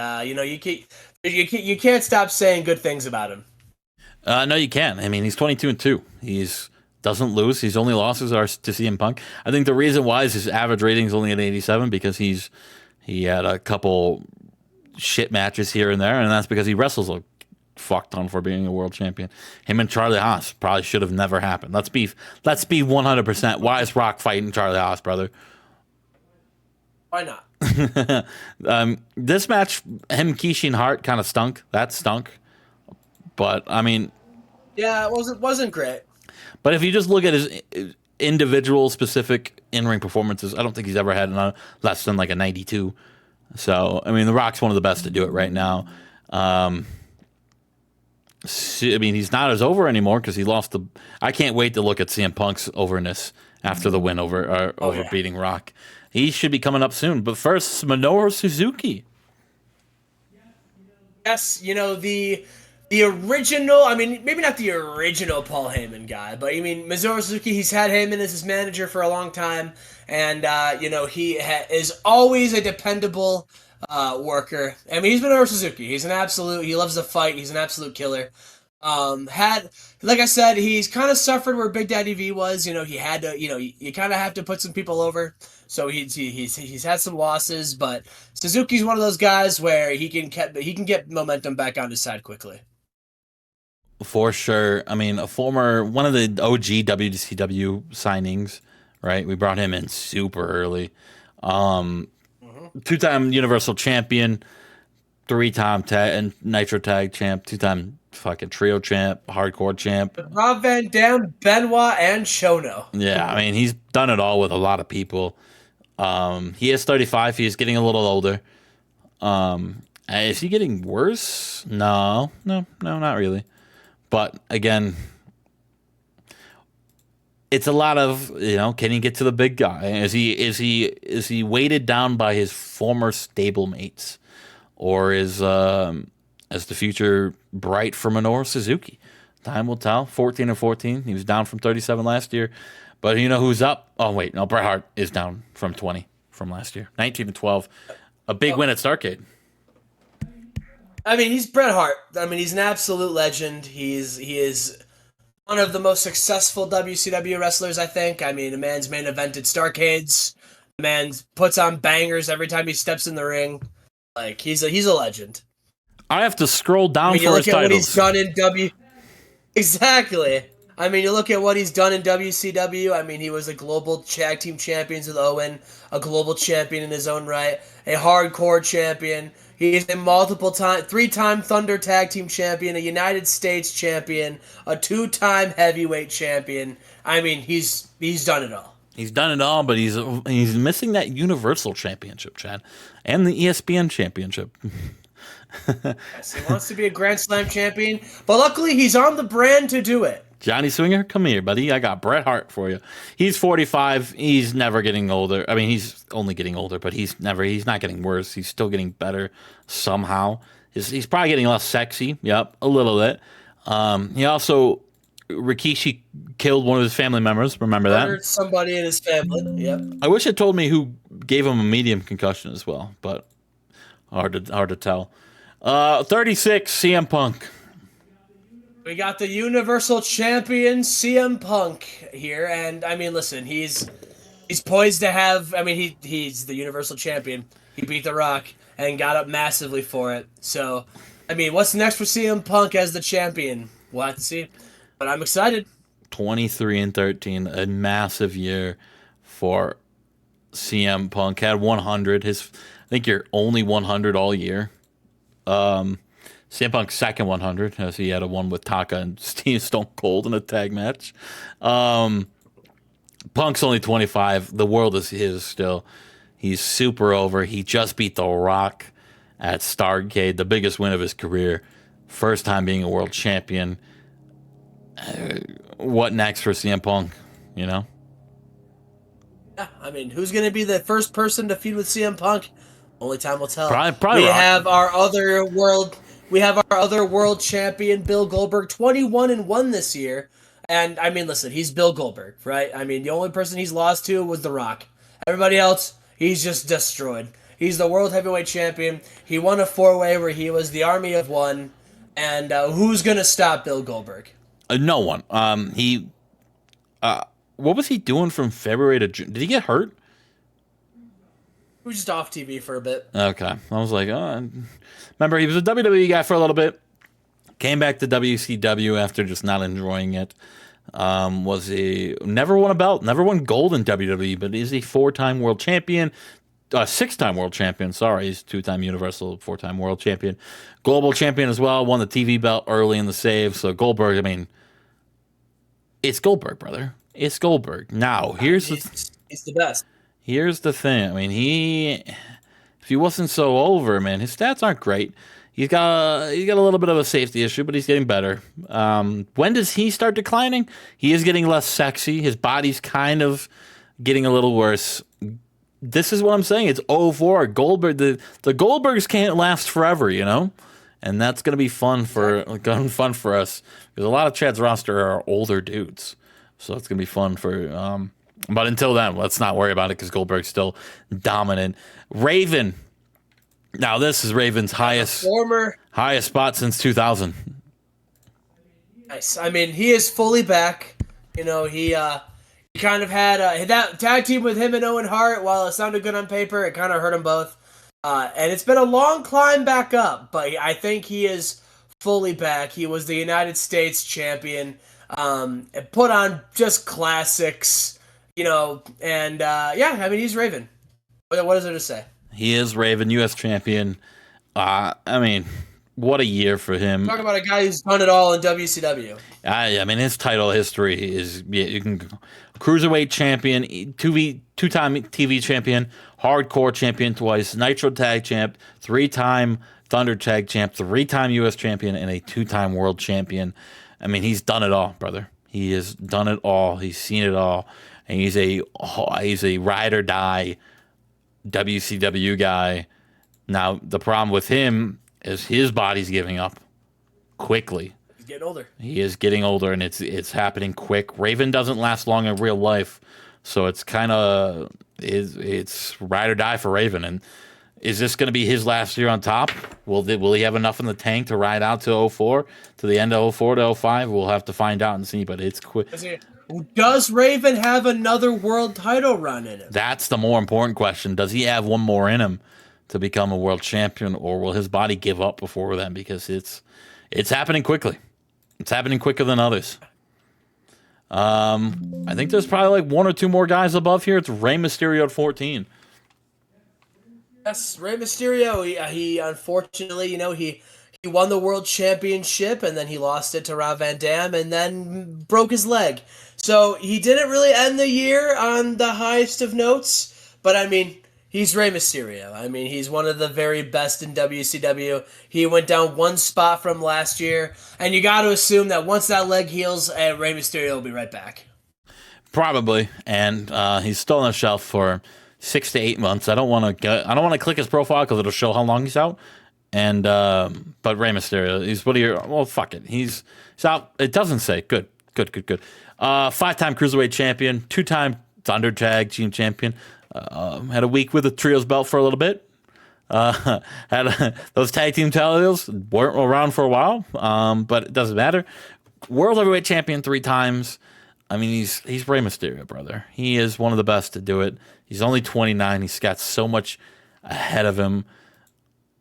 you can't stop saying good things about him. No, you can. I mean, he's 22-2. He's doesn't lose. His only losses are to CM Punk. I think the reason why is his average rating is only at 87 because he had a couple shit matches here and there, and that's because he wrestles a fuck ton for being a world champion. Him and Charlie Haas probably should have never happened. Let's be 100%. Why is Rock fighting Charlie Haas, brother? Why not? This match, him, Kishi, and Hart kind of stunk. That stunk. But I mean, Yeah, it wasn't great. but if you just look at his individual specific in ring performances, I don't think he's ever had less than like a 92. So I mean, The Rock's one of the best to do it right now. I mean, he's not as over anymore because he lost the. I can't wait to look at CM Punk's overness after the win over Yeah. beating Rock. He should be coming up soon. But first, Minoru Suzuki. Yes, the original. I mean, maybe not the original Paul Heyman guy, but I mean Minoru Suzuki. He's had Heyman as his manager for a long time, and he is always a dependable worker. I mean, he's Minoru Suzuki. He's an absolute. He loves to fight. He's an absolute killer. Like I said, he's kind of suffered where Big Daddy V was. He had to. You kind of have to put some people over. So he's had some losses, but Suzuki's one of those guys where he can get momentum back on his side quickly. For sure. I mean, one of the OG WCW signings, right? We brought him in super early. Two-time Universal Champion, three-time and Nitro Tag Champ, two-time fucking Trio Champ, Hardcore Champ. Rob Van Dam, Benoit, and Shono. Yeah, I mean, he's done it all with a lot of people. He is 35. He is getting a little older. Is he getting worse? No, not really. But again, it's a lot of can he get to the big guy? Is he weighted down by his former stablemates, or is the future bright for Minoru Suzuki? Time will tell. 14-14. He was down from 37 last year, but you know who's up? Oh wait, no, Bret Hart is down from 20 from last year. 19-12. A big win at Starrcade. I mean, he's Bret Hart. I mean, he's an absolute legend. He is one of the most successful WCW wrestlers, I think. I mean, the man's main evented Starrcades. The man puts on bangers every time he steps in the ring. Like he's a legend. I have to scroll down I mean, you for look his at what titles. he's done in Exactly. I mean, you look at what he's done in WCW. I mean, he was a global tag team champion with Owen, a global champion in his own right, a hardcore champion. He's a three-time Thunder Tag Team Champion, a United States Champion, a two-time Heavyweight Champion. I mean, he's done it all. He's done it all, but he's missing that Universal Championship, Chad, and the ESPN Championship. Yes, he wants to be a Grand Slam champion, but luckily he's on the brand to do it. Johnny Swinger, come here, buddy. I got Bret Hart for you. He's 45. He's never getting older. I mean, he's only getting older, but he's not getting worse. He's still getting better somehow. He's probably getting less sexy. Yep, a little bit. He also, Rikishi killed one of his family members. Remember that? Murdered somebody in his family. Yep. I wish it told me who gave him a medium concussion as well, but hard to tell. 36, CM Punk. We got the Universal Champion CM Punk here, and I mean, listen, he's poised to have. I mean, he's the Universal Champion. He beat The Rock and got up massively for it. So, I mean, what's next for CM Punk as the champion? We'll have to see, but I'm excited. 23-13, a massive year for CM Punk. Had 100. I think you're only 100 all year. CM Punk's second 100, as he had a one with Taka and Steve Stone Cold in a tag match. Punk's only 25. The world is his still. He's super over. He just beat The Rock at Starrcade, the biggest win of his career. First time being a world champion. What next for CM Punk? Yeah, I mean, who's going to be the first person to feud with CM Punk? Only time will tell. Probably we Rock. have our other world champion, Bill Goldberg, 21-1 this year. And I mean, listen, he's Bill Goldberg, right? I mean, the only person he's lost to was The Rock. Everybody else, he's just destroyed. He's the world heavyweight champion. He won a four-way where he was the Army of One. And who's gonna stop Bill Goldberg? No one. What was he doing from February to June? Did he get hurt? He was just off TV for a bit. Okay, I was like, oh, remember he was a WWE guy for a little bit. Came back to WCW after just not enjoying it. Was a never won a belt, never won gold in WWE, but is a 4-time world champion, 6-time world champion. Sorry, he's 2-time Universal, 4-time world champion, global champion as well. Won the TV belt early in the save. So Goldberg, I mean, it's Goldberg, brother. It's Goldberg. Now He's the best. here's the thing. I mean, if he wasn't so over, man, his stats aren't great. He's got a little bit of a safety issue, but he's getting better. When does he start declining? He is getting less sexy. His body's kind of getting a little worse. This is what I'm saying. It's 0-4. Goldberg. The Goldbergs can't last forever, you know, and that's gonna be fun for us because a lot of Chad's roster are older dudes, so it's gonna be fun for. But until then, let's not worry about it because Goldberg's still dominant. Raven. Now this is Raven's highest spot since 2000. Nice. I mean, he is fully back. You know, he kind of had that tag team with him and Owen Hart. While it sounded good on paper, it kind of hurt them both. And it's been a long climb back up, but I think he is fully back. He was the United States champion. Put on just classics, you know, and yeah, I mean, he's Raven. What is there to say? He is Raven, U.S. champion. I mean, what a year for him. Talk about a guy who's done it all in WCW. I mean, his title history is you can cruiserweight champion, two-time TV champion, hardcore champion twice, Nitro tag champ, 3-time Thunder tag champ, 3-time U.S. champion, and a 2-time world champion. I mean, he's done it all, brother. He has done it all. He's seen it all, and he's a ride or die WCW guy. Now the problem with him is his body's giving up quickly. He's getting older. He is getting older, and it's happening quick. Raven doesn't last long in real life, so it's kind of it's ride or die for Raven. And is this going to be his last year on top? Will he have enough in the tank to ride out to 04, to the end of 04 to 05? We'll have to find out and see. But it's quick. Does Raven have another world title run in him? That's the more important question. Does he have one more in him to become a world champion, or will his body give up before then? Because it's happening quickly. It's happening quicker than others. I think there's probably like 1 or 2 more guys above here. It's Rey Mysterio at 14. Yes, Rey Mysterio. He unfortunately, you know, he won the world championship and then he lost it to Rob Van Dam and then broke his leg. So he didn't really end the year on the highest of notes, but I mean, he's Rey Mysterio. I mean, he's one of the very best in WCW. He went down 1 spot from last year, and you got to assume that once that leg heals, Rey Mysterio will be right back. Probably, and he's still on the shelf for 6 to 8 months. I don't want to click his profile because it'll show how long he's out. And but Rey Mysterio, fuck it. He's out. It doesn't say. Good. 5-time cruiserweight champion, 2-time Thunder tag team champion. Had a week with the trios belt for a little bit. Those tag team titles weren't around for a while, but it doesn't matter. World heavyweight champion 3 times. I mean, he's Rey Mysterio, brother. He is one of the best to do it. He's only 29. He's got so much ahead of him.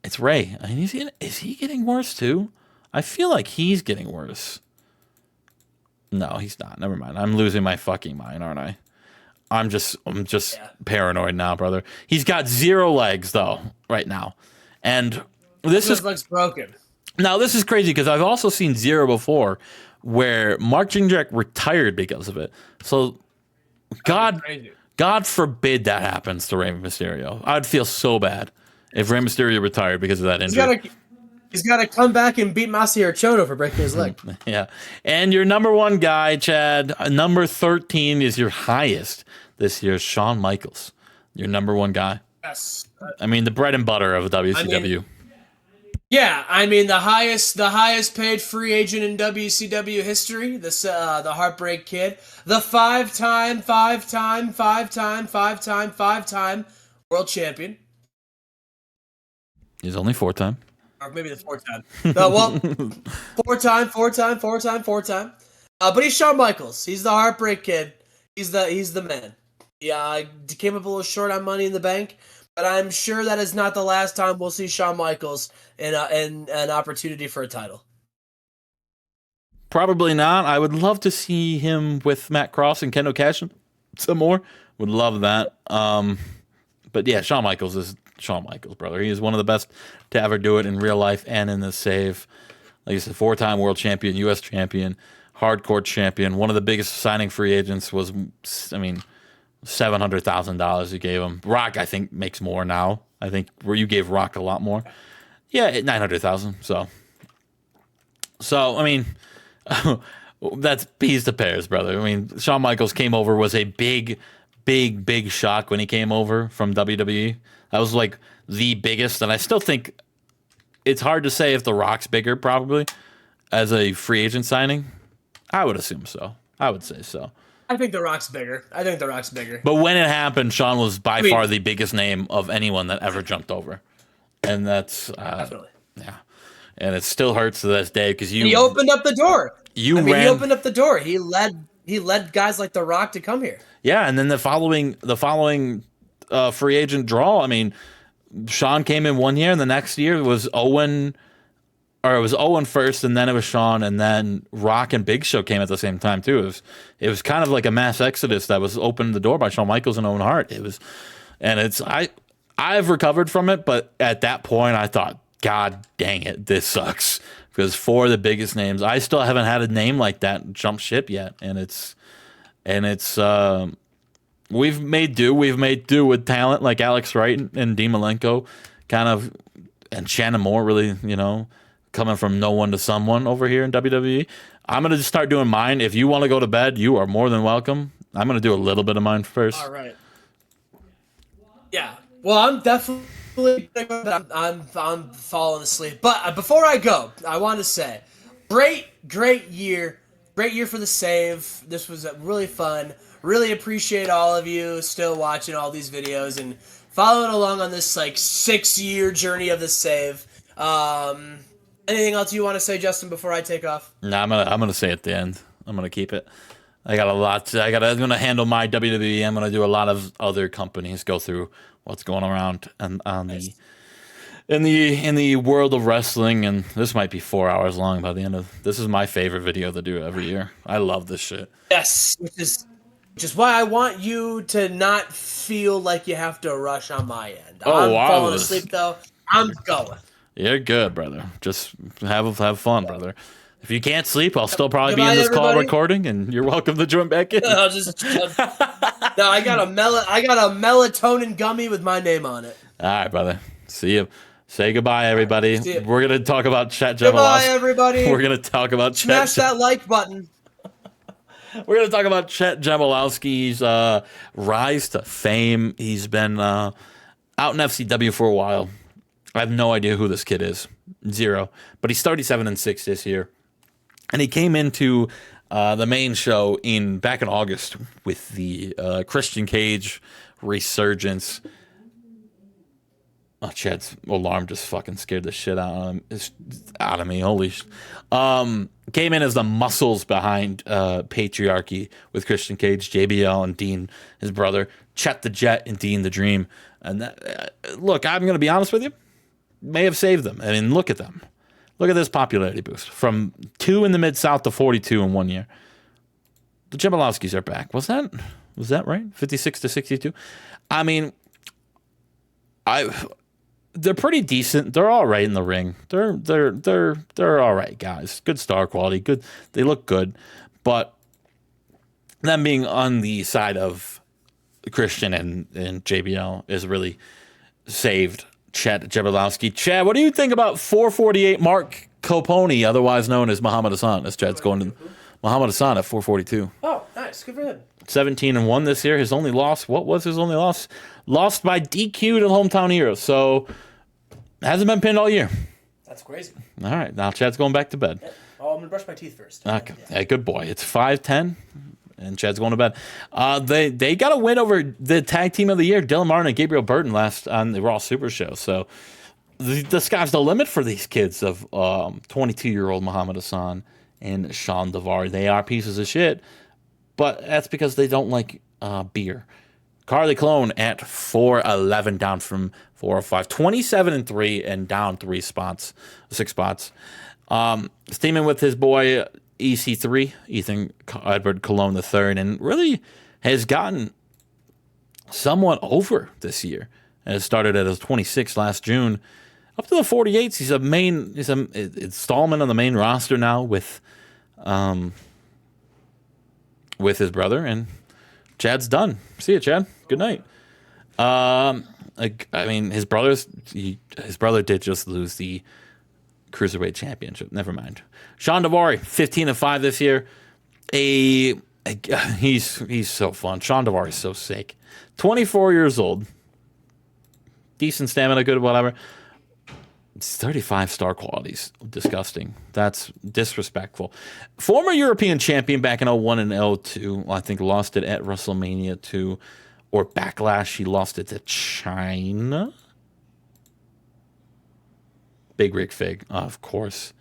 It's Rey. I mean, is he getting worse too? I feel like he's getting worse. No, he's not. Never mind. I'm losing my fucking mind, aren't I? I'm just paranoid now, brother. He's got 0 legs though right now, and his leg's broken. Now this is crazy because I've also seen 0 before, where Mark Jindrak retired because of it. So, God forbid that happens to Rey Mysterio. I'd feel so bad if Rey Mysterio retired because of that injury. He's got to come back and beat Masahiro Chono for breaking his leg. Yeah. And your number 1 guy, Chad, number 13 is your highest this year, Shawn Michaels. Your number 1 guy. Yes. I mean, the bread and butter of WCW. I mean the highest paid free agent in WCW history. The Heartbreak Kid, the 5-time world champion. He's only 4-time. Or maybe the fourth time. Well, four time. But he's Shawn Michaels. He's the Heartbreak Kid. He's the man. Yeah, I came up a little short on Money in the Bank, but I'm sure that is not the last time we'll see Shawn Michaels in an opportunity for a title. Probably not. I would love to see him with Matt Cross and Kendo Cashin some more. Would love that. But yeah, Shawn Michaels is Shawn Michaels, brother. He is one of the best to ever do it in real life and in the save. Like I said, 4-time world champion, U.S. champion, hardcore champion. One of the biggest signing free agents was, $700,000 you gave him. Rock, I think, makes more now. I think where you gave Rock a lot more. Yeah, 900,000. So I mean, that's peas to pears, brother. I mean, Shawn Michaels came over, was a big shock when he came over from WWE. That was like the biggest, and I still think it's hard to say if The Rock's bigger, probably, as a free agent signing. I would assume so. I would say so. I think The Rock's bigger. But when it happened, Shawn was by far the biggest name of anyone that ever jumped over. And that's, definitely. Yeah. And it still hurts to this day because he opened up the door. He opened up the door. He led guys like The Rock to come here. Yeah, and then the following free agent draw, I mean, Shawn came in one year, and the next year was Owen first, and then it was Shawn, and then Rock and Big Show came at the same time too. It was kind of like a mass exodus that was opened the door by Shawn Michaels and Owen Hart. I've recovered from it, but at that point I thought, God dang it, this sucks. Because 4 of the biggest names, I still haven't had a name like that jump ship yet, and it's we've made do with talent like Alex Wright and Dean Malenko, and Shannon Moore, really, coming from no one to someone over here in WWE. I'm gonna just start doing mine. If you want to go to bed, you are more than welcome. I'm gonna do a little bit of mine first. All right. Yeah. Well, I'm definitely. I'm falling asleep. But before I go, I want to say, great year for the save. This was really fun. Really appreciate all of you still watching all these videos and following along on this 6-year journey of the save. Anything else you want to say, Justin, before I take off? No, I'm gonna say at the end. I'm gonna keep it. I'm gonna handle my WWE. I'm gonna do a lot of other companies, go through what's going around and in the world of wrestling, and this might be 4 hours long by the end of this. Is my favorite video to do every year. I love this shit. Yes, which is why I want you to not feel like you have to rush on my end. I'm falling asleep though. I'm going. You're good, brother. Just have fun, brother. If you can't sleep, I'll still probably be in this call recording, and you're welcome to join back in. I got a melatonin gummy with my name on it. All right, brother. See you. Say goodbye, everybody. We're gonna talk about Chet Jemalovsky. Goodbye, everybody. We're gonna talk about Smash that like button. We're gonna talk about Chet Jemalovsky's rise to fame. He's been out in FCW for a while. I have no idea who this kid is. Zero. But he's 37-6 this year. And he came into the main show back in August with the Christian Cage resurgence. Oh, Chad's alarm just fucking scared the shit out of me. Holy shit. Came in as the muscles behind Patriarchy with Christian Cage, JBL, and Dean, his brother, Chet the Jet, and Dean the Dream. And look, I'm going to be honest with you. May have saved them. I mean, look at them. Look at this popularity boost. From 2 in the Mid-South to 42 in 1 year. The Jemalovskys are back. Was that right? 56-62? I mean, they're pretty decent. They're all right in the ring. They're all right guys. Good star quality. Good. They look good. But them being on the side of Christian and JBL is really saved Chad Jemalovsky. Chad, what do you think about 448 Mark Coponi, otherwise known as Muhammad Hassan? As Chad's going to Muhammad Hassan at 442. Oh, nice. Good for him. 17-1 this year. His only loss. What was his only loss? Lost by DQ to Hometown Heroes. So hasn't been pinned all year. That's crazy. All right, now Chad's going back to bed. Yeah. Oh, I'm gonna brush my teeth first. Okay, yeah. Hey, good boy. It's 5:10, and Chad's going to bed. They got a win over the tag team of the year, Dylan Martin and Gabriel Burton, last on the Raw Super Show. So the sky's the limit for these kids of 22-year-old Muhammad Hassan and Sean Davari. They are pieces of shit, but that's because they don't like beer. Carly Colon at 4'11", down from 405, 27-3, and down 6 spots. Steaming with his boy EC3, Ethan Edward Cologne III, and really has gotten somewhat over this year. And it started at his 26 last June, up to the 48s. He's an installment on the main roster now with his brother, and Chad's done. See you, Chad. Good night. I mean, his brother did just lose the Cruiserweight Championship. Never mind. Sean Davari, 15-5 this year. He's so fun. Sean Davari is so sick. 24 years old. Decent stamina, good, whatever. It's 35 star qualities. Disgusting. That's disrespectful. Former European champion back in 01 and 02. I think lost it at WrestleMania 2 or Backlash. He lost it to China. Big Rig Fig. Of course.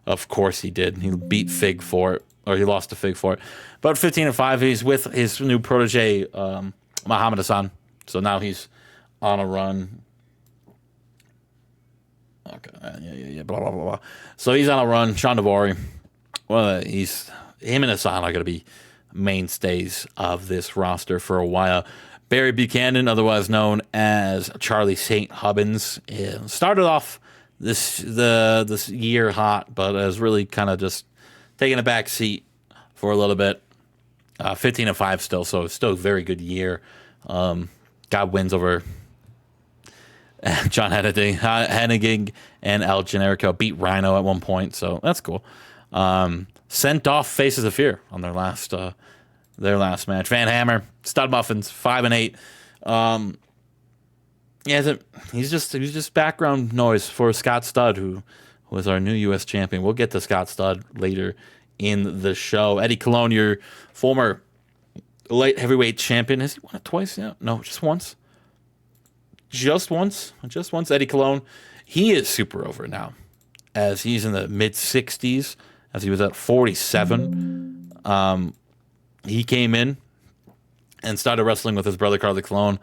Of course he did. He beat Fig for it. Or he lost to Fig for it. But 15-5, he's with his new protege, Muhammad Hassan. So now he's on a run. Okay, yeah, blah, blah, blah, blah. So he's on a run. Sean Davari, well, him and Hassan are going to be mainstays of this roster for a while. Barry Buchanan, otherwise known as Charlie St. Hubbins, started off this year hot, but has really kind of just taken a back seat for a little bit. 15-5 still, so still a very good year. Got wins over John Hennigan and El Generico. Beat Rhino at one point, so that's cool. Sent off Faces of Fear on their last match. Van Hammer, Stud Muffins, 5-8. He's just background noise for Scott Studd, who was our new U.S. champion. We'll get to Scott Studd later in the show. Eddie Colon, your former light heavyweight champion. Has he won it twice? Yeah, no, just once. Just once. Eddie Colon. He is super over now, as he's in the mid 60s, as he was at 47. He came in and started wrestling with his brother Carly Colon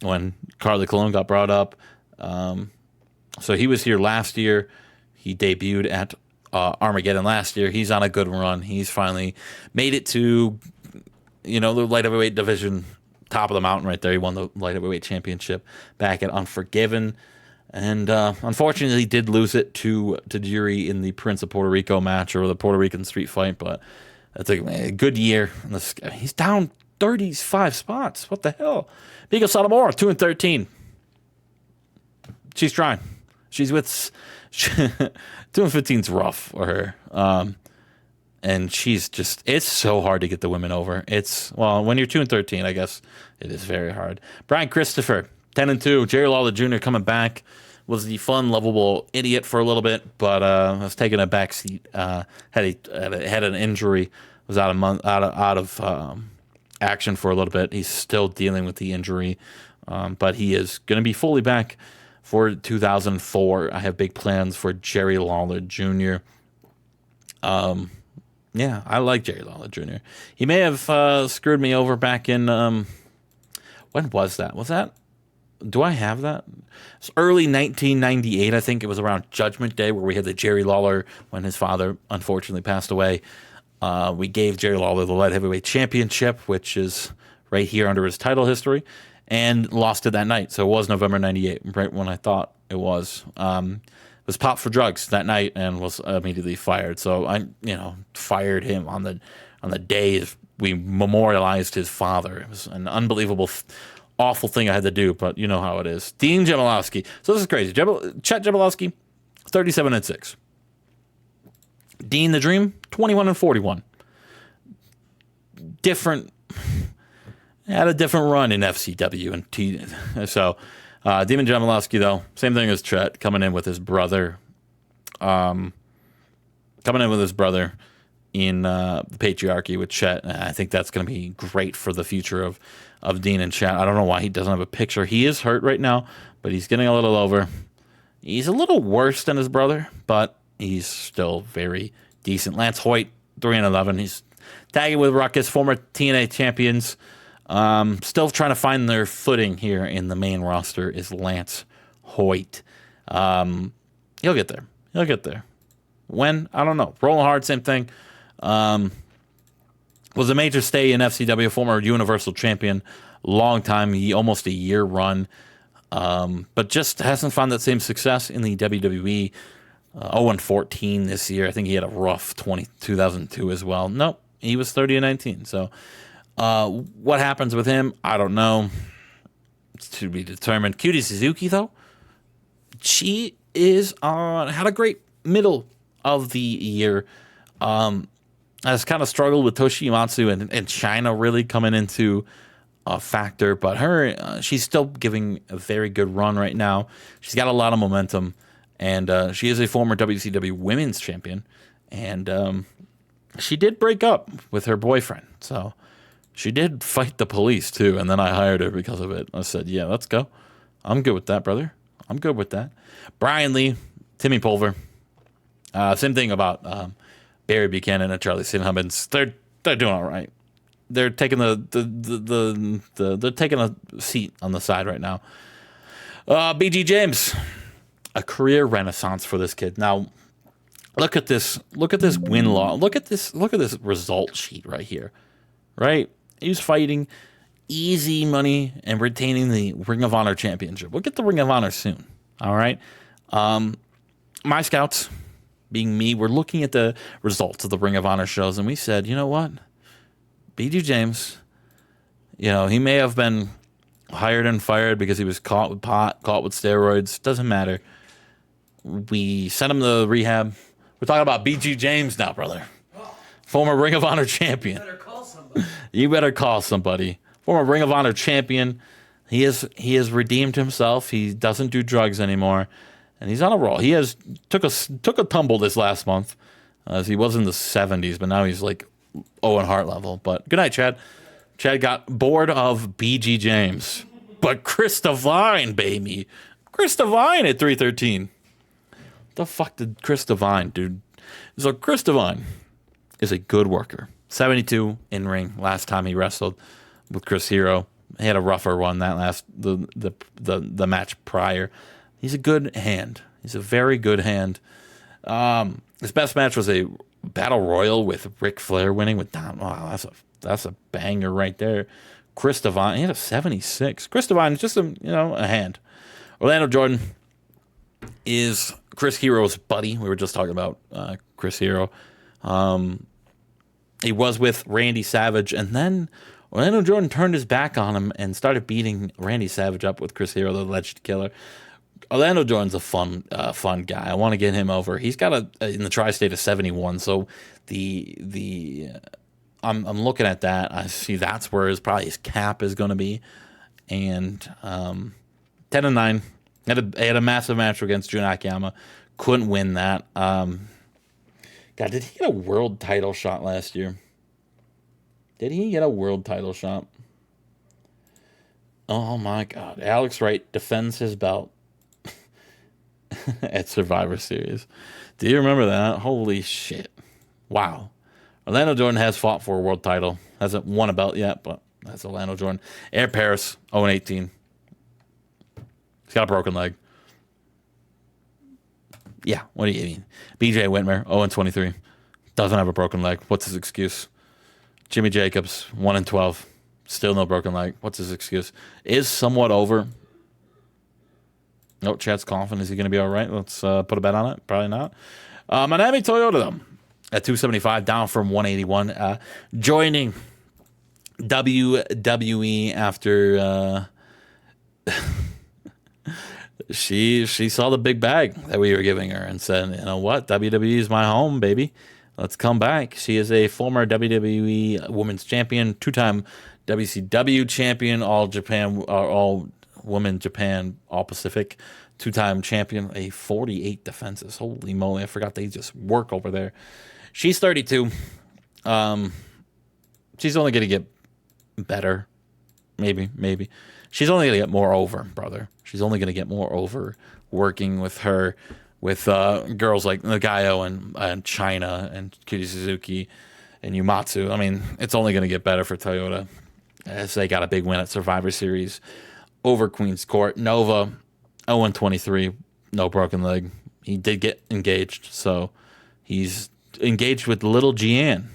when Carly Colon got brought up. So he was here last year. He debuted at Armageddon last year. He's on a good run. He's finally made it to, the light heavyweight division, top of the mountain right there. He won the light heavyweight championship back at Unforgiven. And unfortunately, he did lose it to Jury in the Prince of Puerto Rico match, or the Puerto Rican street fight. But that's a good year. He's down 35 spots. What the hell? Bigo Satomura, 2-13. She's trying. She's with 2-15's rough for her. And she's just, it's so hard to get the women over. When you're 2-13, I guess it is very hard. Brian Christopher, 10-2. Jerry Lawler Jr. coming back. Was the fun, lovable idiot for a little bit, but was taking a back seat. Had an injury. Was out of action for a little bit. He's still dealing with the injury, but he is going to be fully back for 2004. I have big plans for Jerry Lawler Jr. Yeah, I like Jerry Lawler Jr. He may have screwed me over back in when was that? Do I have that? It's early 1998, I think. It was around Judgment Day, where we had the Jerry Lawler when his father unfortunately passed away. We gave Jerry Lawler the light heavyweight championship, which is right here under his title history, and lost it that night. So it was November 98, right when I thought it was. Was popped for drugs that night and was immediately fired. So I, fired him on the day we memorialized his father. It was an unbelievable, awful thing I had to do, but you know how it is. Dean Jamalowski. So this is crazy. Chet Jamalowski, 37-6. Dean the Dream, 21-41. Had a different run in FCW and T. So Demon Jamalowski, though, same thing as Chet, coming in with his brother. In the Patriarchy with Chet. I think that's going to be great for the future of Dean and Chet. I don't know why he doesn't have a picture. He is hurt right now, but he's getting a little over. He's a little worse than his brother, but he's still very decent. Lance Hoyt, 3-11. He's tagging with Ruckus, former TNA champions. Still trying to find their footing here in the main roster is Lance Hoyt. He'll get there. He'll get there. When? I don't know. Rolling Hard, same thing. Was a major stay in FCW, former Universal Champion, long time, almost a year run, but just hasn't found that same success in the WWE. 0-14 this year. I think he had a rough 2002 as well. Nope, he was 30-19. So what happens with him, I don't know. It's to be determined. Cutie Suzuki, though, she is had a great middle of the year. Has kind of struggled with Toshimatsu and China really coming into a factor, but she's still giving a very good run right now. She's got a lot of momentum, and she is a former WCW Women's Champion, and she did break up with her boyfriend, so she did fight the police too, and then I hired her because of it. I said, yeah, let's go. I'm good with that, brother. I'm good with that. Brian Lee, Timmy Pulver, same thing about Barry Buchanan and Charlie St. Hubbins. They're doing all right. They're taking they're taking a seat on the side right now. BG James, a career renaissance for this kid. Now, look at this win loss. Look at this result sheet right here. Right, he was fighting easy money and retaining the Ring of Honor championship. We'll get the Ring of Honor soon. All right, my scouts, being me, we're looking at the results of the Ring of Honor shows, and we said, you know what? BG James, he may have been hired and fired because he was caught with pot, caught with steroids. Doesn't matter. We sent him to rehab. We're talking about BG James now, brother. Former Ring of Honor champion. You better call somebody. Former Ring of Honor champion. He has redeemed himself. He doesn't do drugs anymore. And he's on a roll. He took a tumble this last month, as he was in the 70s, but now he's like Owen Hart level. But good night, Chad. Chad got bored of BG James, but Chris Devine, baby, Chris Devine at 313. The fuck did Chris Devine, dude? So Chris Devine is a good worker. 72 in ring last time he wrestled with Chris Hero. He had a rougher one that the match prior. He's a good hand. He's a very good hand. His best match was a battle royal with Ric Flair winning with Don. Wow, that's a banger right there. Chris Devine, he had a 76. Chris Devine is just a hand. Orlando Jordan is Chris Hero's buddy. We were just talking about Chris Hero. He was with Randy Savage, and then Orlando Jordan turned his back on him and started beating Randy Savage up with Chris Hero, the alleged killer. Orlando Jordan's a fun guy. I want to get him over. He's got in the tri-state of 71. So I'm looking at that. I see that's where his cap is going to be. And 10-9. Had a massive match against Jun Akiyama. Couldn't win that. God, did he get a world title shot last year? Did he get a world title shot? Oh my God. Alex Wright defends his belt at Survivor Series. Do you remember that? Holy shit. Wow. Orlando Jordan has fought for a world title. Hasn't won a belt yet, but that's Orlando Jordan. Air Paris, 0-18. He's got a broken leg. Yeah, what do you mean? BJ Whitmer, 0-23. Doesn't have a broken leg. What's his excuse? Jimmy Jacobs, 1-12. Still no broken leg. What's his excuse? Is somewhat over. No, Chad's coughing. Is he going to be all right? Let's put a bet on it. Probably not. Miami Toyota, though, at 275, down from 181. Joining WWE after she saw the big bag that we were giving her and said, you know what? WWE is my home, baby. Let's come back. She is a former WWE Women's Champion, two-time WCW Champion, all Women Japan All Pacific, two-time champion, a 48 defenses. Holy moly, I forgot they just work over there. She's 32. She's only going to get better. Maybe. She's only gonna get more over, brother. She's only gonna get more over working with her, with girls like Nagayo and China and Kiri Suzuki and Yumatsu. I mean, it's only gonna get better for Toyota as they got a big win at Survivor Series over Queen's Court. Nova 0-23, no broken leg. He did get engaged, so he's engaged with little Jean.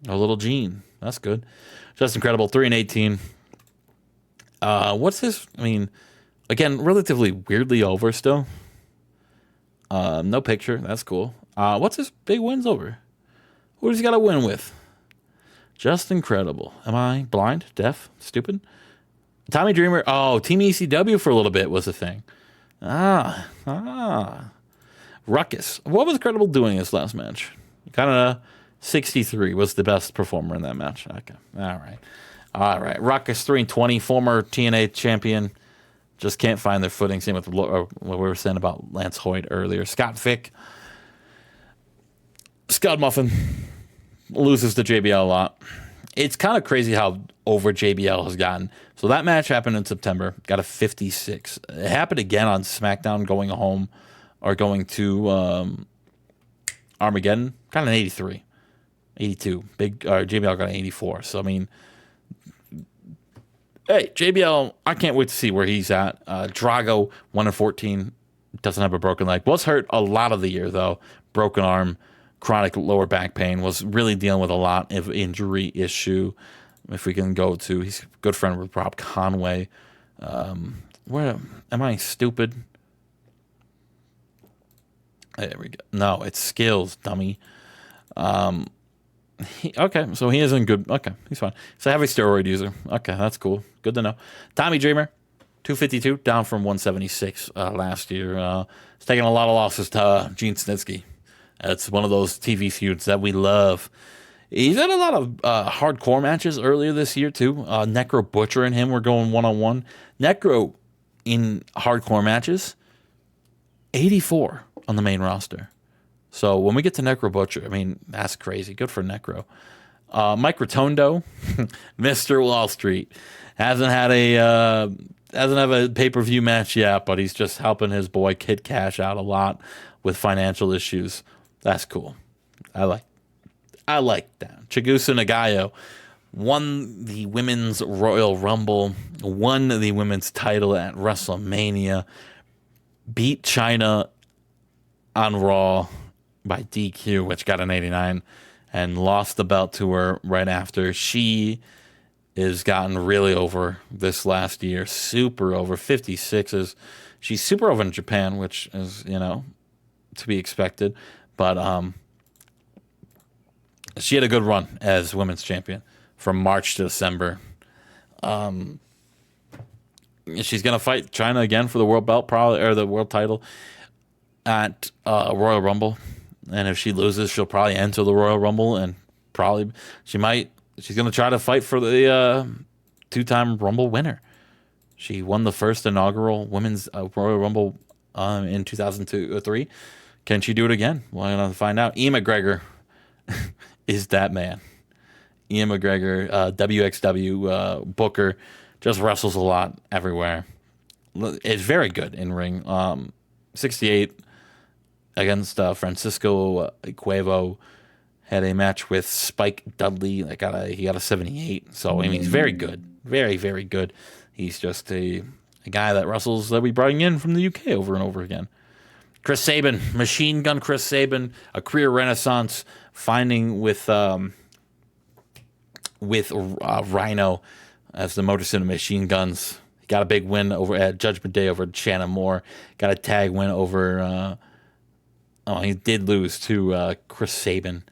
Little Jean. That's good. Just incredible. 3-18. What's his? I mean, again, relatively weirdly over still. No picture. That's cool. What's his big wins over? Who does he got to win with? Just incredible. Am I blind, deaf, stupid? Tommy Dreamer. Oh, Team ECW for a little bit was a thing. Ruckus. What was Credible doing his last match? Kind of 63 was the best performer in that match. Okay. All right. Ruckus 3-20, former TNA champion. Just can't find their footing. Same with what we were saying about Lance Hoyt earlier. Scott Fick. Scud Muffin loses to JBL a lot. It's kind of crazy how over JBL has gotten. So that match happened in September. Got a 56. It happened again on SmackDown going home or going to Armageddon. Got an 83. 82. JBL got an 84. So, I mean, hey, JBL, I can't wait to see where he's at. Drago, 1-14. Doesn't have a broken leg. Was hurt a lot of the year, though. Broken arm. Chronic lower back pain, was really dealing with a lot of injury issue. If we can go to, he's a good friend with Rob Conway. Where am I stupid? There we go. No, it's skills, dummy. Okay, so he isn't good. Okay, he's fine. He's a heavy steroid user. Okay, that's cool. Good to know. Tommy Dreamer, 252, down from 176 last year. He's taking a lot of losses to Gene Snitsky. It's one of those TV feuds that we love. He's had a lot of hardcore matches earlier this year, too. Necro Butcher and him were going one-on-one. Necro, in hardcore matches, 84 on the main roster. So when we get to Necro Butcher, I mean, that's crazy. Good for Necro. Mike Rotundo, Mr. Wall Street, hasn't had a pay-per-view match yet, but he's just helping his boy Kid Cash out a lot with financial issues. That's cool. I like that. Chigusa Nagayo won the Women's Royal Rumble, won the women's title at WrestleMania, beat China on Raw by DQ, which got an 89, and lost the belt to her right after. She has gotten really over this last year, super over. 56s. She's super over in Japan, which is, to be expected. But she had a good run as women's champion from March to December. She's gonna fight China again for the world belt, probably, or the world title at Royal Rumble. And if she loses, she'll probably enter the Royal Rumble, and probably she's gonna try to fight for the two-time Rumble winner. She won the first inaugural women's Royal Rumble in 2002 or 3. Can she do it again? Well, I'm going to find out. Ian McGregor is that man. Ian McGregor, WXW Booker, just wrestles a lot everywhere. It's very good in ring. 68 against Francisco Cuevo. Had a match with Spike Dudley. He got a 78. So, I mean, he's very good. Very, very good. He's just a guy that wrestles that we bring in from the UK over and over again. Chris Sabin, Machine Gun Chris Sabin, a career renaissance, finding with Rhino as the Motor City Machine Guns. He got a big win over at Judgment Day over Shannon Moore. Got a tag win over. He did lose to Chris Sabin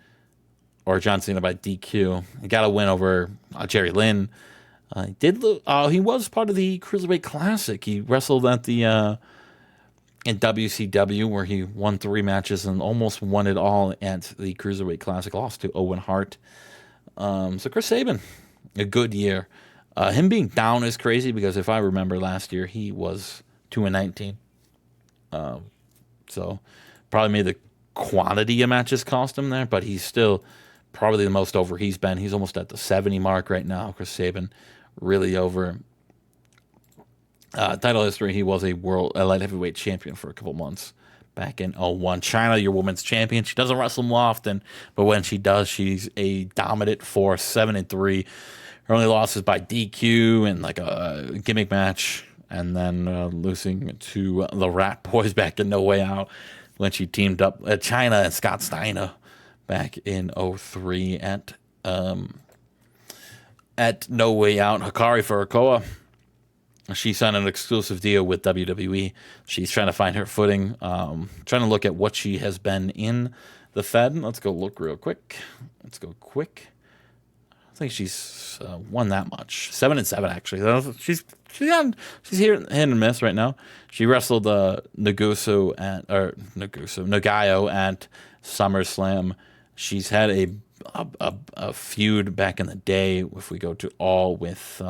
or John Cena by DQ. He got a win over Jerry Lynn. He did. He was part of the Cruiserweight Classic. He wrestled at the. In WCW, where he won 3 matches and almost won it all at the Cruiserweight Classic, lost to Owen Hart. So Chris Sabin, a good year. Him being down is crazy because if I remember last year, he was 2-19. So probably made the quantity of matches cost him there, but he's still probably the most over he's been. He's almost at the 70 mark right now. Chris Sabin, really over. Title history, he was a light heavyweight champion for a couple months back in 01. China, your women's champion. She doesn't wrestle more often, but when she does, she's a dominant force, 7-3. Her only loss is by DQ and like a gimmick match, and then losing to the Rat Boys back in No Way Out when she teamed up China and Scott Steiner back in 03 at No Way Out. Hikari Furukawa, she signed an exclusive deal with WWE. She's trying to find her footing, trying to look at what she has been in the Fed. Let's go look real quick. Let's go quick. I think she's won that much. 7-7 actually. She's here hit and miss right now. She wrestled Nagayo at SummerSlam. She's had a feud back in the day. If we go to All with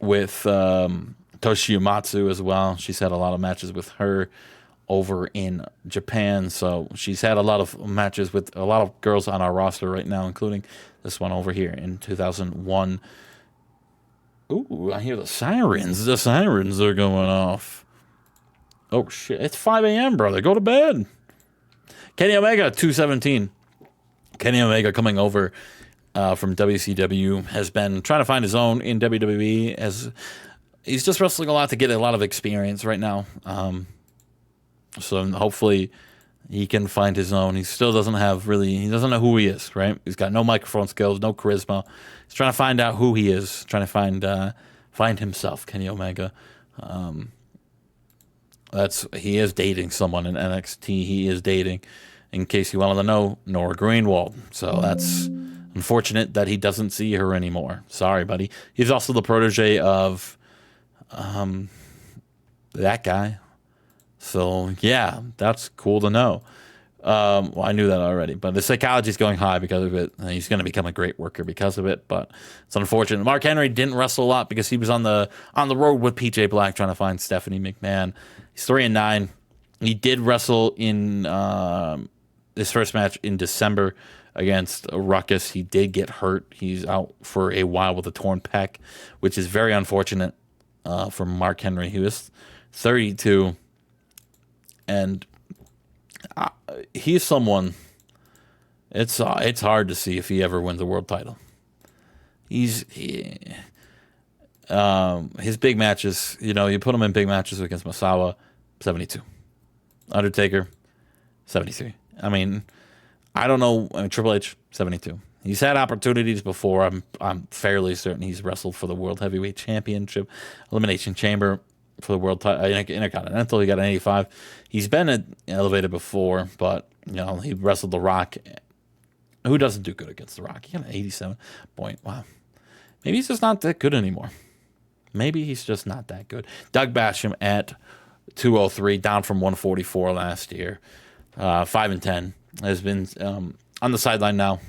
Toshio Matsu as well. She's had a lot of matches with her over in Japan. So she's had a lot of matches with a lot of girls on our roster right now, including this one over here in 2001. Ooh, I hear the sirens. The sirens are going off. Oh, shit. It's 5 a.m., brother. Go to bed. Kenny Omega, 217. Kenny Omega coming over from WCW, has been trying to find his own in WWE, as he's just wrestling a lot to get a lot of experience right now. So hopefully he can find his own. He still doesn't he doesn't know who he is, right? He's got no microphone skills, no charisma. He's trying to find out who he is, trying to find himself, Kenny Omega. He is dating someone in NXT. He is dating, in case you wanted to know, Nora Greenwald. So that's unfortunate that he doesn't see her anymore. Sorry, buddy. He's also the protege of that guy. So, yeah, that's cool to know. Well, I knew that already, but the psychology is going high because of it. He's going to become a great worker because of it, but it's unfortunate. Mark Henry didn't wrestle a lot because he was on the road with PJ Black trying to find Stephanie McMahon. He's 3-9. He did wrestle in his first match in December against Ruckus. He did get hurt. He's out for a while with a torn pec, which is very unfortunate for Mark Henry. He was 32. And he's someone. It's hard to see if he ever wins a world title. His big matches, you put him in big matches against Masawa, 72. Undertaker, 73. I mean, I don't know. Triple H, 72. He's had opportunities before. I'm fairly certain he's wrestled for the World Heavyweight Championship, Elimination Chamber, for the world title, Intercontinental. He got an 85. He's been elevated before, but he wrestled The Rock. Who doesn't do good against The Rock? He got an 87 point. Wow. Maybe he's just not that good anymore. Maybe he's just not that good. Doug Basham at 203, down from 144 last year. 5-10, has been on the sideline now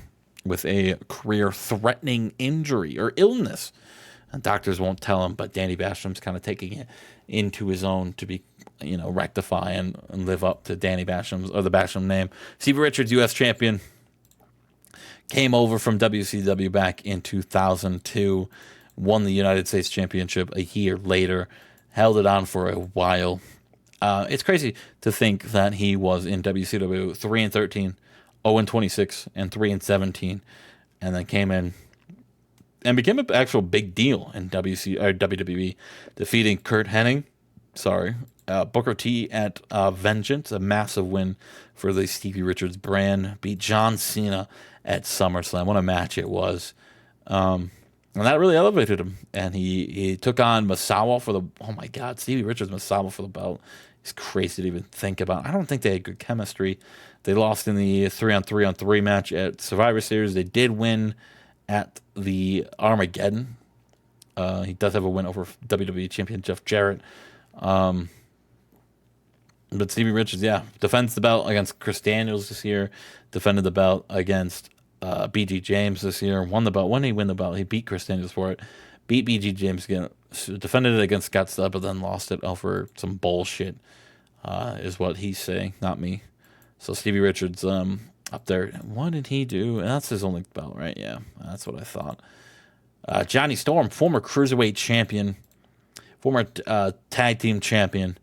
with a career-threatening injury or illness. And doctors won't tell him, but Danny Basham's kind of taking it into his own to be, rectify and live up to Danny Basham's, or the Basham name. Stevie Richards, U.S. champion, came over from WCW back in 2002, won the United States Championship a year later, held it on for a while. It's crazy to think that he was in WCW 3-13, 0-26, and 3-17, and then came in and became an actual big deal in WWE, defeating Kurt Hennig, Booker T at Vengeance, a massive win for the Stevie Richards brand, beat John Cena at SummerSlam. What a match it was. And that really elevated him. And he took on Masawa for Stevie Richards, Masawa for the belt. It's crazy to even think about. I don't think they had good chemistry. They lost in the 3-on-3-on-3 match at Survivor Series. They did win at the Armageddon. He does have a win over WWE champion Jeff Jarrett. But Stevie Richards, defends the belt against Chris Daniels this year. Defended the belt against BG James this year. Won the belt. When did he win the belt? He beat Chris Daniels for it. Beat BG James again. Defended it against Scott Stubb, but then lost it over some bullshit, is what he's saying, not me. So Stevie Richards, up there. What did he do? That's his only belt, right? Yeah, that's what I thought. Johnny Storm, former cruiserweight champion, former tag team champion,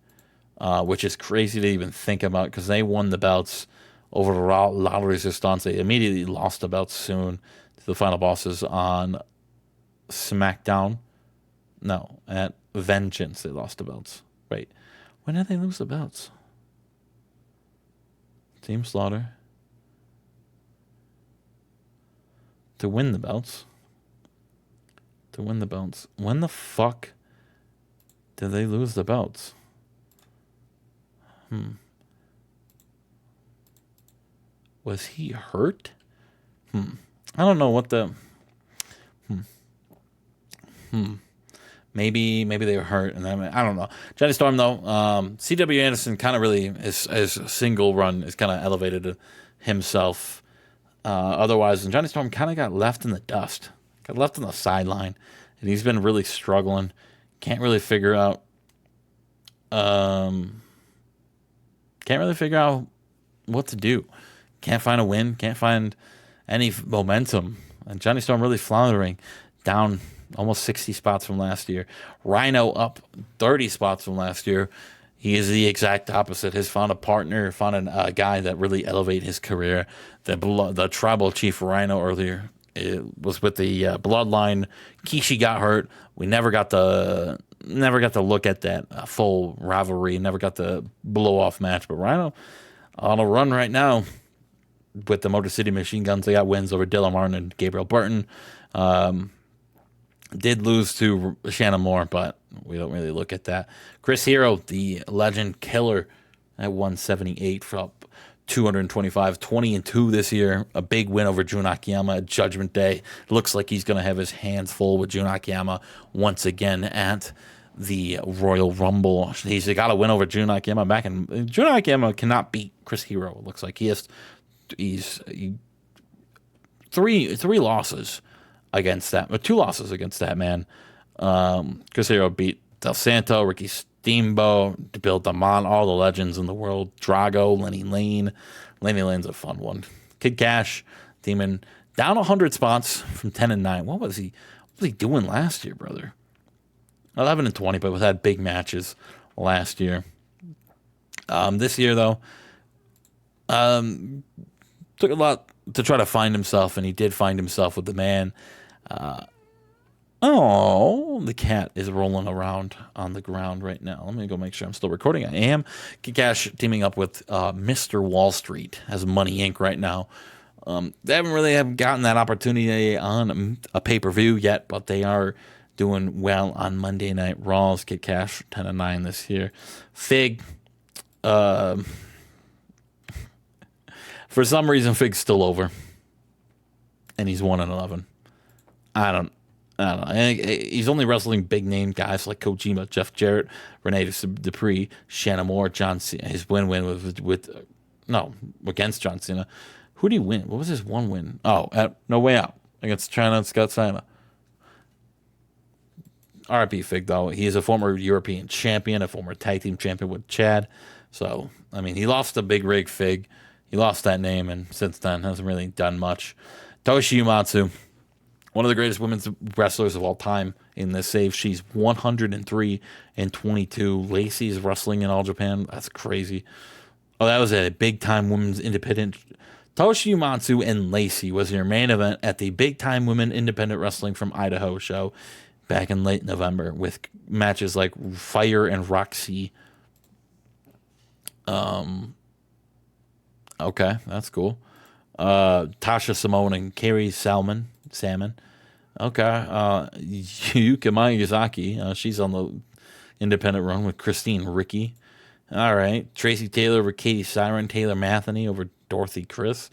which is crazy to even think about because they won the belts over La Resistance. They immediately lost the belts soon to the final bosses on SmackDown. No, at Vengeance they lost the belts. Wait, when did they lose the belts? Team Slaughter. To win the belts. To win the belts. When the fuck did they lose the belts? Was he hurt? I don't know what the. Maybe they were hurt, and then I don't know. Johnny Storm though, C.W. Anderson kind of really his single run is kind of elevated himself. Otherwise, and Johnny Storm kind of got left in the dust, got left on the sideline, and he's been really struggling. Can't really figure out. Can't really figure out what to do. Can't find a win. Can't find any momentum. And Johnny Storm really floundering, down almost 60 spots from last year. Rhino up 30 spots from last year. He is the exact opposite. Has found a partner, found a guy that really elevate his career. The tribal chief Rhino earlier, it was with the bloodline. Kishi got hurt. We never got to look at that full rivalry. Never got the blow off match. But Rhino on a run right now with the Motor City Machine Guns. They got wins over Dylan Martin and Gabriel Burton. Did lose to Shannon Moore, but we don't really look at that. Chris Hero, the legend killer, at 178 for up 225, 20-2 this year. A big win over Jun Akiyama at Judgment Day. Looks like he's going to have his hands full with Jun Akiyama once again at the Royal Rumble. He's got a win over Jun Akiyama back, and Jun Akiyama cannot beat Chris Hero. It looks like he's three losses against that, or 2 losses against that man. Chris Hero beat Del Santo, Ricky Steamboat, Bill Damon, all the legends in the world. Drago, Lenny Lane. Lenny Lane's a fun one. Kid Cash, Demon, down 100 spots from 10-9. What was he doing last year, brother? 11-20, but we had big matches last year. This year, though, took a lot to try to find himself, and he did find himself with the man. The cat is rolling around on the ground right now. Let me go make sure I'm still recording. I am. Kikash teaming up with Mr. Wall Street as Money Inc. right now. They haven't really gotten that opportunity on a pay-per-view yet, but they are doing well on Monday Night Raws. Kid Cash 10-9 this year. Fig, for some reason, Fig's still over, and he's 1-11. I don't know. He's only wrestling big name guys like Kojima, Jeff Jarrett, Rene Dupree, Shannon Moore, John Cena. His win against John Cena. Who did he win? What was his one win? At No Way Out against China and Scott Steiner. RIP Fig, though. He is a former European champion, a former tag team champion with Chad. So, I mean, he lost the big rig Fig. He lost that name, and since then hasn't really done much. Toshi Umatsu, one of the greatest women's wrestlers of all time in this save. She's 103-22. Lacey's wrestling in All Japan. That's crazy. Oh, that was a big-time women's independent. Toshi Umatsu and Lacey was your main event at the big-time women independent wrestling from Idaho show back in late November with matches like Fire and Roxy. Okay, that's cool. Tasha Simone and Carrie Salmon. Okay. Yuka Miyazaki. She's on the independent run with Christine Ricky. All right. Tracy Taylor over Katie Siren. Taylor Matheny over Dorothy Chris.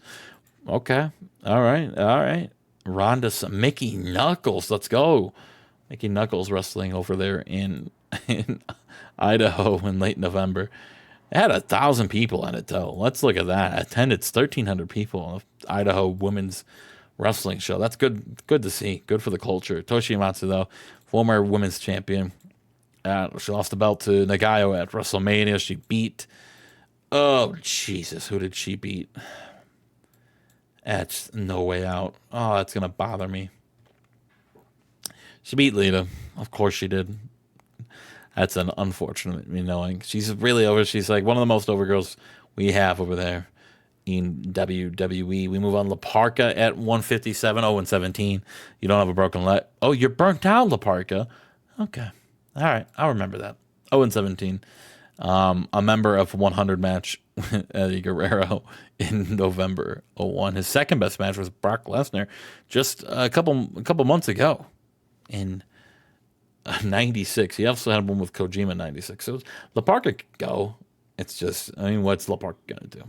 Okay. All right. Rhonda, Mickey Knuckles. Let's go. Mickey Knuckles wrestling over there in Idaho in late November. It had 1,000 people in it, though. Let's look at that. Attended 1,300 people. Idaho women's wrestling show. That's good to see. Good for the culture. Toshi Umatsu, though, former women's champion. She lost the belt to Nagayo at WrestleMania. She beat... Oh, Jesus. Who did she beat? at No Way Out. Oh, that's gonna bother me. She beat Lita. Of course she did. That's an unfortunate me knowing. She's really over. She's like one of the most over girls we have over there in WWE. We move on. La Parka at 157, 0-17. You don't have a broken leg. Oh, you're burnt out, La Parka. Okay. All right. I'll remember that. 0-17. A member of 100 match, Eddie Guerrero, in November '01. His second best match was Brock Lesnar just a couple months ago in '96. He also had one with Kojima in '96. So La Parka could go. It's just, I mean, what's La Parka gonna do?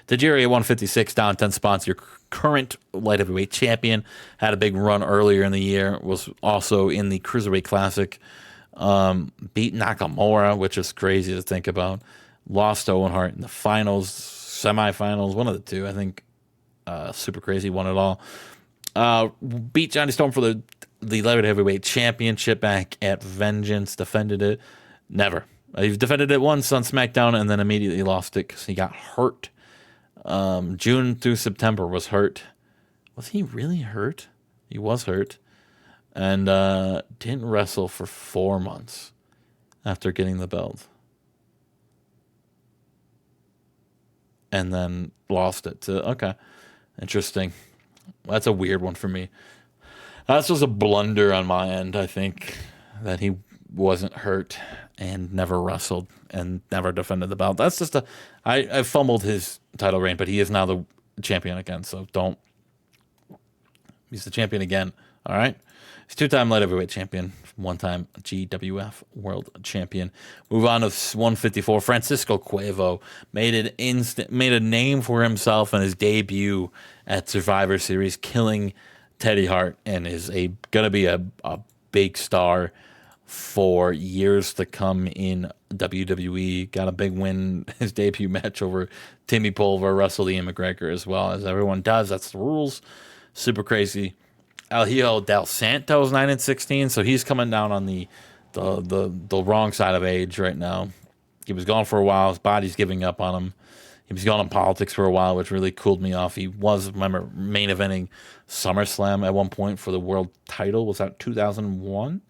Tajiri at 156, down 10 spots. Your current light heavyweight champion had a big run earlier in the year. Was also in the Cruiserweight Classic. Beat Nakamura, which is crazy to think about. Lost to Owen Hart in the finals, semifinals, one of the two. I think super crazy, won it all. Beat Johnny Storm for the light heavyweight championship back at Vengeance. Defended it. Never. He defended it once on SmackDown and then immediately lost it because he got hurt. June through September was hurt. Was he really hurt? He was hurt. And didn't wrestle for 4 months after getting the belt. And then lost it to, okay, interesting. That's a weird one for me. That's just a blunder on my end, I think, that he wasn't hurt and never wrestled and never defended the belt. That's just I fumbled his title reign, but he is now the champion again, so don't. He's the champion again, all right? He's two-time light heavyweight champion, one-time GWF world champion. Move on to 154. Francisco Cuevo made a name for himself in his debut at Survivor Series, killing Teddy Hart, and is gonna be a big star for years to come in WWE. Got a big win his debut match over Timmy Pulver, wrestled Ian McGregor as well, as everyone does. That's the rules. Super crazy. El Hijo del Santos 9-16, so he's coming down on the wrong side of age right now. He was gone for a while. His body's giving up on him. He was gone in politics for a while, which really cooled me off. He was, remember, main eventing SummerSlam at one point for the world title. Was that 2001?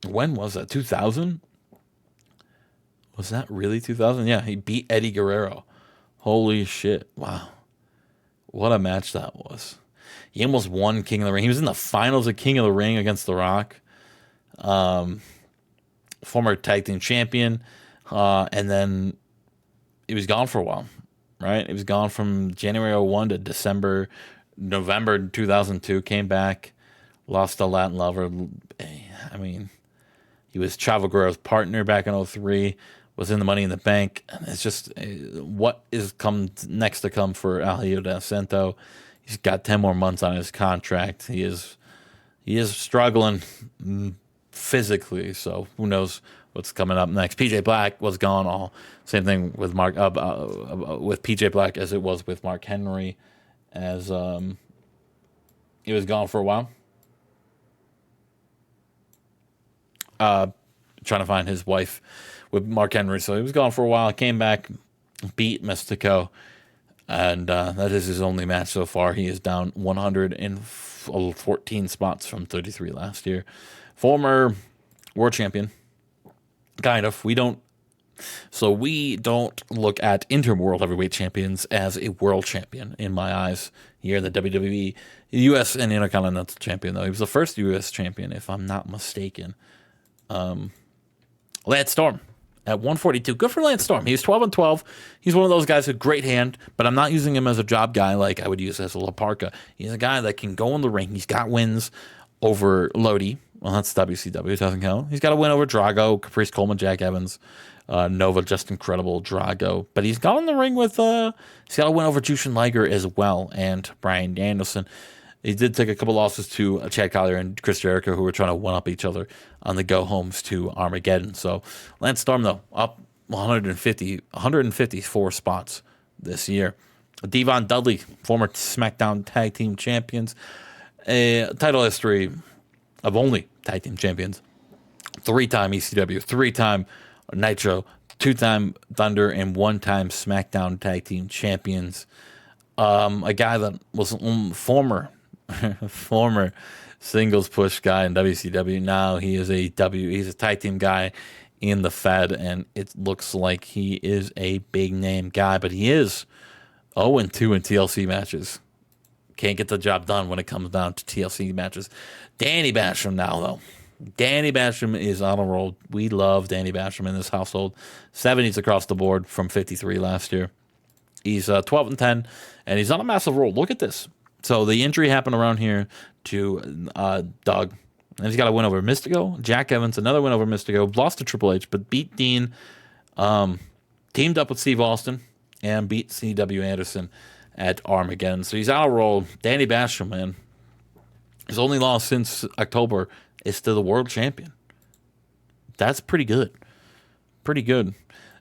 When was that? 2000? Was that really 2000? Yeah, he beat Eddie Guerrero. Holy shit. Wow. What a match that was. He almost won King of the Ring. He was in the finals of King of the Ring against The Rock. Former tag team champion. And then he was gone for a while, right? He was gone from January '01 to November 2002. Came back, lost to Latin Lover. I mean, he was Chavo Guerrero's partner back in '03. Was in the Money in the Bank. It's just what is next to come for El Hijo del Santo. He's got 10 more months on his contract. He is struggling physically, so who knows what's coming up next. PJ Black was gone. All same thing with with PJ Black as it was with Mark Henry, as he was gone for a while. Trying to find his wife with Mark Henry, so he was gone for a while. Came back, beat Mystico. And that is his only match so far. He is down 114 spots from 33 last year. Former world champion. Kind of. We don't look at interworld heavyweight champions as a world champion in my eyes. Here in the WWE, U.S. and Intercontinental champion, though. He was the first U.S. champion, if I'm not mistaken. Lance Storm. At 142, good for Lance Storm. He's 12-12. He's one of those guys with great hand, but I'm not using him as a job guy like I would use as a La Parka. He's a guy that can go in the ring. He's got wins over Lodi. Well, that's WCW. It doesn't count. He's got a win over Drago, Caprice Coleman, Jack Evans, Nova, just incredible, Drago. But he's got in the ring with, he's got a win over Jushin Liger as well, and Bryan Danielson. He did take a couple losses to Chad Collier and Chris Jericho, who were trying to one-up each other on the go-homes to Armageddon. So Lance Storm, though, up 154 spots this year. Devon Dudley, former SmackDown Tag Team Champions. Title history of only Tag Team Champions. 3-time ECW, 3-time Nitro, 2-time Thunder, and 1-time SmackDown Tag Team Champions. A guy that was former singles push guy in WCW. Now he's a tag team guy in the Fed, and it looks like he is a big name guy, but he is 0-2 in TLC matches. Can't get the job done when it comes down to TLC matches. Danny Basham now, though. Danny Basham is on a roll. We love Danny Basham in this household. 70s across the board from 53 last year. He's 12-10, and he's on a massive roll. Look at this. So the injury happened around here to Doug. And he's got a win over Mystico. Jack Evans, another win over Mystico. Lost to Triple H, but beat Dean. Teamed up with Steve Austin and beat C.W. Anderson at Armageddon. So he's on a roll. Danny Basham, man. His only loss since October is to the world champion. That's pretty good. Pretty good.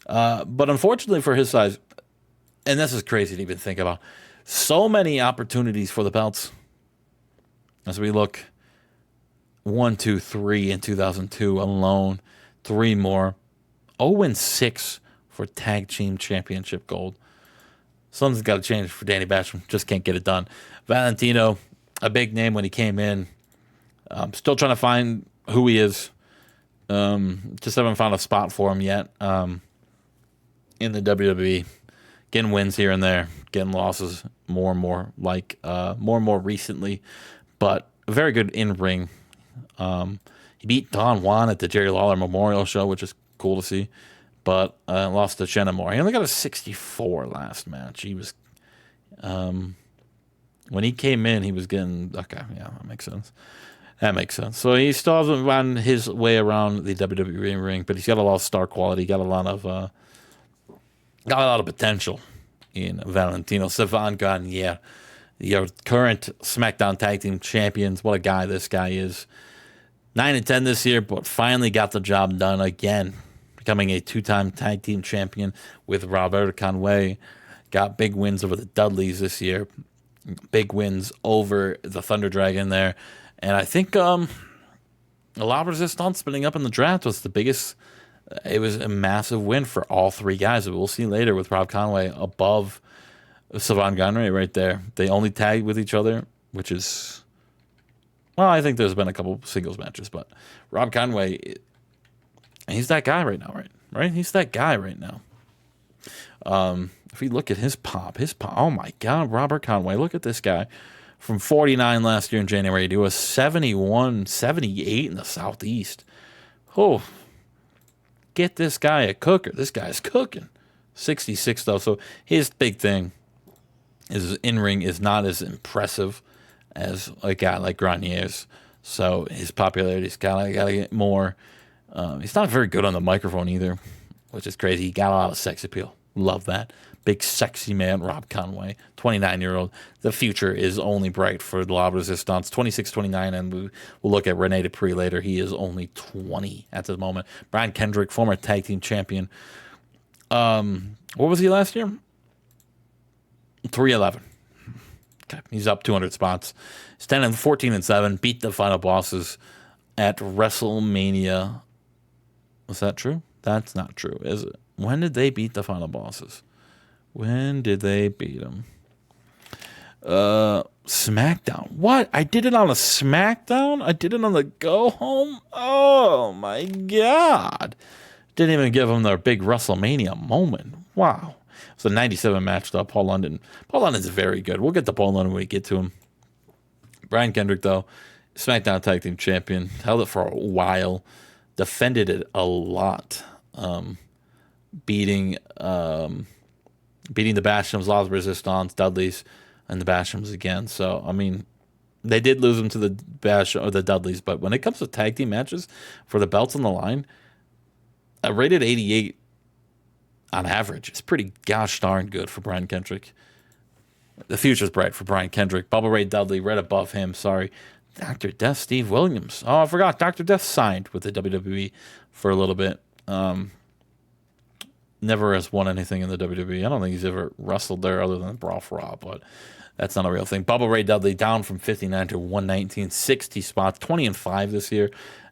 But unfortunately for his size, and this is crazy to even think about, so many opportunities for the belts. As we look, 1, 2, 3 in 2002 alone, 3 more. 0-6 for Tag Team Championship gold. Something's got to change for Danny Basham. Just can't get it done. Valentino, a big name when he came in. Still trying to find who he is. Just haven't found a spot for him yet in the WWE. Getting wins here and there, getting losses more and more, more and more recently. But a very good in-ring. He beat Don Juan at the Jerry Lawler Memorial Show, which is cool to see. But lost to Shannon Moore. He only got a 64 last match. He was, when he came in, he was getting, okay, yeah, that makes sense. That makes sense. So he still hasn't run his way around the WWE ring, but he's got a lot of star quality, got a lot of potential in Valentino. Savan Garnier, your current SmackDown Tag Team Champions. What a guy this guy is. 9-10 this year, but finally got the job done again, becoming a 2-time Tag Team Champion with Roberto Conway. Got big wins over the Dudleys this year. Big wins over the Thunder Dragon there. And I think a lot of resistance spinning up in the draft was the biggest. It was a massive win for all 3 guys. We'll see later with Rob Conway above Savan Garnier right there. They only tagged with each other, which is, well, I think there's been a couple singles matches, but Rob Conway, he's that guy right now, right? He's that guy right now. If we look at his pop, oh my God, Robert Conway, look at this guy. From 49 last year in January to a 71, 78 in the Southeast. Oh, get this guy a cooker. This guy's cooking. 66 though, so his big thing is his in-ring is not as impressive as a guy like Granier's. So his popularity's gotta get more. He's not very good on the microphone either, which is crazy. He got a lot of sex appeal. Love that. Big sexy man, Rob Conway, 29-year-old. The future is only bright for the La Resistance. 26, 29, and we'll look at Rene Dupree later. He is only 20 at the moment. Brian Kendrick, former tag team champion. What was he last year? 311. Okay, he's up 200 spots. He's 14-7. Beat the final bosses at WrestleMania. Was that true? That's not true, is it? When did they beat the final bosses? When did they beat them? SmackDown. What? I did it on a SmackDown? I did it on the go home? Oh my God. Didn't even give them their big WrestleMania moment. Wow. It's a 97 match though. Paul London. Paul London's very good. We'll get to Paul London when we get to him. Brian Kendrick though, SmackDown Tag Team Champion. Held it for a while. Defended it a lot. Beating the Bashams, La Resistance, Dudleys, and the Bashams again. So, I mean, they did lose them to the the Dudleys, but when it comes to tag team matches for the belts on the line, a rated 88 on average is pretty gosh darn good for Brian Kendrick. The future's bright for Brian Kendrick. Bubba Ray Dudley, right above him. Sorry. Dr. Death, Steve Williams. Oh, I forgot. Dr. Death signed with the WWE for a little bit. Never has won anything in the WWE. I don't think he's ever wrestled there other than Brawl for Raw, but that's not a real thing. Bubba Ray Dudley down from 59 to 119, 60 spots, 20-5 this year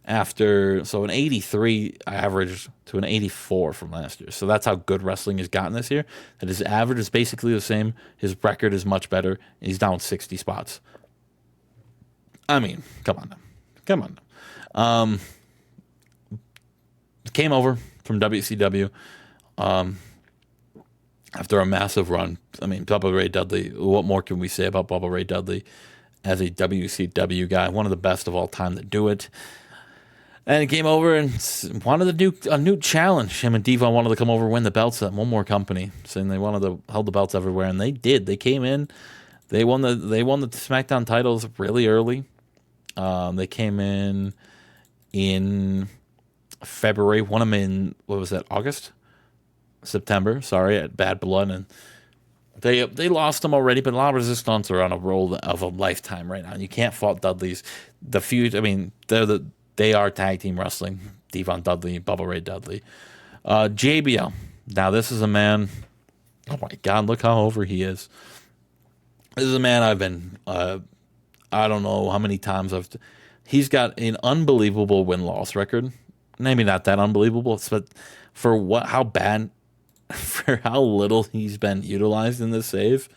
So an 83 average to an 84 from last year. So that's how good wrestling has gotten this year. That his average is basically the same. His record is much better. And he's down 60 spots. I mean, come on now. Come on now. Came over from WCW after a massive run. I mean, Bubba Ray Dudley, what more can we say about Bubba Ray Dudley as a WCW guy? One of the best of all time to do it. And he came over and wanted a new challenge. Him and Devon wanted to come over and win the belts at one more company, saying they wanted to hold the belts everywhere, and they did. They came in, they won the SmackDown titles really early. They came in February, won them in, what was that, September, at Bad Blood, and they lost them already, but a lot of Resistance are on a roll of a lifetime right now. And you can't fault Dudley's. The feud, I mean, they are tag team wrestling. Devon Dudley, Bubba Ray Dudley. JBL. Now, this is a man, oh my God, look how over he is. This is a man I've been, I don't know how many times he's got an unbelievable win-loss record. Maybe not that unbelievable, but for how bad, for how little he's been utilized in this save,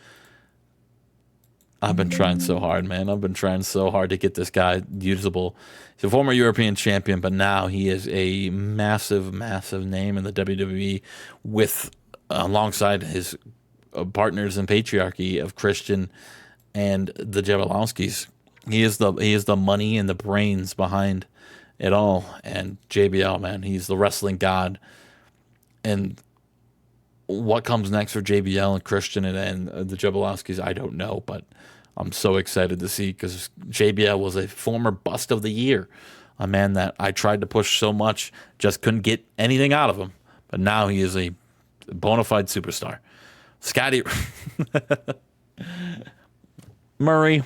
I've been trying so hard, man. I've been trying so hard to get this guy usable. He's a former European champion, but now he is a massive, massive name in the WWE alongside his partners in Patriarchy of Christian and the Jablonskis. He is the money and the brains behind it all. And JBL, man, he's the wrestling god. And what comes next for JBL and Christian and the Jablonskis, I don't know, but I'm so excited to see, because JBL was a former bust of the year, a man that I tried to push so much, just couldn't get anything out of him. But now he is a bona fide superstar. Scotty Murray,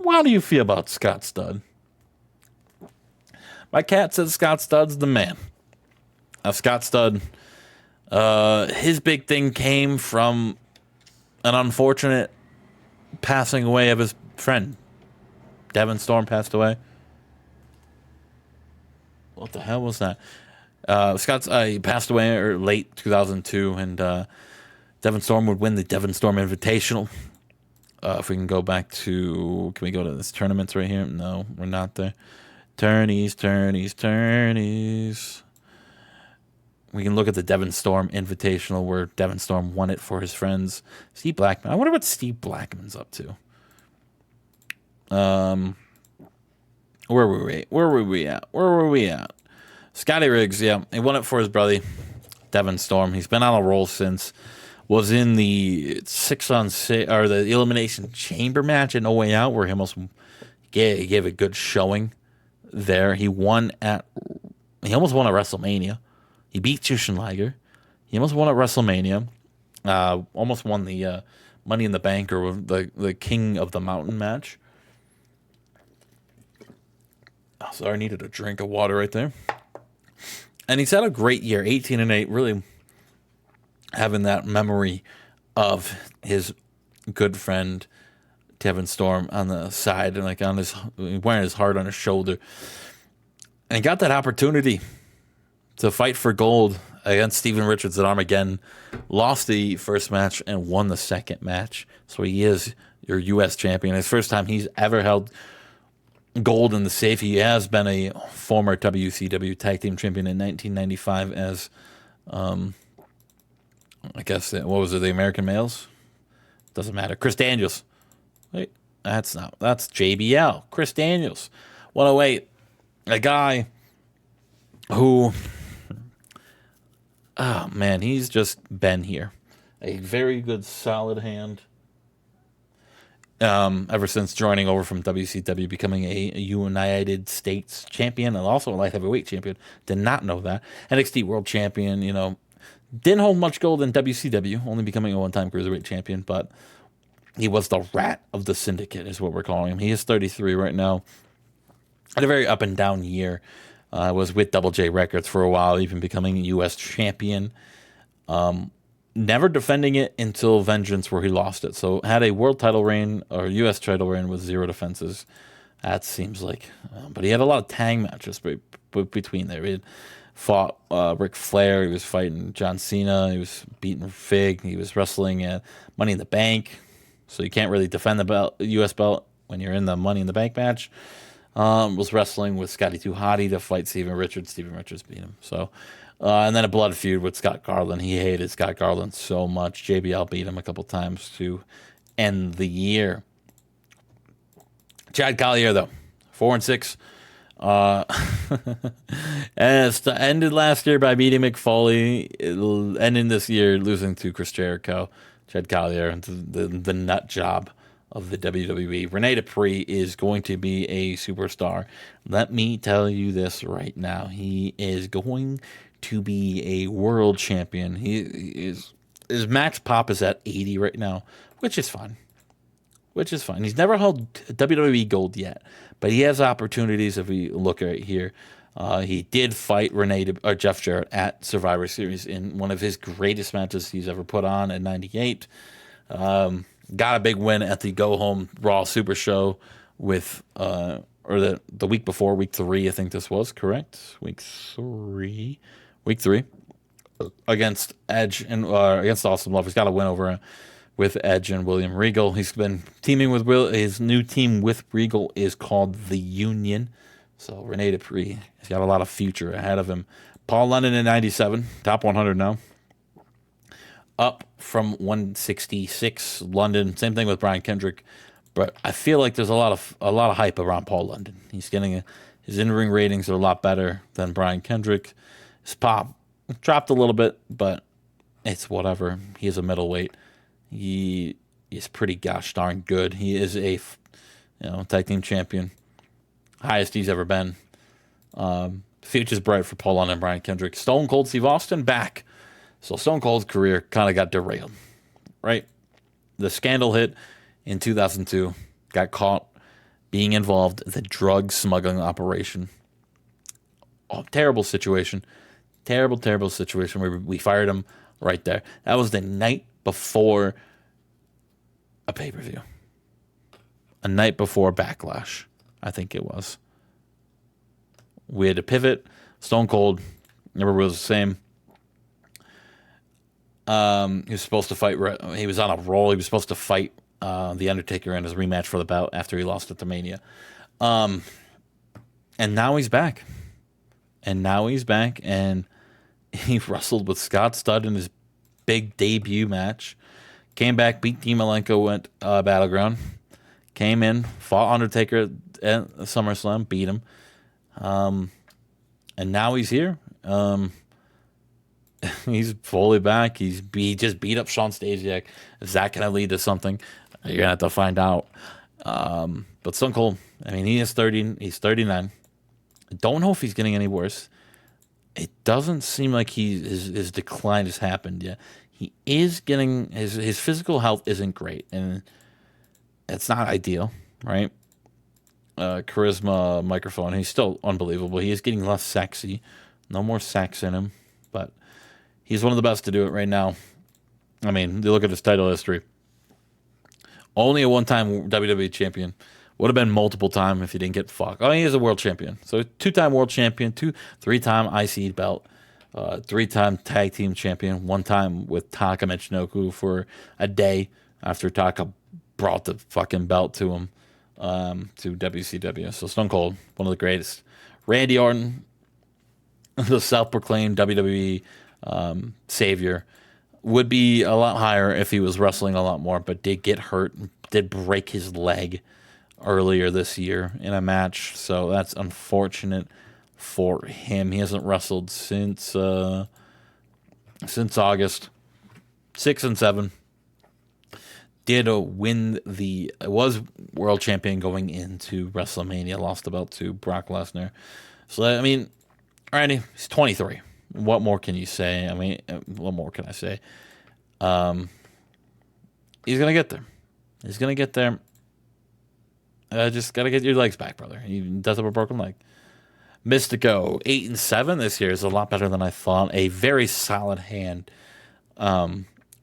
how do you feel about Scott Studd? My cat says Scott Studd's the man. Now, Scott Studd, his big thing came from an unfortunate passing away of his friend. Devon Storm passed away. What the hell was that? He passed away late 2002, and Devon Storm would win the Devon Storm Invitational. If we can go back to, can we go to this tournaments right here? No, we're not there. Tourneys. We can look at the Devon Storm Invitational, where Devon Storm won it for his friends. Steve Blackman. I wonder what Steve Blackman's up to. Where were we at? Scotty Riggs, yeah. He won it for his brother, Devon Storm. He's been on a roll since. Was in the 6-on-6 or the Elimination Chamber match in No Way Out, where he almost gave a good showing there. He almost won at WrestleMania. He beat Jushin Liger. He almost won at WrestleMania. Almost won the Money in the Bank, or the King of the Mountain match. Oh, sorry, I needed a drink of water right there. And he's had a great year, 18-8, really having that memory of his good friend Devon Storm on the side, and like wearing his heart on his shoulder, and he got that opportunity to fight for gold against Steven Richards at Armageddon. Lost the first match and won the second match, so he is your U.S. champion. His first time he's ever held gold in the safe. He has been a former WCW Tag Team Champion in 1995 as I guess, what was it, the American Males? Doesn't matter. Chris Daniels. Wait, that's JBL. Chris Daniels. 108. A guy who, oh man, he's just been here. A very good, solid hand. Ever since joining over from WCW, becoming a United States champion and also a light heavyweight champion. Did not know that. NXT World Champion, didn't hold much gold in WCW, only becoming a one-time Cruiserweight champion, but he was the rat of the syndicate, is what we're calling him. He is 33 right now. Had a very up-and-down year. Was with Double J Records for a while, even becoming U.S. champion. Never defending it until Vengeance, where he lost it. So had a world title reign, or U.S. title reign, with 0 defenses. That seems like, but he had a lot of tag matches between there. He had fought Ric Flair. He was fighting John Cena. He was beating Fig. He was wrestling at Money in the Bank. So you can't really defend the belt, U.S. belt when you're in the Money in the Bank match. Was wrestling with Scotty 2 Hotty to fight Steven Richards. Steven Richards beat him. So, and then a blood feud with Scott Garland. He hated Scott Garland so much. JBL beat him a couple times to end the year. Chad Collier, though, 4-6. And it's ended last year by beating Mick Foley, ending this year losing to Chris Jericho. Chad Collier, the nut job of the WWE. Rene Dupree is going to be a superstar. Let me tell you this right now. He is going to be a world champion. His max pop is at 80 right now, which is fine. He's never held WWE gold yet, but he has opportunities if we look right here. He did fight Jeff Jarrett at Survivor Series in one of his greatest matches he's ever put on at 98. Got a big win at the Go Home Raw Super Show with, or the week before, week 3, I think this was, correct? Week 3, against Edge and against Austin Love. He's got a win over with Edge and William Regal. He's been teaming with his new team with Regal is called The Union. So Rene Dupree, he's got a lot of future ahead of him. Paul London in 97, top 100 now. Up from 166. London, same thing with Brian Kendrick. But I feel like there's a lot of hype around Paul London. He's getting his in-ring ratings are a lot better than Brian Kendrick. His pop dropped a little bit, but it's whatever. He is a middleweight. He is pretty gosh darn good. He is a tag team champion, highest he's ever been. Future's bright for Paul London and Brian Kendrick. Stone Cold Steve Austin back. So Stone Cold's career kind of got derailed, right? The scandal hit in 2002. Got caught being involved in the drug smuggling operation. Oh, terrible situation. Terrible situation. We fired him right there. That was the night before a pay-per-view. A night before Backlash, I think it was. We had to pivot. Stone Cold never was the same. He was supposed to fight. He was on a roll. He was supposed to fight The Undertaker in his rematch for the bout after he lost at the Mania. And now he's back. And he wrestled with Scott Studd in his big debut match. Came back, beat Dean Malenko, went Battleground. Came in, fought Undertaker at SummerSlam, beat him. And now he's here. He's fully back. He just beat up Sean Stasiak. Is that going to lead to something? You're going to have to find out. But Stone Cold, I mean, he is 30. He's 39. I don't know if he's getting any worse. It doesn't seem like his decline has happened yet. He is getting his physical health isn't great, and it's not ideal, right? Charisma, microphone. He's still unbelievable. He is getting less sexy. No more sex in him, but he's one of the best to do it right now. I mean, you look at his title history. Only a one-time WWE champion. Would have been multiple time if he didn't get fucked. Oh, he is a world champion. So 2-time world champion, 3-time IC belt, 3-time tag team champion, 1 time with Taka Michinoku for a day after Taka brought the fucking belt to him, to WCW. So Stone Cold, one of the greatest. Randy Orton, the self-proclaimed WWE savior, would be a lot higher if he was wrestling a lot more, but did get hurt, did break his leg earlier this year in a match, so that's unfortunate for him. He hasn't wrestled since August. 6-7. Did win was world champion going into WrestleMania. Lost the belt to Brock Lesnar. So I mean, alrighty, he's 23. What more can you say? I mean, what more can I say? He's gonna get there. He's gonna get there. Just gotta get your legs back, brother. He does have a broken leg. Mystico, 8-7 this year is a lot better than I thought. A very solid hand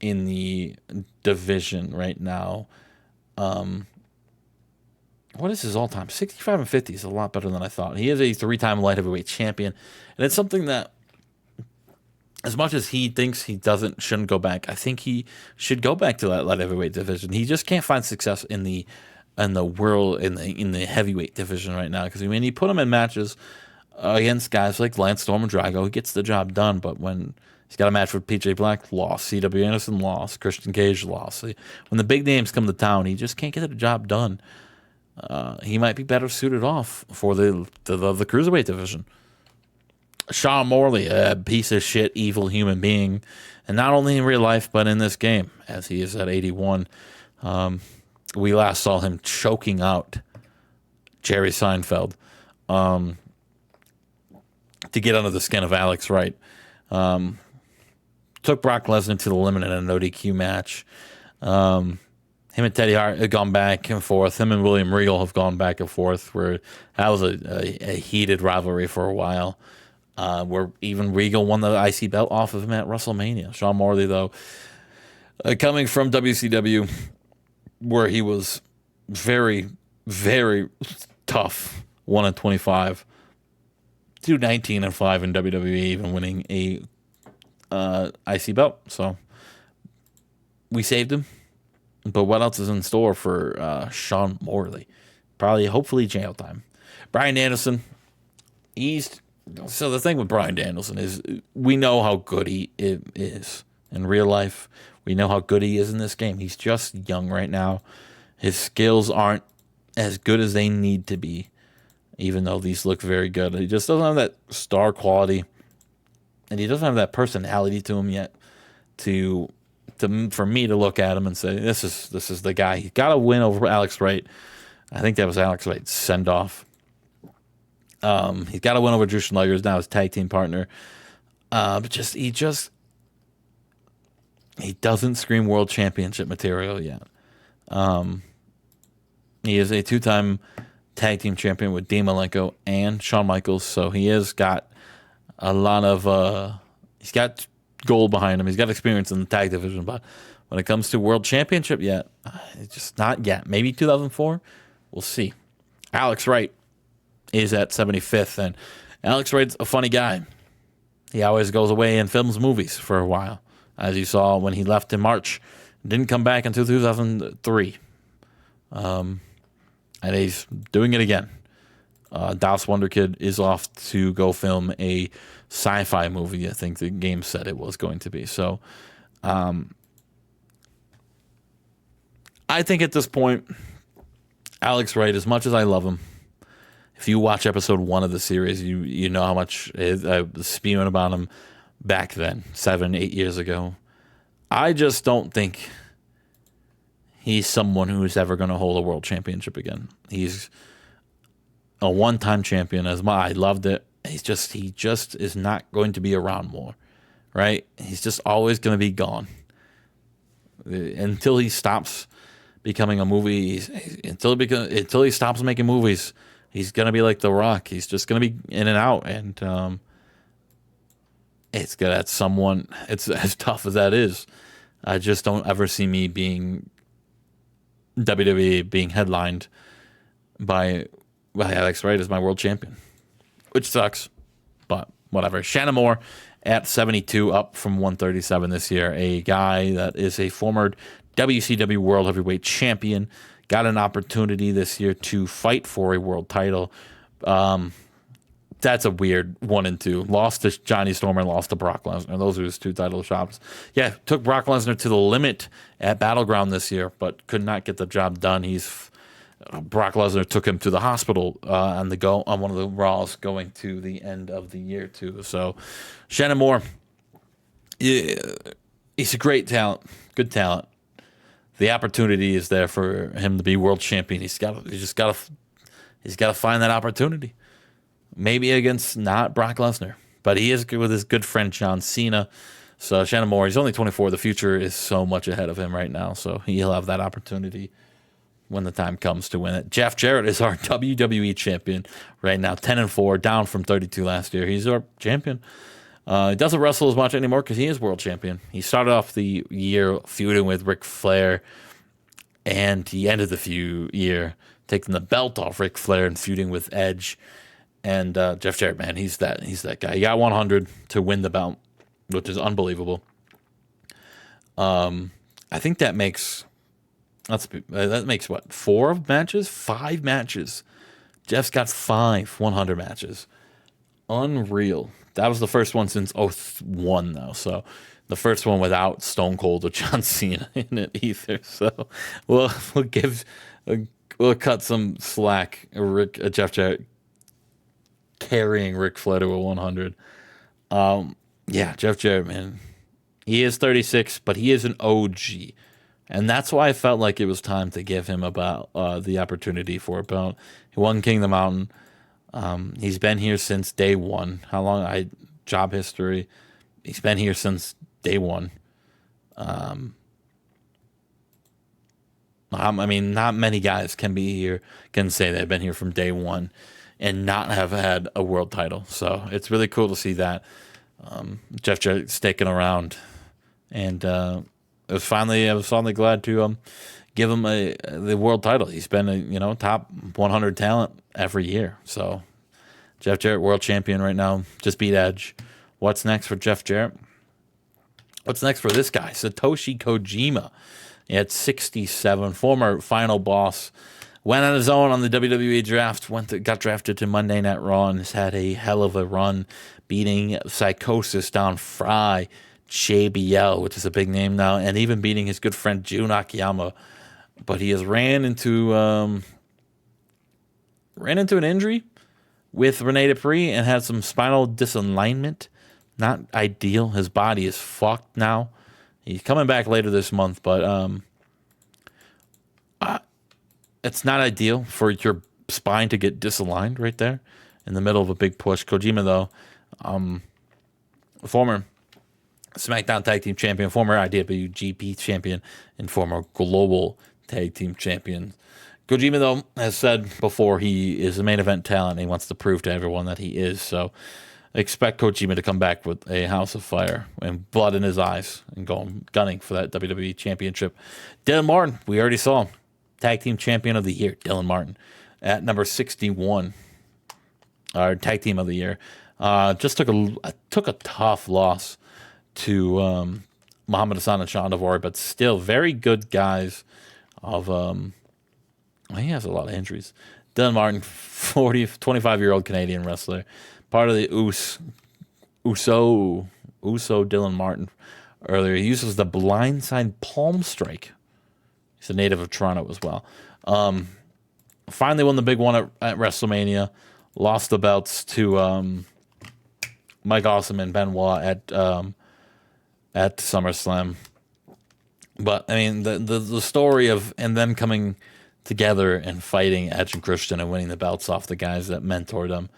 in the division right now. what is his all-time? 65 and 50 is a lot better than I thought. He is a 3-time light heavyweight champion, and it's something that, as much as he thinks he shouldn't go back, I think he should go back to that light heavyweight division. He just can't find success in the heavyweight division right now, because you put him in matches against guys like Lance Storm and Drago, he gets the job done. But when he's got a match with PJ Black, lost. C.W. Anderson, lost. Christian Cage, lost. When the big names come to town, he just can't get the job done. He might be better suited off for the cruiserweight division. Sean Morley, a piece of shit, evil human being, and not only in real life but in this game, as he is at 81. We last saw him choking out Jerry Seinfeld to get under the skin of Alex Wright. Took Brock Lesnar to the limit in an ODQ match. Him and Teddy Hart have gone back and forth. Him and William Regal have gone back and forth, where that was a heated rivalry for a while. Where even Regal won the IC belt off of him at WrestleMania. Sean Morley, though, coming from WCW, where he was very, very tough, 1-25, 2-19-5 in WWE, even winning a IC belt. So we saved him. But what else is in store for Sean Morley? Hopefully, jail time. Bryan Danielson, so the thing with Bryan Danielson is, we know how good he is in real life. We know how good he is in this game. He's just young right now. His skills aren't as good as they need to be, even though these look very good. He just doesn't have that star quality, and he doesn't have that personality to him yet for me to look at him and say, this is the guy. He got to win over Alex Wright. I think that was Alex Wright's send-off. He's got to win over Jushin Liger, who's now his tag team partner. But he doesn't scream world championship material yet. He is a 2-time tag team champion with Dean Malenko and Shawn Michaels, so he has got a lot of he's got gold behind him. He's got experience in the tag division, but when it comes to world championship yet, it's just not yet. Maybe 2004, we'll see. Alex Wright is at 75th, and Alex Wright's a funny guy. He always goes away and films movies for a while, as you saw when he left in March. Didn't come back until 2003. And he's doing it again. Dallas Wonder Kid is off to go film a sci-fi movie. I think the game said it was going to be. So I think at this point, Alex Wright, as much as I love him, if you watch episode 1 of the series, you know how much I was spewing about him back then, 7-8 years ago. I just don't think he's someone who's ever going to hold a world championship again. He's a one-time champion. I loved it. He just is not going to be around more, right? He's just always going to be gone until he stops becoming a movie. Until he stops making movies, he's going to be like The Rock. He's just going to be in and out, and it's as tough as that is. I just don't ever see me being WWE being headlined by Alex Wright as my world champion, which sucks, but whatever. Shannon Moore at 72, up from 137 this year. A guy that is a former WCW World Heavyweight Champion, got an opportunity this year to fight for a world title. That's a weird 1 and 2. Lost to Johnny Stormer and lost to Brock Lesnar. Those are his 2 title shots. Yeah, took Brock Lesnar to the limit at Battleground this year, but could not get the job done. Brock Lesnar took him to the hospital on one of the Raws going to the end of the year too. So Shannon Moore, he's a great talent, good talent. The opportunity is there for him to be world champion. He's got to find that opportunity. Maybe against not Brock Lesnar, but he is good with his good friend John Cena. So Shannon Moore, he's only 24. The future is so much ahead of him right now, so he'll have that opportunity when the time comes to win it. Jeff Jarrett is our WWE champion right now, 10-4, down from 32 last year. He's our champion. He doesn't wrestle as much anymore because he is world champion. He started off the year feuding with Ric Flair, and he ended the year taking the belt off Ric Flair and feuding with Edge. And Jeff Jarrett, man, he's that guy. He got 100 to win the belt, which is unbelievable. I think that makes what, 4 matches, 5 matches. Jeff's got 5 100 matches. Unreal. That was the first one since 01 though. So the first one without Stone Cold or John Cena in it either. So we'll cut some slack. Jeff Jarrett carrying Ric Flair to a 100. Yeah, Jeff Jarrett, man. He is 36, but he is an OG. And that's why I felt like it was time to give him the opportunity for a belt. He won King of the Mountain. He's been here since day one. How long? Job history. He's been here since day one. I mean, not many guys can say they've been here from day one and not have had a world title. So it's really cool to see that. Jeff Jarrett sticking around, and I was finally glad to give him the world title. He's been a top 100 talent every year. So Jeff Jarrett, world champion right now, just beat Edge. What's next for Jeff Jarrett? What's next for this guy, Satoshi Kojima? At 67, former final boss, went on his own on the WWE draft. Got drafted to Monday Night Raw and has had a hell of a run, beating Psychosis, Don Fry, JBL, which is a big name now, and even beating his good friend Jun Akiyama. But he has ran into an injury with Rene Dupree and had some spinal disalignment. Not ideal. His body is fucked now. He's coming back later this month, but it's not ideal for your spine to get disaligned right there in the middle of a big push. Kojima, though, former SmackDown Tag Team Champion, former IWGP Champion, and former Global Tag Team Champion. Kojima, though, has said before he is a main event talent. And he wants to prove to everyone that he is. So expect Kojima to come back with a house of fire and blood in his eyes and gunning for that WWE Championship. Dylan Martin, we already saw him. Tag Team Champion of the Year, Dylan Martin, at number 61. Our Tag Team of the Year. Just took a tough loss to Muhammad Hassan and Sean Devore, but still very good guys. He has a lot of injuries. Dylan Martin, 25-year-old Canadian wrestler, part of the Uso Dylan Martin. Earlier, he uses the blindside palm strike. He's a native of Toronto as well. Finally won the big one at WrestleMania. Lost the belts to Mike Awesome and Benoit at SummerSlam. But I mean, the story of and them coming together and fighting Edge and Christian and winning the belts off the guys that mentored them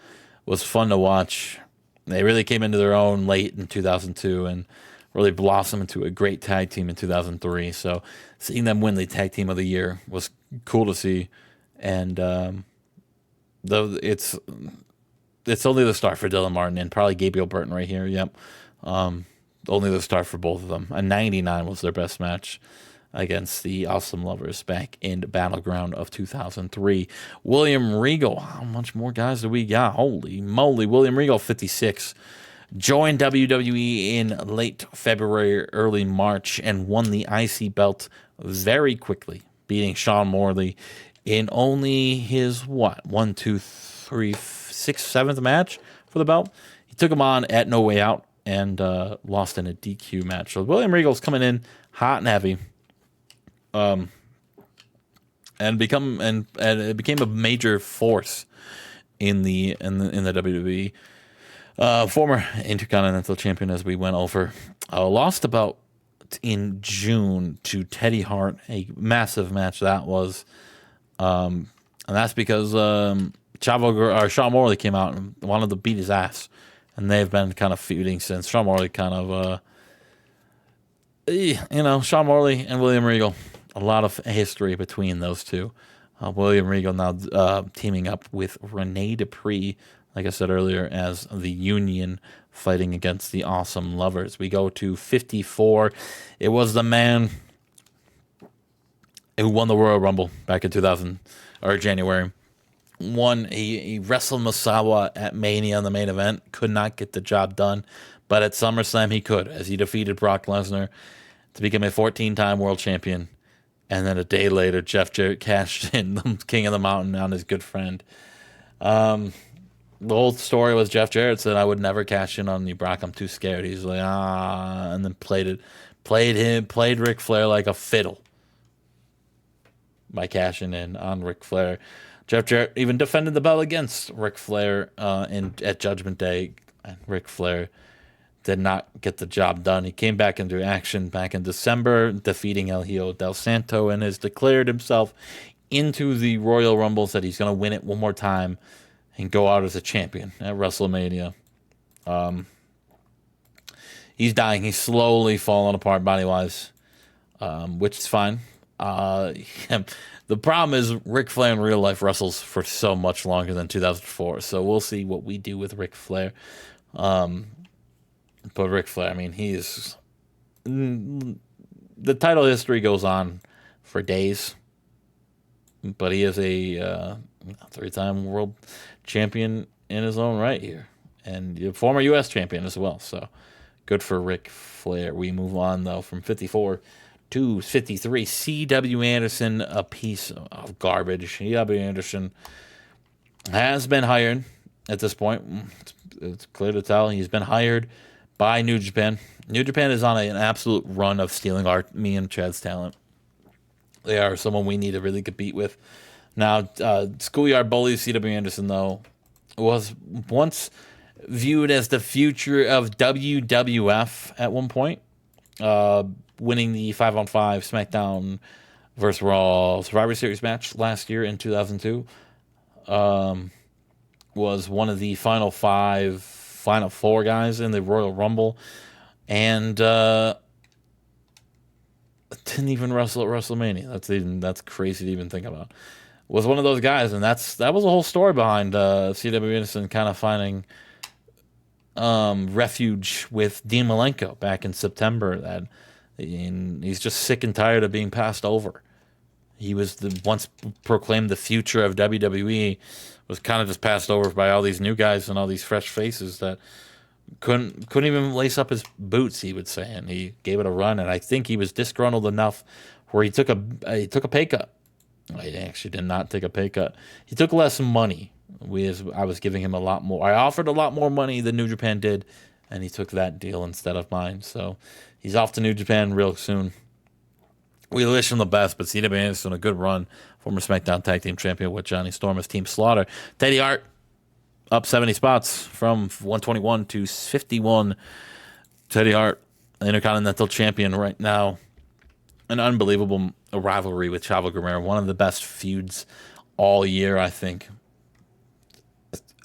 was fun to watch. They really came into their own late in 2002 and really blossomed into a great tag team in 2003. So seeing them win the Tag Team of the Year was cool to see. And though it's only the start for Dylan Martin and probably Gabriel Burton right here. Yep. Only the start for both of them. A 99 was their best match against the Awesome Lovers back in Battleground of 2003. William Regal. How much more guys do we got? Holy moly. William Regal, 56. Joined WWE in late February, early March, and won the IC belt very quickly, beating Sean Morley in only his, 7th match for the belt. He took him on at No Way Out and lost in a DQ match. So William Regal's coming in hot and heavy. And it became a major force in the WWE. Former Intercontinental Champion, as we went over, lost about in June to Teddy Hart, a massive match that was, and that's because Sean Morley came out and wanted to beat his ass, and they've been kind of feuding since. Sean Morley Sean Morley and William Regal. A lot of history between those two. William Regal now teaming up with Rene Dupree, like I said earlier, as the Union fighting against the Awesome Lovers. We go to 54. It was the man who won the Royal Rumble back in 2000, or January. One, he wrestled Masawa at Mania in the main event, could not get the job done, but at SummerSlam he could, as he defeated Brock Lesnar to become a 14-time world champion. And then a day later, Jeff Jarrett cashed in the King of the Mountain on his good friend. The whole story was Jeff Jarrett said, "I would never cash in on you, Brock. I'm too scared." He's like, and then played Ric Flair like a fiddle by cashing in on Ric Flair. Jeff Jarrett even defended the belt against Ric Flair at Judgment Day, and Ric Flair did not get the job done. He came back into action back in December, defeating El Hijo del Santo, and has declared himself into the Royal Rumble, said he's going to win it one more time and go out as a champion at WrestleMania. He's dying. He's slowly falling apart body-wise, which is fine. The problem is Ric Flair in real life wrestles for so much longer than 2004, so we'll see what we do with Ric Flair. But Ric Flair, I mean, the title history goes on for days, but he is a 3-time world champion in his own right here, and a former U.S. champion as well. So good for Ric Flair. We move on though from 54 to 53. C.W. Anderson, a piece of garbage. C.W. Anderson has been hired at this point. It's clear to tell he's been hired by New Japan. New Japan is on an absolute run of stealing me and Chad's talent. They are someone we need to really compete with. Now, Schoolyard Bully C.W. Anderson, though, was once viewed as the future of WWF at one point, winning the 5-on-5 SmackDown vs. Raw Survivor Series match last year in 2002. Was one of the final four guys in the Royal Rumble, and didn't even wrestle at WrestleMania. That's crazy to even think about. Was one of those guys, and that was the whole story behind C.W. Anderson kind of finding refuge with Dean Malenko back in September. That he's just sick and tired of being passed over. He was the once proclaimed the future of WWE, was kind of just passed over by all these new guys and all these fresh faces that couldn't even lace up his boots, he would say, and he gave it a run. And I think he was disgruntled enough where he took a pay cut. He actually did not take a pay cut. He took less money. I was giving him a lot more. I offered a lot more money than New Japan did, and he took that deal instead of mine. So he's off to New Japan real soon. We wish him the best, but C.W. Anderson, a good run. Former SmackDown Tag Team Champion with Johnny Storm as Team Slaughter. Teddy Hart up 70 spots from 121 to 51. Teddy Hart, Intercontinental Champion right now. An unbelievable rivalry with Chavo Guerrero. One of the best feuds all year, I think.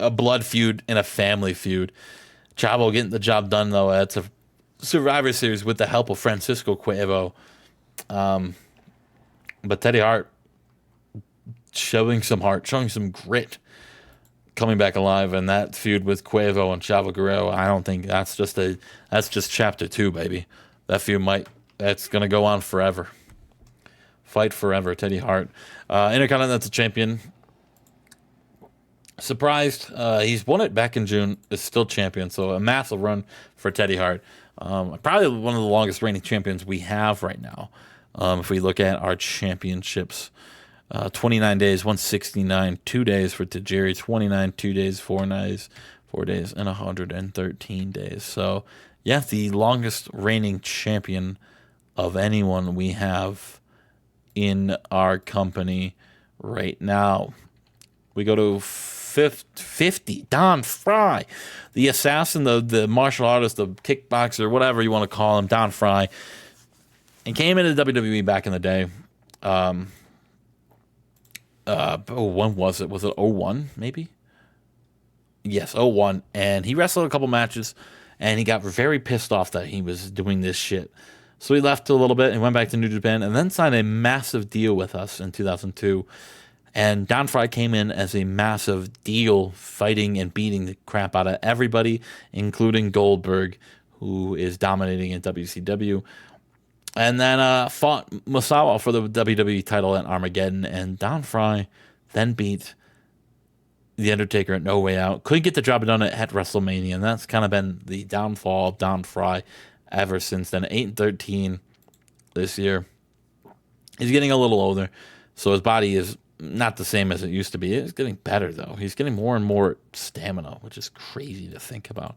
A blood feud and a family feud. Chavo getting the job done, though, at a Survivor Series with the help of Francisco Cuevo. But Teddy Hart showing some heart, showing some grit, coming back alive, and that feud with Cuevo and Chavo Guerrero, I don't think that's just chapter 2, baby. That feud that's gonna go on forever. Fight forever, Teddy Hart. Intercontinental Champion. Surprised. He's won it back in June. Is still champion, so a massive run for Teddy Hart. Probably one of the longest reigning champions we have right now. If we look at our championships, 29 days, 169, 2 days for Tajiri, 29, 2 days, 4 days, and 113 days. So, yeah, the longest reigning champion of anyone we have in our company right now. We go to 50. Don Fry, the assassin, the martial artist, the kickboxer, whatever you want to call him, Don Fry. And came into WWE back in the day. When was it? Was it 01, maybe? Yes, 01. And he wrestled a couple matches, and he got very pissed off that he was doing this shit. So he left a little bit and went back to New Japan, and then signed a massive deal with us in 2002. And Don Fry came in as a massive deal, fighting and beating the crap out of everybody, including Goldberg, who is dominating in WCW. And then fought Masawa for the WWE title at Armageddon, and Don Fry then beat The Undertaker at No Way Out. Couldn't get the job done at WrestleMania, and that's kind of been the downfall of Don Fry ever since then. 8-13 this year. He's getting a little older, so his body is not the same as it used to be. It's getting better, though. He's getting more and more stamina, which is crazy to think about.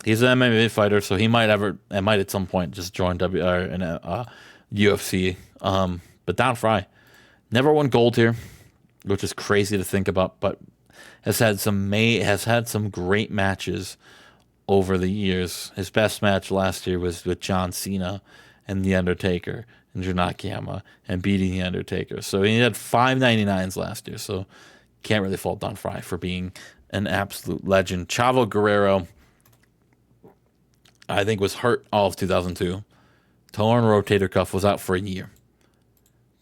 He's an MMA fighter, so he might at some point just join UFC. But Don Fry never won gold here, which is crazy to think about, but has had some great matches over the years. His best match last year was with John Cena and The Undertaker and Jmack and beating The Undertaker. So he had 599s last year, so can't really fault Don Fry for being an absolute legend. Chavo Guerrero, I think, was hurt all of 2002. Torn rotator cuff, was out for a year.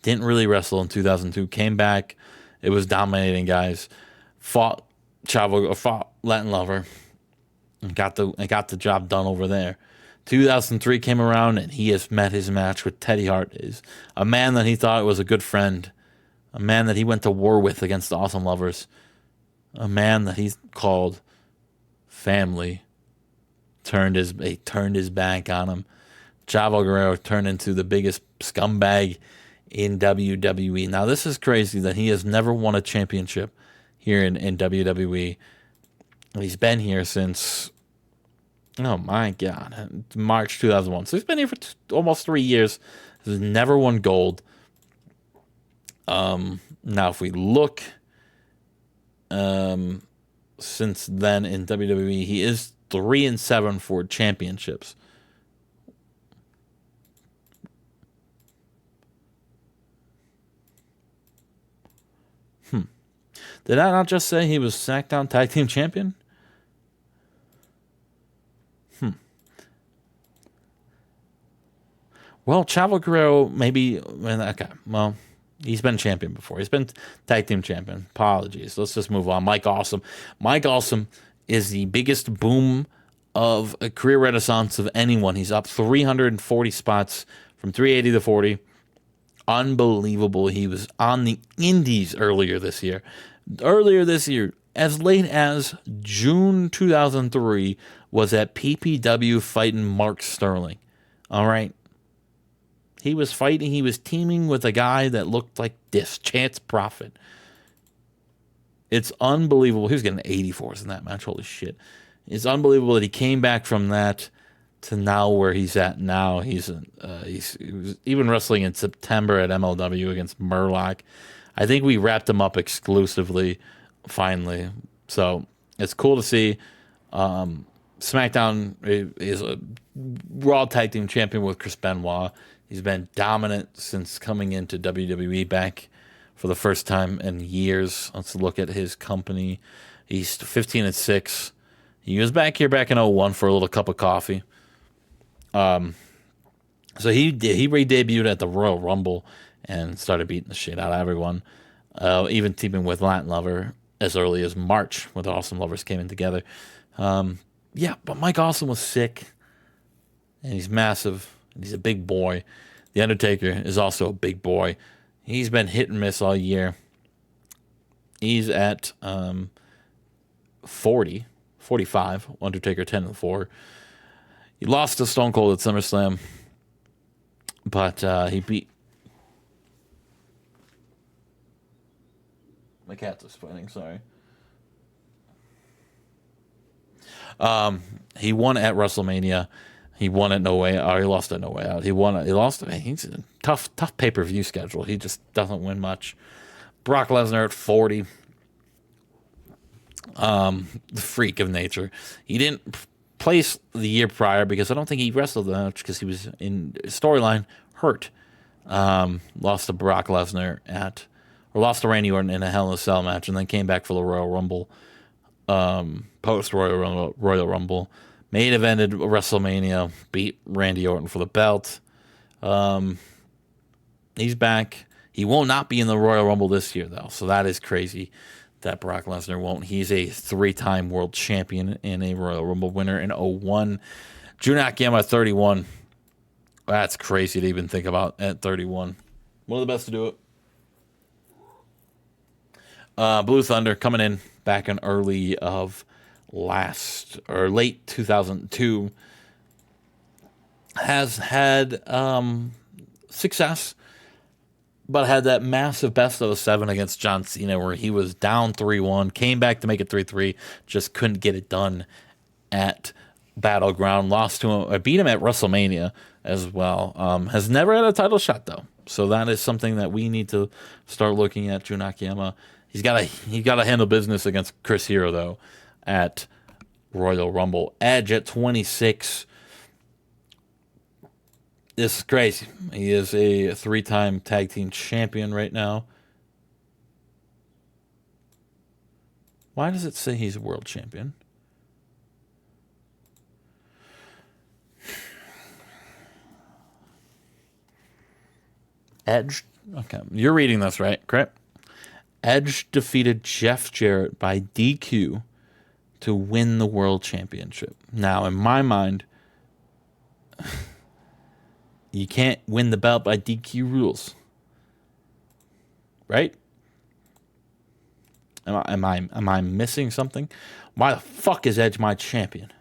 Didn't really wrestle in 2002. Came back. It was dominating guys. Fought Latin Lover and got the job done over there. 2003 came around and he has met his match with Teddy Hart. Is a man that he thought was a good friend, a man that he went to war with against the Awesome Lovers, a man that he called family. Turned his back on him. Chavo Guerrero turned into the biggest scumbag in WWE. Now, this is crazy that he has never won a championship here in WWE. He's been here since, oh my God, March 2001. So he's been here for almost 3 years. He's never won gold. Now, if we look since then in WWE, he is 3-7 for championships. Did I not just say he was SmackDown Tag Team Champion? Well, Chavo Guerrero, maybe. Okay, well, he's been champion before. He's been Tag Team Champion. Apologies. Let's just move on. Mike Awesome. Mike Awesome is the biggest boom of a career renaissance of anyone. He's up 340 spots from 380 to 40. Unbelievable. He was on the Indies earlier this year, as late as June 2003, was at PPW fighting Mark Sterling. All right. He was teaming with a guy that looked like this, Chance Prophet. It's unbelievable. He was getting 84s in that match. Holy shit. It's unbelievable that he came back from that to now where he's at now. He was even wrestling in September at MLW against Murloc. I think we wrapped him up exclusively finally. So it's cool to see. SmackDown is a Raw Tag Team Champion with Chris Benoit. He's been dominant since coming into WWE back for the first time in years. Let's look at his company. He's 15-6. He was back in 2001 for a little cup of coffee. So he re-debuted at the Royal Rumble and started beating the shit out of everyone. Even teaming with Latin Lover as early as March when the Awesome Lovers came in together. But Mike Awesome was sick, and he's massive. And he's a big boy. The Undertaker is also a big boy. He's been hit and miss all year. He's at 45. Undertaker 10-4. He lost to Stone Cold at SummerSlam, but he beat. My cat's explaining. Sorry. He won at WrestleMania. He won at No Way Out. He lost at No Way Out. He lost. He's a tough pay-per-view schedule. He just doesn't win much. Brock Lesnar at 40. The freak of nature. He didn't place the year prior because I don't think he wrestled that much because he was in storyline hurt. Lost to Brock Lesnar lost to Randy Orton in a Hell in a Cell match, and then came back for the Royal Rumble. Post Royal Rumble. Main evented WrestleMania, beat Randy Orton for the belt. He's back. He will not be in the Royal Rumble this year, though, so that is crazy that Brock Lesnar won't. He's a 3-time world champion and a Royal Rumble winner in 2001. Drew Nakayama at 31. That's crazy to even think about at 31. One of the best to do it. Blue Thunder coming in back in early of late 2002 has had success, but had that massive best of 7 against John Cena where he was down 3-1, came back to make it 3-3, just couldn't get it done at Battleground, lost to him, beat him at WrestleMania as well. Has never had a title shot though, so that is something that we need to start looking at. Jun Akiyama, he got to handle business against Chris Hero though at Royal Rumble. Edge at 26. This is crazy. He is a 3-time tag team champion right now. Why does it say he's a world champion? Edge. Okay, you're reading this right, correct? Edge defeated Jeff Jarrett by DQ to win the world championship. Now, in my mind, you can't win the belt by DQ rules, right? Am I missing something? Why the fuck is Edge my champion?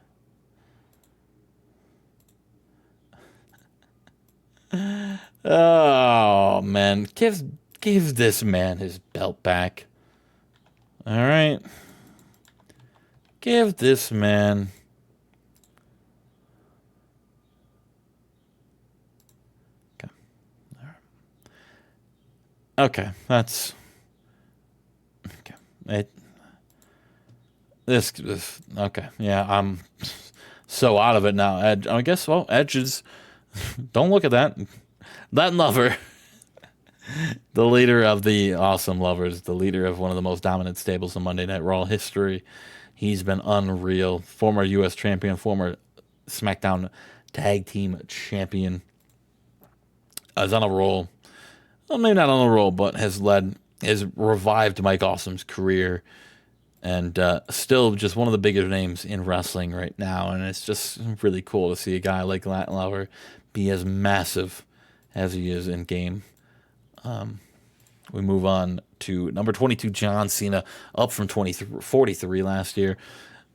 Oh man, give this man his belt back. All right, give this man. Okay, all right. Okay, that's okay. This okay. Yeah, I'm so out of it now. Edge. I guess. Well, Edge is. Don't look at that. That lover, the leader of the Awesome Lovers, the leader of one of the most dominant stables in Monday Night Raw history. He's been unreal. Former U.S. champion, former SmackDown Tag Team champion. Is on a roll. Well, maybe not on a roll, but has revived Mike Awesome's career. And still just one of the biggest names in wrestling right now. And it's just really cool to see a guy like Latin Lover be as massive as he is in game. We move on to number 22, John Cena, up from 43 last year.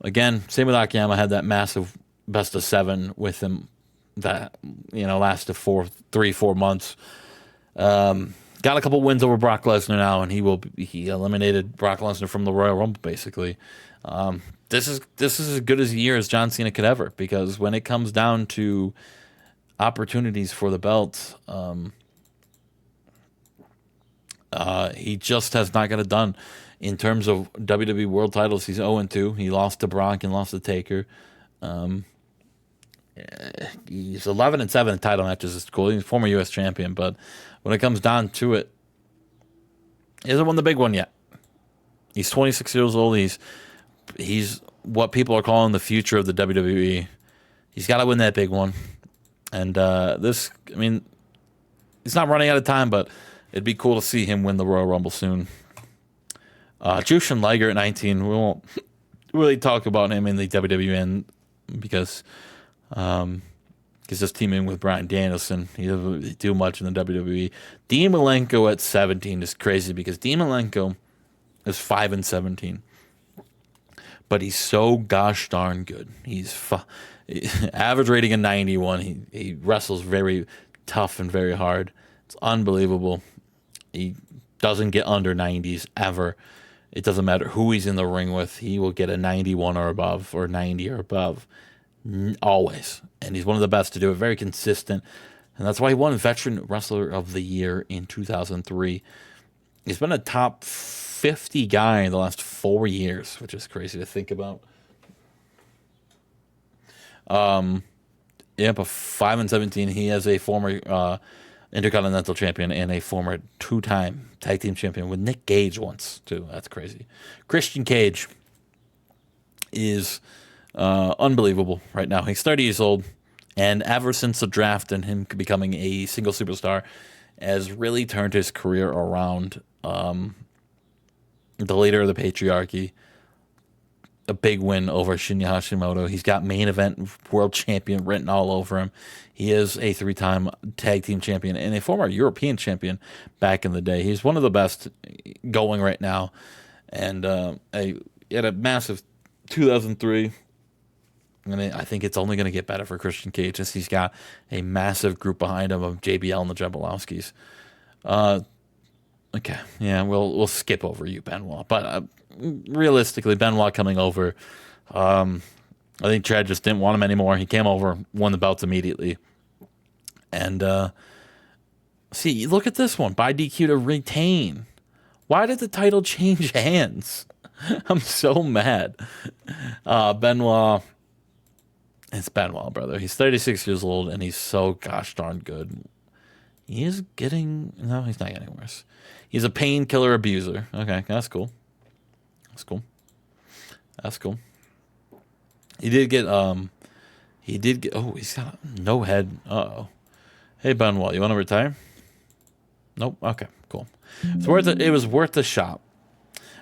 Again, same with Akiyama, had that massive best of 7 with him that, lasted 3-4 months. Got a couple wins over Brock Lesnar now, and he eliminated Brock Lesnar from the Royal Rumble, basically. This is as good as a year as John Cena could ever, because when it comes down to opportunities for the belt, he just has not got it done. In terms of WWE World titles, he's 0-2. He lost to Brock and lost to Taker. He's 11-7 in title matches. It's cool. He's a former U.S. champion, but when it comes down to it, he hasn't won the big one yet. He's 26 years old. He's what people are calling the future of the WWE. He's got to win that big one. And he's not running out of time, but it'd be cool to see him win the Royal Rumble soon. Jushin Liger at 19. We won't really talk about him in the WWE because he's just teaming with Bryan Danielson. He doesn't really do much in the WWE. Dean Malenko at 17 is crazy because Dean Malenko is 5-17. But he's so gosh darn good. He's average rating of 91. He wrestles very tough and very hard. It's unbelievable. He doesn't get under 90s ever. It doesn't matter who he's in the ring with. He will get a 91 or above or 90 or above. Always. And he's one of the best to do it. Very consistent. And that's why he won Veteran Wrestler of the Year in 2003. He's been a top 50 guy in the last 4 years, which is crazy to think about. But 5-17. He has a former Intercontinental champion and a former 2-time tag team champion with Nick Gage once, too. That's crazy. Christian Cage is unbelievable right now. He's 30 years old, and ever since the draft and him becoming a single superstar, has really turned his career around. The leader of the patriarchy, a big win over Shinya Hashimoto. He's got main event world champion written all over him. He is a 3-time tag team champion and a former European champion back in the day. He's one of the best going right now. and he had a massive 2003. And I think it's only going to get better for Christian Cage as he's got a massive group behind him of JBL and the Jablowskis. Okay, yeah, we'll skip over you, Benoit. But realistically, Benoit coming over, I think Chad just didn't want him anymore. He came over, won the belts immediately. And see, look at this one. By DQ to retain. Why did the title change hands? I'm so mad. Benoit. It's Benoit, brother. He's 36 years old, and he's so gosh darn good. He is getting... No, he's not getting worse. He's a painkiller abuser. Okay, that's cool. That's cool. That's cool. He did get... He did get... Oh, he's got no head. Uh-oh. Hey, Benoit, you want to retire? Nope. Okay, cool. It's worth it. It was worth the shot.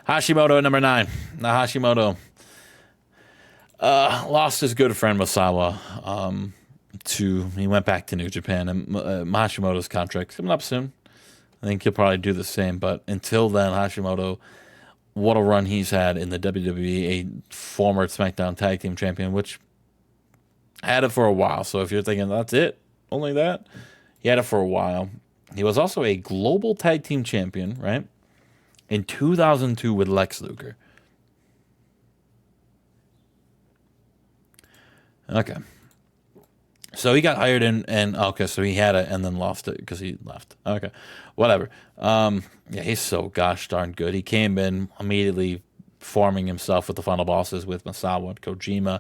Hashimoto at number 9. Now, Hashimoto... lost his good friend Masawa. He went back to New Japan, and Hashimoto's contract's coming up soon. I think he'll probably do the same, but until then, Hashimoto, what a run he's had in the WWE, a former SmackDown Tag Team Champion, which had it for a while. So if you're thinking that's it, only that, he had it for a while. He was also a Global Tag Team Champion, right? In 2002 with Lex Luger. Okay. So he got hired and okay, so he had it and then lost it because he left. Okay. Whatever. Yeah, he's so gosh darn good. He came in immediately forming himself with the final bosses with Masawa and Kojima,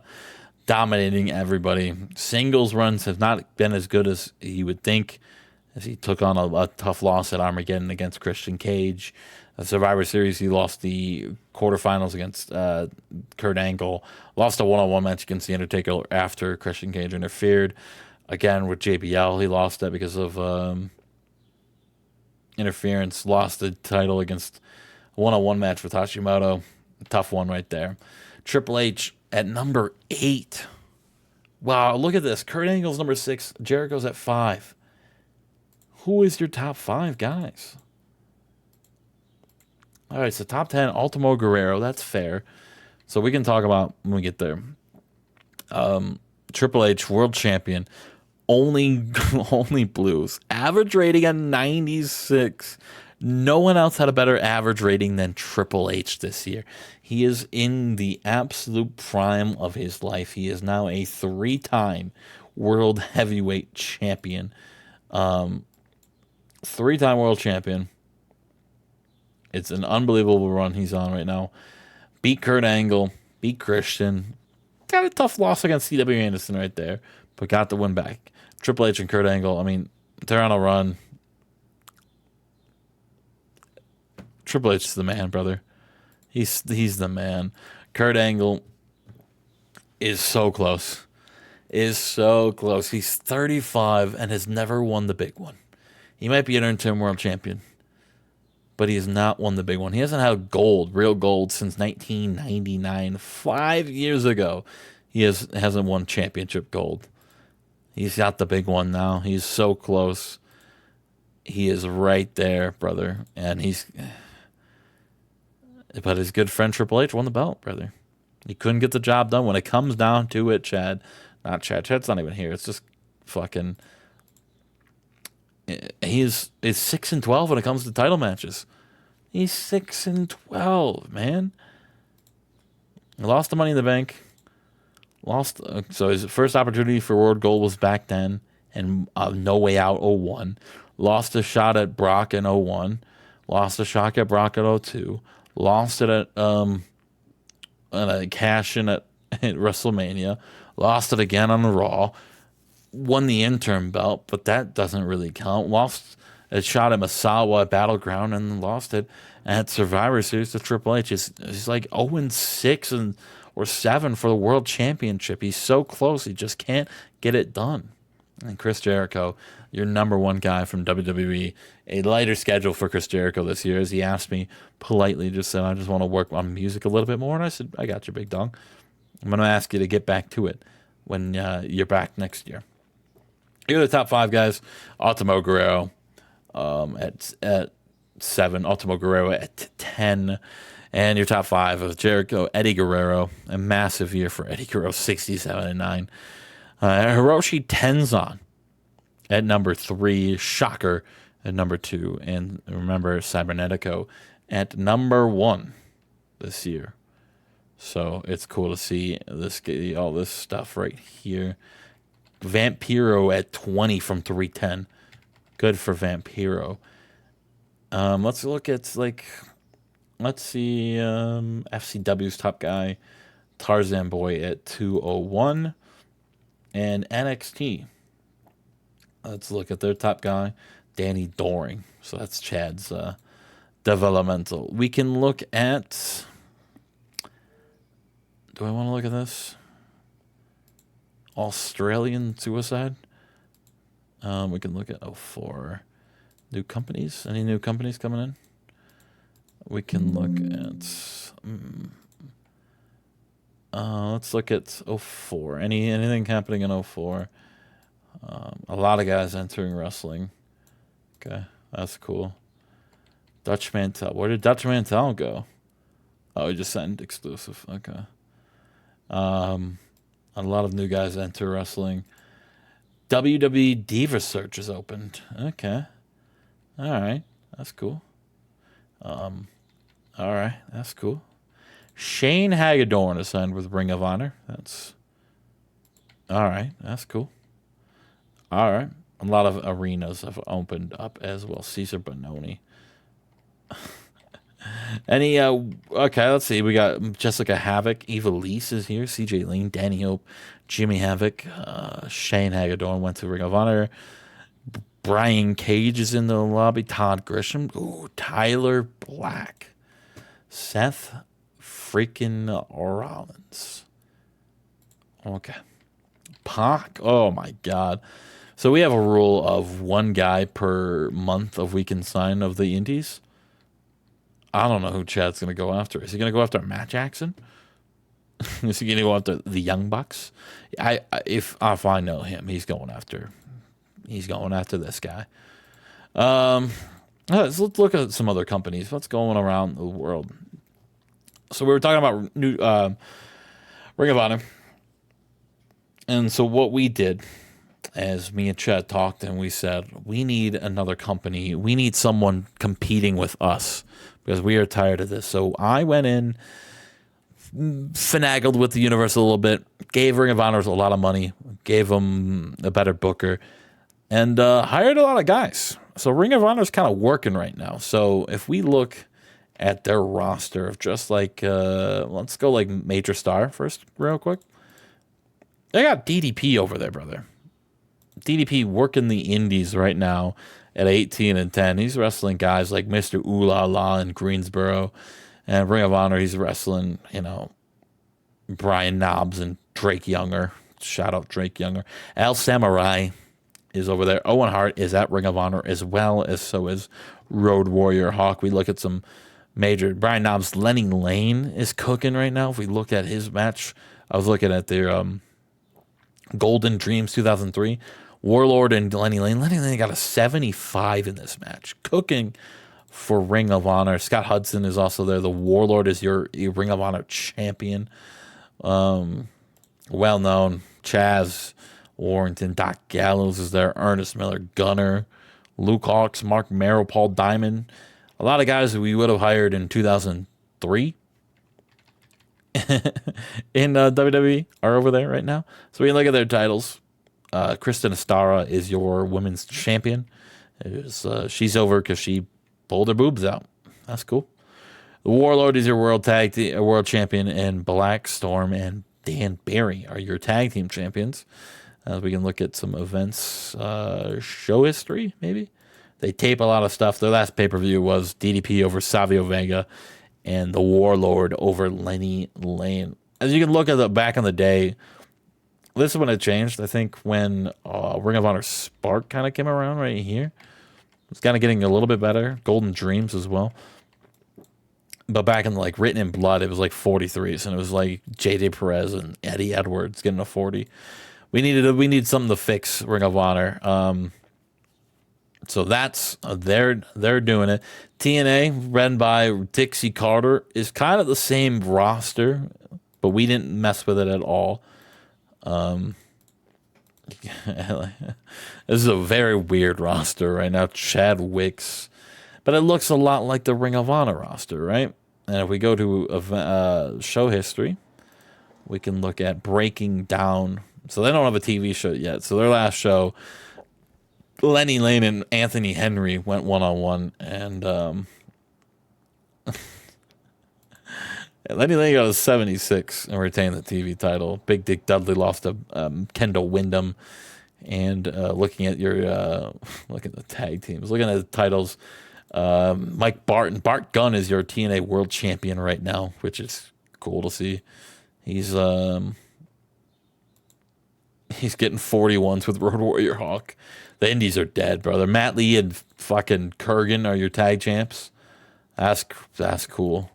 dominating everybody. Singles runs have not been as good as you would think, as he took on a tough loss at Armageddon against Christian Cage. The Survivor Series, he lost the quarterfinals against Kurt Angle, lost a one-on-one match against The Undertaker after Christian Cage interfered. Again, with JBL, he lost that because of interference, lost the title against a one-on-one match with Hashimoto. Tough one right there. Triple H at number 8. Wow, look at this. Kurt Angle's number 6, Jericho's at 5. Who is your top 5 guys? All right, so top 10, Ultimo Guerrero. That's fair. So we can talk about when we get there. Triple H, world champion. Only blues. Average rating at 96. No one else had a better average rating than Triple H this year. He is in the absolute prime of his life. He is now a 3-time world heavyweight champion. 3-time world champion. It's an unbelievable run he's on right now. Beat Kurt Angle, beat Christian. Got a tough loss against C.W. Anderson right there, but got the win back. Triple H and Kurt Angle, I mean, they're on a run. Triple H is the man, brother. He's the man. Kurt Angle is so close. He's 35 and has never won the big one. He might be an interim world champion, but he has not won the big one. He hasn't had gold, real gold, since 1999. 5 years ago, he hasn't won championship gold. He's got the big one now. He's so close. He is right there, brother. But his good friend Triple H won the belt, brother. He couldn't get the job done. When it comes down to it, Chad, not Chad. Chad's not even here. It's just fucking... He's 6-12 when it comes to title matches. He's 6-12, man. He lost the Money in the Bank. So his first opportunity for World Gold was back then, and No Way Out 01. Lost a shot at Brock in 01. Lost a shot at Brock at 02. Lost it at a cash in at WrestleMania. Lost it again on Raw. Won the interim belt, but that doesn't really count. Lost a shot at Masawa at Battleground and lost it at Survivor Series to Triple H. He's like 0-6 or 7 for the World Championship. He's so close. He just can't get it done. And Chris Jericho, your number 1 guy from WWE. A lighter schedule for Chris Jericho this year, as he asked me politely, just said, I just want to work on music a little bit more. And I said, I got you, big dog. I'm going to ask you to get back to it when you're back next year. Here are the top 5 guys. Ultimo Guerrero at 7. Ultimo Guerrero at 10. And your top 5 of Jericho, Eddie Guerrero, a massive year for Eddie Guerrero, 67-9. Hiroshi Tenzan at number 3, Shocker at number 2, and remember Cybernetico at number 1 this year. So it's cool to see all this stuff right here. Vampiro at 20 from 310. Good for Vampiro. Let's look at let's see FCW's top guy, Tarzan Boy at 201, and NXT. Let's look at their top guy, Danny Doring. So that's Chad's developmental. We can look at. Do I want to look at this? Australian Suicide. We can look at 04. New companies. Any new companies coming in? We can look at. Let's look at 04. Anything happening in 04? A lot of guys entering wrestling. Okay, that's cool. Dutch Mantel. Where did Dutch Mantel go? Oh, he just signed exclusive. Okay. A lot of new guys enter wrestling. WWE Diva Search is opened. Okay. All right. That's cool. All right. That's cool. Shane Hagedorn is signed with Ring of Honor. That's all right. That's cool. All right. A lot of arenas have opened up as well. Caesar Bononi. Okay, let's see. We got Jessica Havoc, Eva Lise is here, CJ Lean, Danny Hope, Jimmy Havoc, Shane Hagedorn went to Ring of Honor. Brian Cage is in the lobby. Todd Grisham. Ooh, Tyler Black. Seth freaking Rollins. Okay. Pac. Oh my God. So we have a rule of one guy per month of we can sign of the indies. I don't know who Chad's going to go after. Is he going to go after Matt Jackson? Is he going to go after the Young Bucks? If I know him, he's going after this guy. Let's look at some other companies. What's going around the world? So we were talking about new Ring of Honor, and so what we did, as me and Chad talked, and we said we need another company. We need someone competing with us because we are tired of this. So I went in, finagled with the universe a little bit, gave Ring of Honor a lot of money, gave them a better booker, and hired a lot of guys. So Ring of Honor is kind of working right now. So if we look at their roster of just let's go like Major Star first real quick. They got DDP over there, brother. DDP working the indies right now at 18-10. He's wrestling guys like Mr. Ooh La La in Greensboro. And Ring of Honor, he's wrestling, Brian Knobs and Drake Younger. Shout out Drake Younger. Al Samurai is over there. Owen Hart is at Ring of Honor as well as so is Road Warrior Hawk. We look at some major. Brian Knobs, Lenny Lane is cooking right now. If we look at his match, I was looking at their Golden Dreams 2003. Warlord and Lenny Lane. Lenny Lane got a 75 in this match. Cooking for Ring of Honor. Scott Hudson is also there. The Warlord is your Ring of Honor champion. Well known. Chaz Warrington. Doc Gallows is there. Ernest Miller. Gunner. Luke Hawks. Mark Merrill. Paul Diamond. A lot of guys that we would have hired in 2003 in WWE are over there right now. So we can look at their titles. Kristen Estara is your women's champion. She's over because she pulled her boobs out. That's cool. The Warlord is your world champion, and Black Storm and Dan Barry are your tag team champions. We can look at some events, show history maybe. They tape a lot of stuff. Their last pay-per-view was DDP over Savio Vega and the Warlord over Lenny Lane. As you can look at the back in the day, this is when it changed. I think when Ring of Honor Spark kind of came around right here. It's kind of getting a little bit better. Golden Dreams as well. But back in Written in Blood, it was like 43s, and it was like JJ Perez and Eddie Edwards getting a 40. We need something to fix Ring of Honor. So that's they're doing it. TNA, run by Dixie Carter, is kind of the same roster, but we didn't mess with it at all. This is a very weird roster right now. Chad Wicks, but it looks a lot like the Ring of Honor roster, right? And if we go to show history, we can look at Breaking Down. So they don't have a TV show yet. So their last show, Lenny Lane and Anthony Henry went one-on-one, and Lenny Lane got a 76 and retained the TV title. Big Dick Dudley lost to Kendall Windham. And looking at look at the tag teams, looking at the titles, Mike Bart Gunn is your TNA World Champion right now, which is cool to see. He's getting 41s with Road Warrior Hawk. The Indies are dead, brother. Matt Lee and fucking Kurgan are your tag champs. That's cool.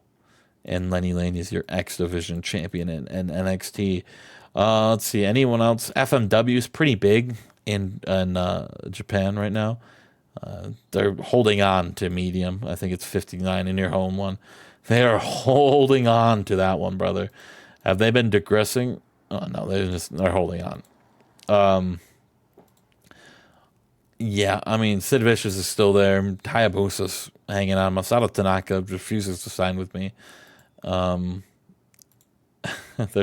And Lenny Lane is your X Division champion in NXT. Let's see. Anyone else? FMW is pretty big in Japan right now. They're holding on to medium. I think it's 59 in your home one. They are holding on to that one, brother. Have they been digressing? Oh no, they're holding on. Yeah, I mean, Sid Vicious is still there. Hayabusa's hanging on. Masato Tanaka refuses to sign with me. Their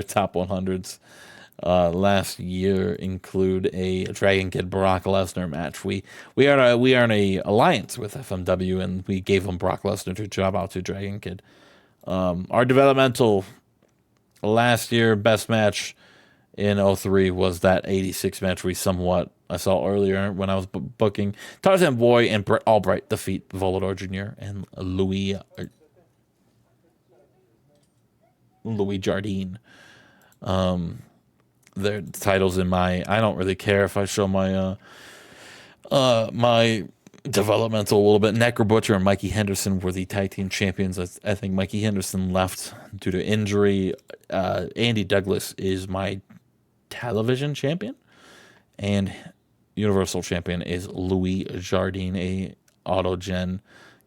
top 100s last year include a Dragon Kid Brock Lesnar match. We are in a alliance with FMW, and we gave them Brock Lesnar to job out to Dragon Kid. Our developmental last year best match in 03 was that 86 match I saw earlier when I was booking. Tarzan Boy and Brett Albright defeat Volador Jr. and Louis Jardine. Their titles in my. I don't really care if I show my my developmental a little bit. Necro Butcher and Mikey Henderson were the tag team champions. I think Mikey Henderson left due to injury. Andy Douglas is my television champion, and Universal champion is Louis Jardine, a autogen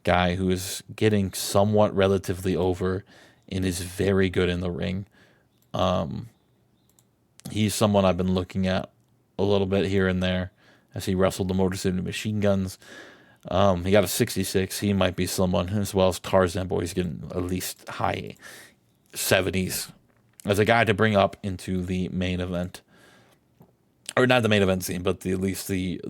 guy who is getting somewhat relatively over and is very good in the ring. He's someone I've been looking at a little bit here and there as he wrestled the Motor City Machine Guns. He got a 66. He might be someone, as well as Tarzan Boy. He's getting at least high 70s as a guy to bring up into the main event. Or not the main event scene, but at least the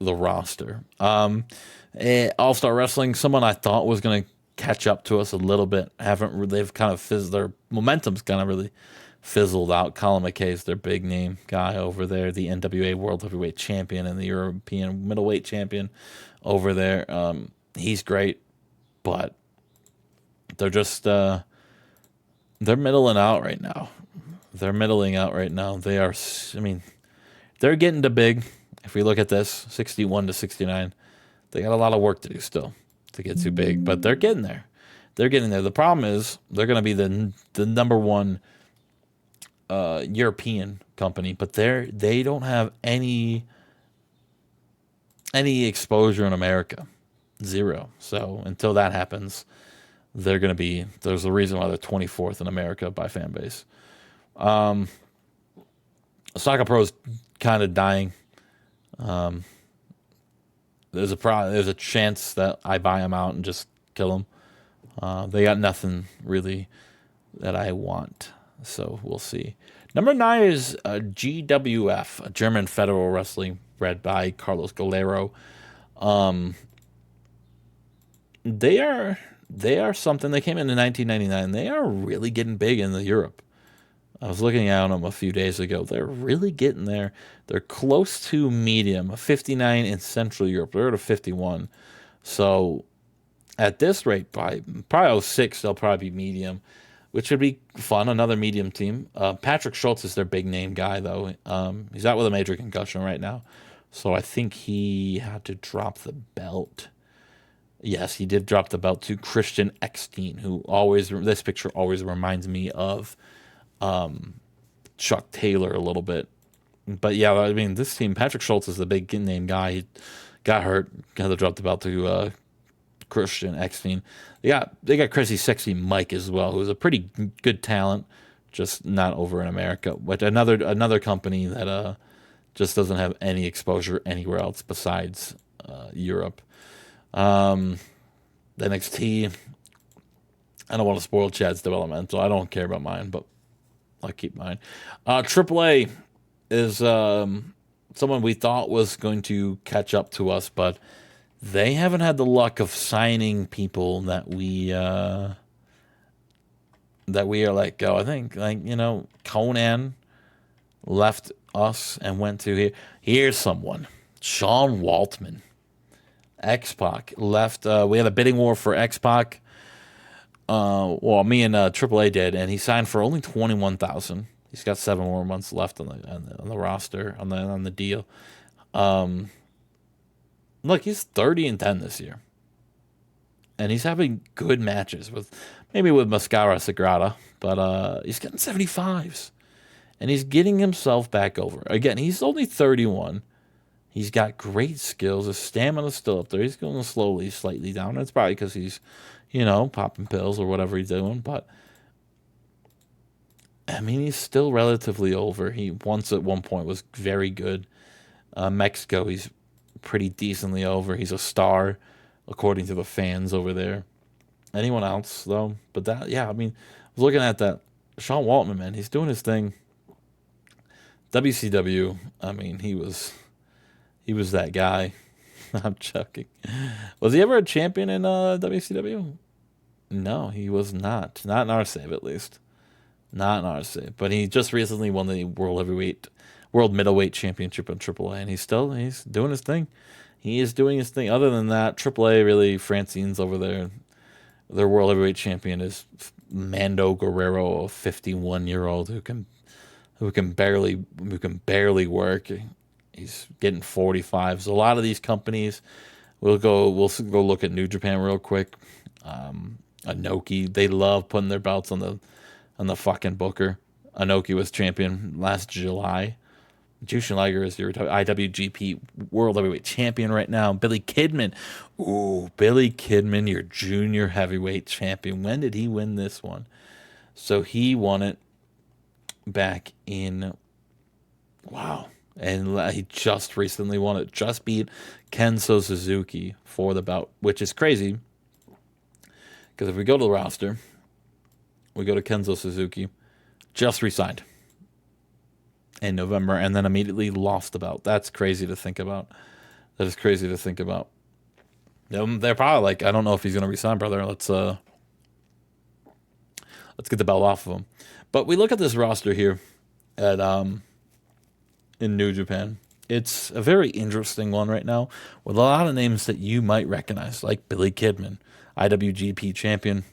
roster. All-Star Wrestling, someone I thought was going to catch up to us a little bit. They've kind of fizzled. Their momentum's kind of really fizzled out. Colin McKay's their big name guy over there, the NWA World Heavyweight Champion and the European Middleweight Champion over there. He's great, but they're just they're middling out right now. They are. I mean, they're getting to big. If we look at this, 61 to 69, they got a lot of work to do still to get too big, but they're getting there. The problem is they're going to be the number one European company, but they don't have any exposure in America, zero. So until that happens, they're going to be. There's a reason why they're 24th in America by fan base. Soccer Pro's kind of dying. There's a chance that I buy them out and just kill them. They got nothing really that I want, so we'll see. Number 9 is GWF, a German Federal Wrestling, read by Carlos Galero. They are something. They came in 1999. They are really getting big in Europe. I was looking at them a few days ago. They're really getting there. They're close to medium, a 59 in Central Europe. They're at a 51. So at this rate, by probably 06, they'll probably be medium, which would be fun. Another medium team. Patrick Schultz is their big name guy, though. He's out with a major concussion right now. So I think he had to drop the belt. Yes, he did drop the belt to Christian Eckstein, who this picture always reminds me of Chuck Taylor a little bit. But yeah, I mean, this team, Patrick Schultz is the big name guy. He got hurt, had to drop the belt to Christian X-Fiend. They got Crazy Sexy Mike as well, who's a pretty good talent, just not over in America. But another company that just doesn't have any exposure anywhere else besides Europe. NXT. I don't want to spoil Chad's developmental. I don't care about mine, but I'll keep mine. AAA is someone we thought was going to catch up to us, but they haven't had the luck of signing people that we are like, I think, like, Conan left us and went to here. Here's someone, Sean Waltman, X-Pac left. We had a bidding war for X-Pac. Well, me and AAA did, and he signed for only 21,000. He's got 7 more months left on the roster on the deal. Look, he's 30-10 this year, and he's having good matches with Mascara Sagrada, but he's getting 75s, and he's getting himself back over. Again, he's only 31. He's got great skills. His stamina's still up there. He's going slowly, slightly down. It's probably because he's, popping pills or whatever he's doing. But, I mean, he's still relatively over. He once at one point was very good. Mexico, he's pretty decently over. He's a star, according to the fans over there. Anyone else, though? But I was looking at that. Sean Waltman, man, he's doing his thing. WCW, I mean, he was that guy. I'm joking. Was he ever a champion in WCW? No, he was not. Not in our save, at least. Not in our save. But he just recently won the World Middleweight Championship in AAA, and he's doing his thing. He is doing his thing. Other than that, AAA, really, Francine's over there. Their World Heavyweight Champion is Mando Guerrero, a 51-year-old who can barely work. He's getting 45s. A lot of these companies, we'll go look at New Japan real quick. Inoki, they love putting their belts on the fucking Booker. Inoki was champion last July. Jushin Liger is your IWGP World Heavyweight Champion right now. Billy Kidman. Ooh, Billy Kidman, your junior heavyweight champion. When did he win this one? So he won it back in... Wow. And he just recently won it. Just beat Kenzo Suzuki for the bout, which is crazy. Because if we go to the roster, we go to Kenzo Suzuki, just resigned in November, and then immediately lost the belt. That's crazy to think about. That is crazy to think about. They're probably like, I don't know if he's going to resign, brother. Let's get the belt off of him. But we look at this roster here at in New Japan. It's a very interesting one right now with a lot of names that you might recognize, like Billy Kidman, IWGP champion,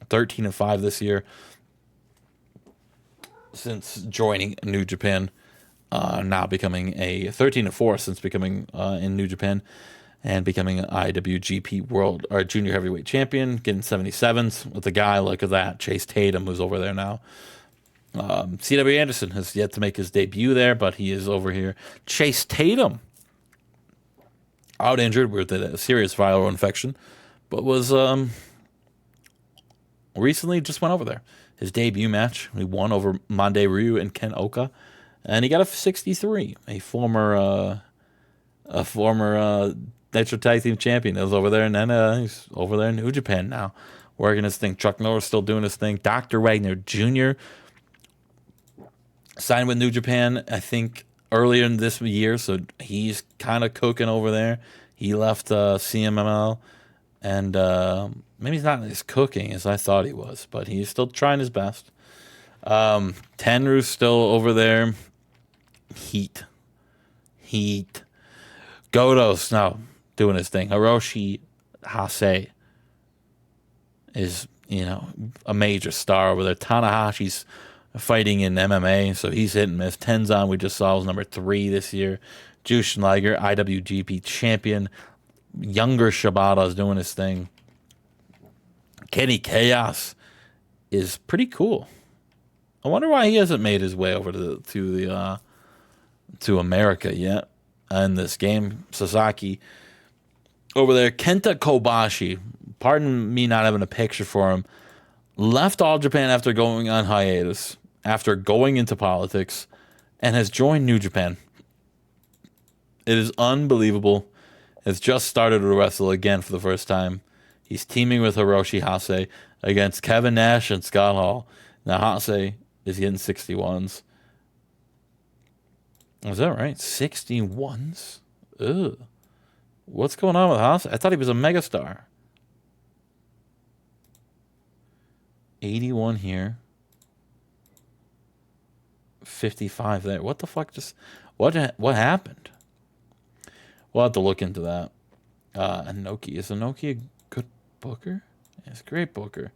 13-5 this year since joining New Japan. Now becoming a 13-4 since becoming in New Japan and becoming an IWGP World or Junior Heavyweight Champion, getting 77s with a guy like that, Chase Tatum, who's over there now. C.W. Anderson has yet to make his debut there, but he is over here. Chase Tatum, out injured with a serious viral infection, but was recently just went over there. His debut match, he won over Mande Ryu and Ken Oka, and he got a 63. A former Nitro Tag Team champion is over there, and then he's over there in New Japan now, working his thing. Chuck Norris still doing his thing. Dr. Wagner Jr. signed with New Japan, I think, earlier in this year, so he's kind of cooking over there. He left CMML, and maybe he's not as cooking as I thought he was, but he's still trying his best. Tenru's still over there. Heat. Goto's now doing his thing. Hiroshi Hase is, a major star over there. Tanahashi's fighting in MMA, so he's hit and miss. Tenzan, we just saw, was number 3 this year. Jushin Liger, IWGP champion. Younger Shibata is doing his thing. Kenny Chaos is pretty cool. I wonder why he hasn't made his way over to America yet. in this game. Sasaki over there. Kenta Kobashi, pardon me not having a picture for him, left All Japan after going on hiatus, after going into politics, and has joined New Japan. It is unbelievable. Has just started to wrestle again for the first time. He's teaming with Hiroshi Hase against Kevin Nash and Scott Hall. Now Hase is getting 61s. Is that right? 61s? Ugh. What's going on with Hase? I thought he was a megastar. 81 here. 55 there. What the fuck just... What happened? We'll have to look into that. Inoki. Is Inoki a good booker? He's a great booker.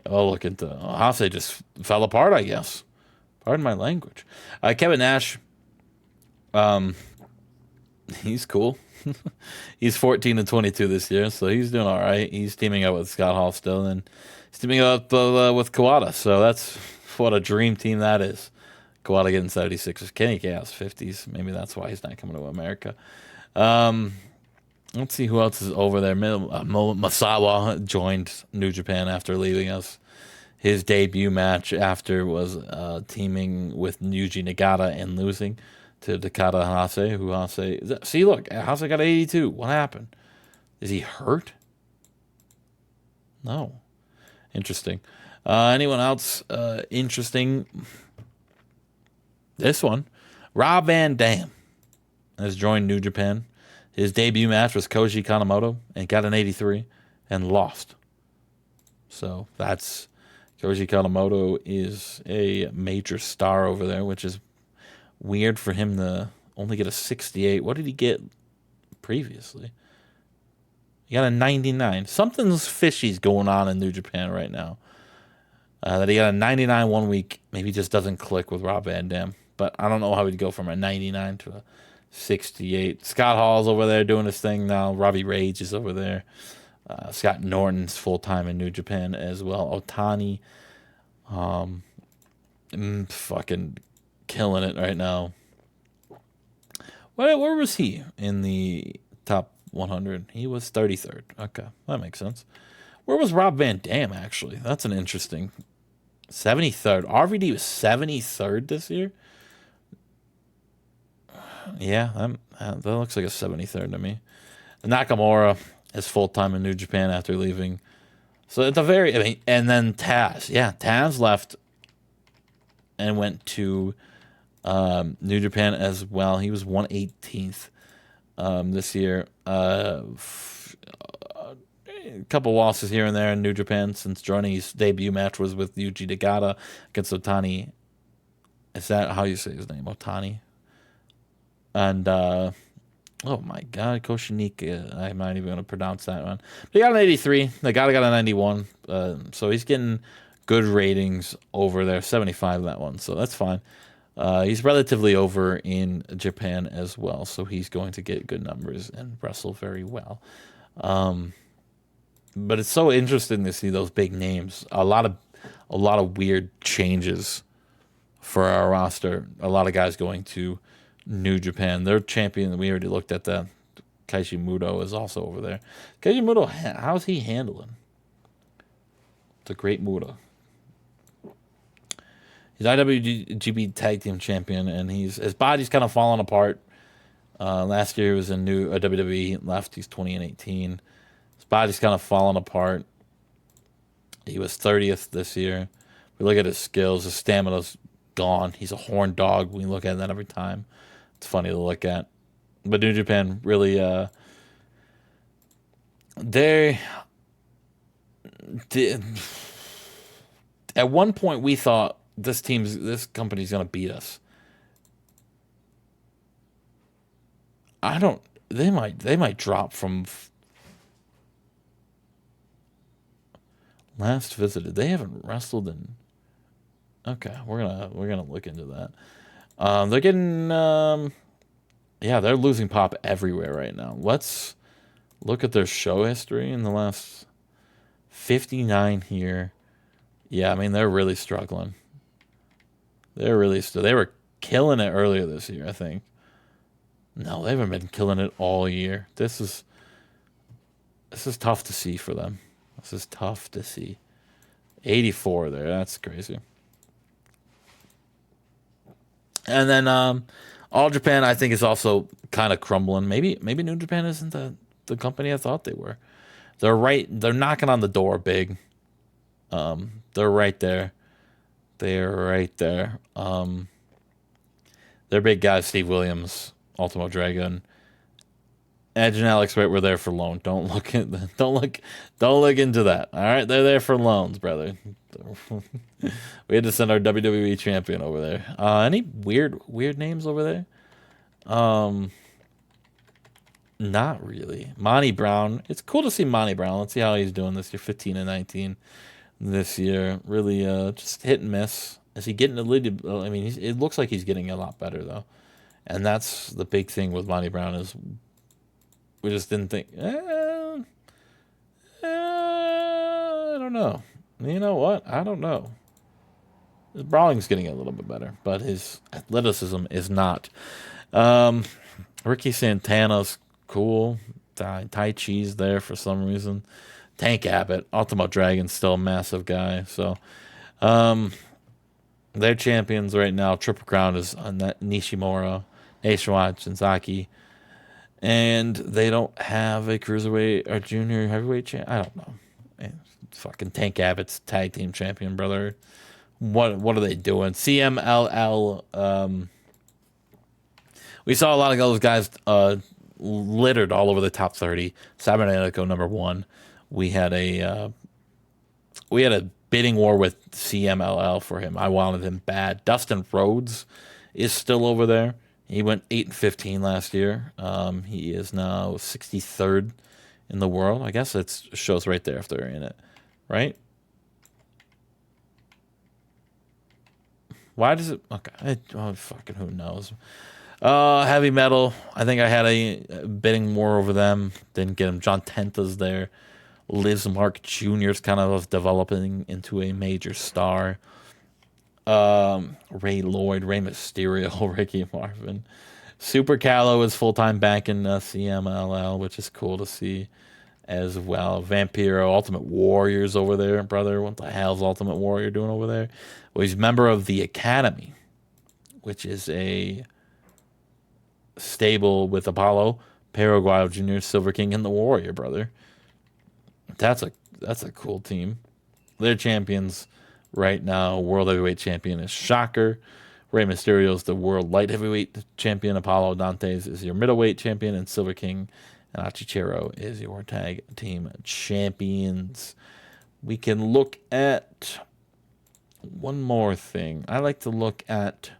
I'll look into... Hase just fell apart, I guess. Pardon my language. Kevin Nash... he's cool. He's 14-22 this year, so he's doing all right. He's teaming up with Scott Hall still, and he's teaming up with Kawada. So that's what a dream team that is. Kawada getting 76s, Kenny Chaos 50s. Maybe that's why he's not coming to America. Let's see who else is over there. Masawa joined New Japan after leaving us. His debut match after was teaming with Yuji Nagata and losing to Takada Hase, who Hase... See, look, Hase got 82. What happened? Is he hurt? No. Interesting. Anyone else interesting? This one. Rob Van Dam has joined New Japan. His debut match was Koji Kanemoto and got an 83 and lost. So that's... Koji Kanemoto is a major star over there, which is weird for him to only get a 68. What did he get previously? He got a 99. Something's fishy's going on in New Japan right now. That he got a 99 one week. Maybe just doesn't click with Rob Van Dam. But I don't know how he'd go from a 99 to a 68. Scott Hall's over there doing his thing now. Robbie Rage is over there. Scott Norton's full-time in New Japan as well. Otani, fucking killing it right now. Where was he in the top 100? He was 33rd. Okay, that makes sense. Where was Rob Van Dam, actually? That's an interesting... 73rd. RVD was 73rd this year? Yeah, that looks like a 73rd to me. Nakamura is full-time in New Japan after leaving. So at the very... I mean, and then Taz. Yeah, Taz left and went to New Japan as well. He was 118th this year. A couple losses here and there in New Japan since joining. His debut match was with Yuji Nagata against Otani. Is that how you say his name? Otani? And, oh my God, Koshinika. I'm not even going to pronounce that one. But he got an 83. Nagata got a 91. So he's getting good ratings over there. 75 that one. So that's fine. He's relatively over in Japan as well. So he's going to get good numbers and wrestle very well. But it's so interesting to see those big names. A lot of weird changes for our roster. A lot of guys going to New Japan. Their champion, we already looked at that. Kaishi Muto is also over there. Kaishi Muto, how's he handling? The great Muto. He's IWGP Tag Team Champion, and his body's kind of falling apart. Last year he was in WWE. He left. He's 20-18. His body's kind of falling apart. He was 30th this year. We look at his skills. His stamina's gone. He's a horn dog. We look at that every time. It's funny to look at. But New Japan really, they did. At one point we thought this company's gonna beat us. They might drop from last visited. They haven't wrestled in. Okay, we're gonna look into that. They're getting they're losing pop everywhere right now. Let's look at their show history in the last 59 here. Yeah, I mean they're really struggling. They were killing it earlier this year, I think. No, they haven't been killing it all year. This is tough to see for them. This is tough to see. 84 there. That's crazy. And then All Japan, I think, is also kind of crumbling. Maybe New Japan isn't the company I thought they were. They're knocking on the door big. They're right there. They're right there. Their big guys, Steve Williams, Ultimo Dragon, Edge and Alex Wright were there for loan. Don't look into that. All right, they're there for loans, brother. We had to send our WWE champion over there. Any weird names over there? Not really. Monty Brown. It's cool to see Monty Brown. Let's see how he's doing this year. 15 and 19 this year. Really, just hit and miss. Is he getting a little? I mean, it looks like he's getting a lot better though, and that's the big thing with Monty Brown is we just didn't think. I don't know. You know what? I don't know. His brawling's getting a little bit better, but his athleticism is not. Ricky Santana's cool. Tai Chi's there for some reason. Tank Abbott, Ultimo Dragon's still a massive guy. So, they're champions right now. Triple Crown is on that Nishimura, Nationwide, Shinzaki. And they don't have a cruiserweight or junior heavyweight champ. I don't know. Man, fucking Tank Abbott's tag team champion, brother. What are they doing? CMLL. We saw a lot of those guys littered all over the top 30. Cybernetico #1. We had a bidding war with CMLL for him. I wanted him bad. Dustin Rhodes is still over there. He went 8-15 last year. He is now 63rd in the world. I guess it shows right there if they're in it, right? Why does it? Okay, fucking who knows? Heavy metal. I think I had a bidding war over them. Didn't get him. John Tenta's there. Liz Mark Jr. is kind of developing into a major star. Ray Lloyd, Rey Mysterio, Ricky Marvin. Super Callow is full-time back in CMLL, which is cool to see as well. Vampiro, Ultimate Warrior's over there, brother. What the hell's Ultimate Warrior doing over there? Well, he's a member of the Academy, which is a stable with Apollo, Paraguayo Jr., Silver King, and the Warrior, brother. That's a cool team. They're champions right now. World Heavyweight Champion is Shocker. Rey Mysterio is the World Light Heavyweight Champion. Apollo Dantes is your Middleweight Champion. And Silver King and Achichero is your Tag Team Champions. We can look at one more thing. I like to look at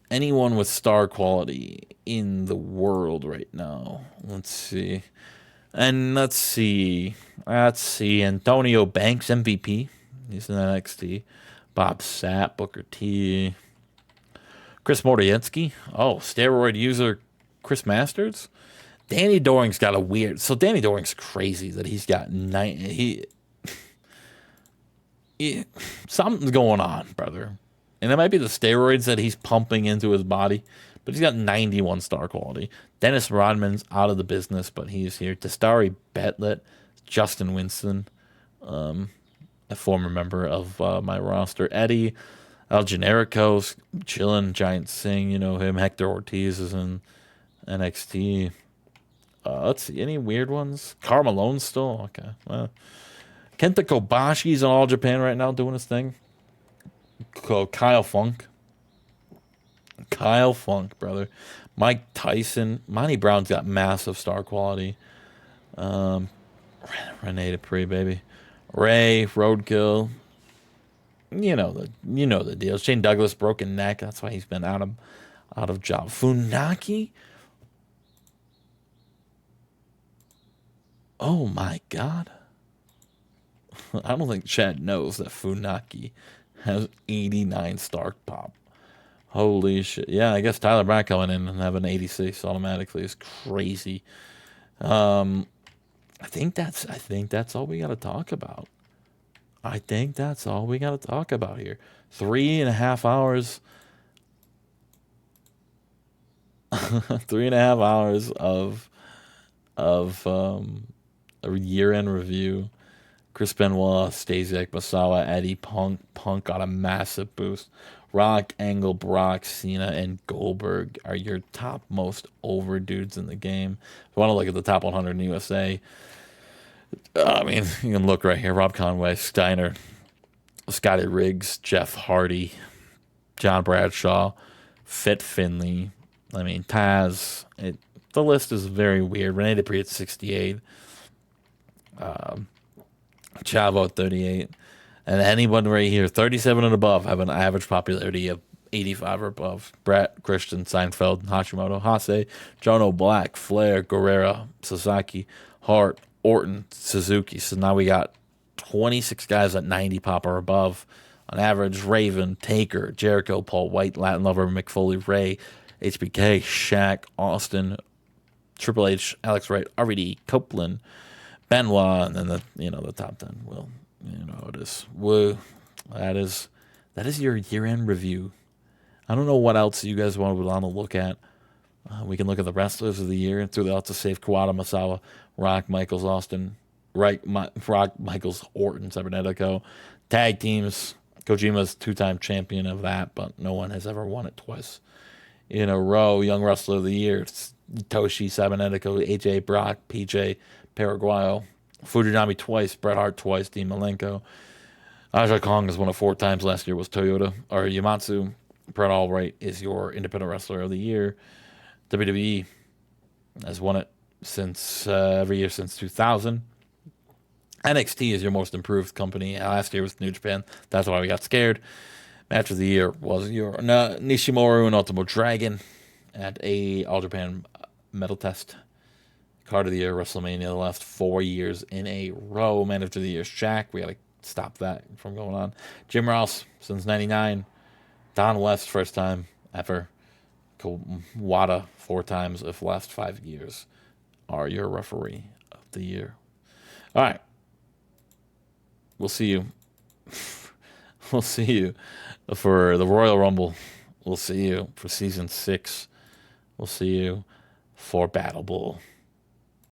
anyone with star quality in the world right now. Let's see. Antonio Banks, MVP. He's in NXT. Bob Sapp, Booker T. Chris Morietsky. Oh, steroid user Chris Masters. Danny Doring's got a weird... So Danny Doring's crazy that he's got... something's going on, brother. And it might be the steroids that he's pumping into his body. But he's got 91 star quality. Dennis Rodman's out of the business, but he's here. Dastari Betlett, Justin Winston, a former member of my roster. Eddie, El Generico's chilling. Giant Singh, you know him. Hector Ortiz is in NXT. Let's see, any weird ones? Carmelone's still? Okay. Well, Kenta Kobashi's in All Japan right now doing his thing. Kyle Funk, brother. Mike Tyson. Monty Brown's got massive star quality. Rene Dupree, baby. Ray, Roadkill. You know the deal. Shane Douglas, broken neck. That's why he's been out of job. Funaki. Oh my God. I don't think Chad knows that Funaki has 89 star pop. Holy shit. Yeah, I guess Tyler Black coming in and having 86 automatically is crazy. I think that's all we got to talk about. I think that's all we got to talk about here. 3.5 hours. 3.5 hours of a year-end review. Chris Benoit, Stasiak, Masawa, Eddie, Punk. Punk got a massive boost. Rock, Angle, Brock, Cena, and Goldberg are your top most over dudes in the game. If you want to look at the top 100 in USA, I mean, you can look right here. Rob Conway, Steiner, Scotty Riggs, Jeff Hardy, John Bradshaw, Fit Finley. I mean, Taz. The list is very weird. Rene Dupree at 68. Chavo at 38. And anyone right here, 37 and above, have an average popularity of 85 or above. Brett, Christian, Seinfeld, Hashimoto, Hase, Jono Black, Flair, Guerrera, Sasaki, Hart, Orton, Suzuki. So now we got 26 guys at 90 pop or above. On average, Raven, Taker, Jericho, Paul White, Latin Lover, Mick Foley, Ray, HBK, Shaq, Austin, Triple H, Alex Wright, RVD, Copeland, Benoit, and then the top 10. Well, you know it is. Woo. That is your year-end review. I don't know what else you guys want to look at. We can look at the wrestlers of the year throughout to save Kawada, Masawa, Rock, Michaels, Austin, Rock, Michaels, Orton, Cybernetico. Tag teams. Kojima's 2-time champion of that, but no one has ever won it twice in a row. Young Wrestler of the Year. Toshi, Cybernetico, AJ, Brock, PJ, Paraguayo. Fujinami twice, Bret Hart twice, Dean Malenko. Aja Kong has won it 4 times. Last year was Toyota or Yamatsu. Brett Albright is your Independent Wrestler of the Year. WWE has won it since every year since 2000. NXT is your most improved company. Last year was New Japan. That's why we got scared. Match of the year was your Nishimura and Ultimo Dragon at a All Japan Metal Test. Card of the year, WrestleMania, the last 4 years in a row. Manager of the year, Shaq. We got to stop that from going on. Jim Ross since 99. Don West, first time ever. Wada 4 times of the last 5 years are your referee of the year. All right. We'll see you. We'll see you for the Royal Rumble. We'll see you for season 6. We'll see you for Battle Bowl.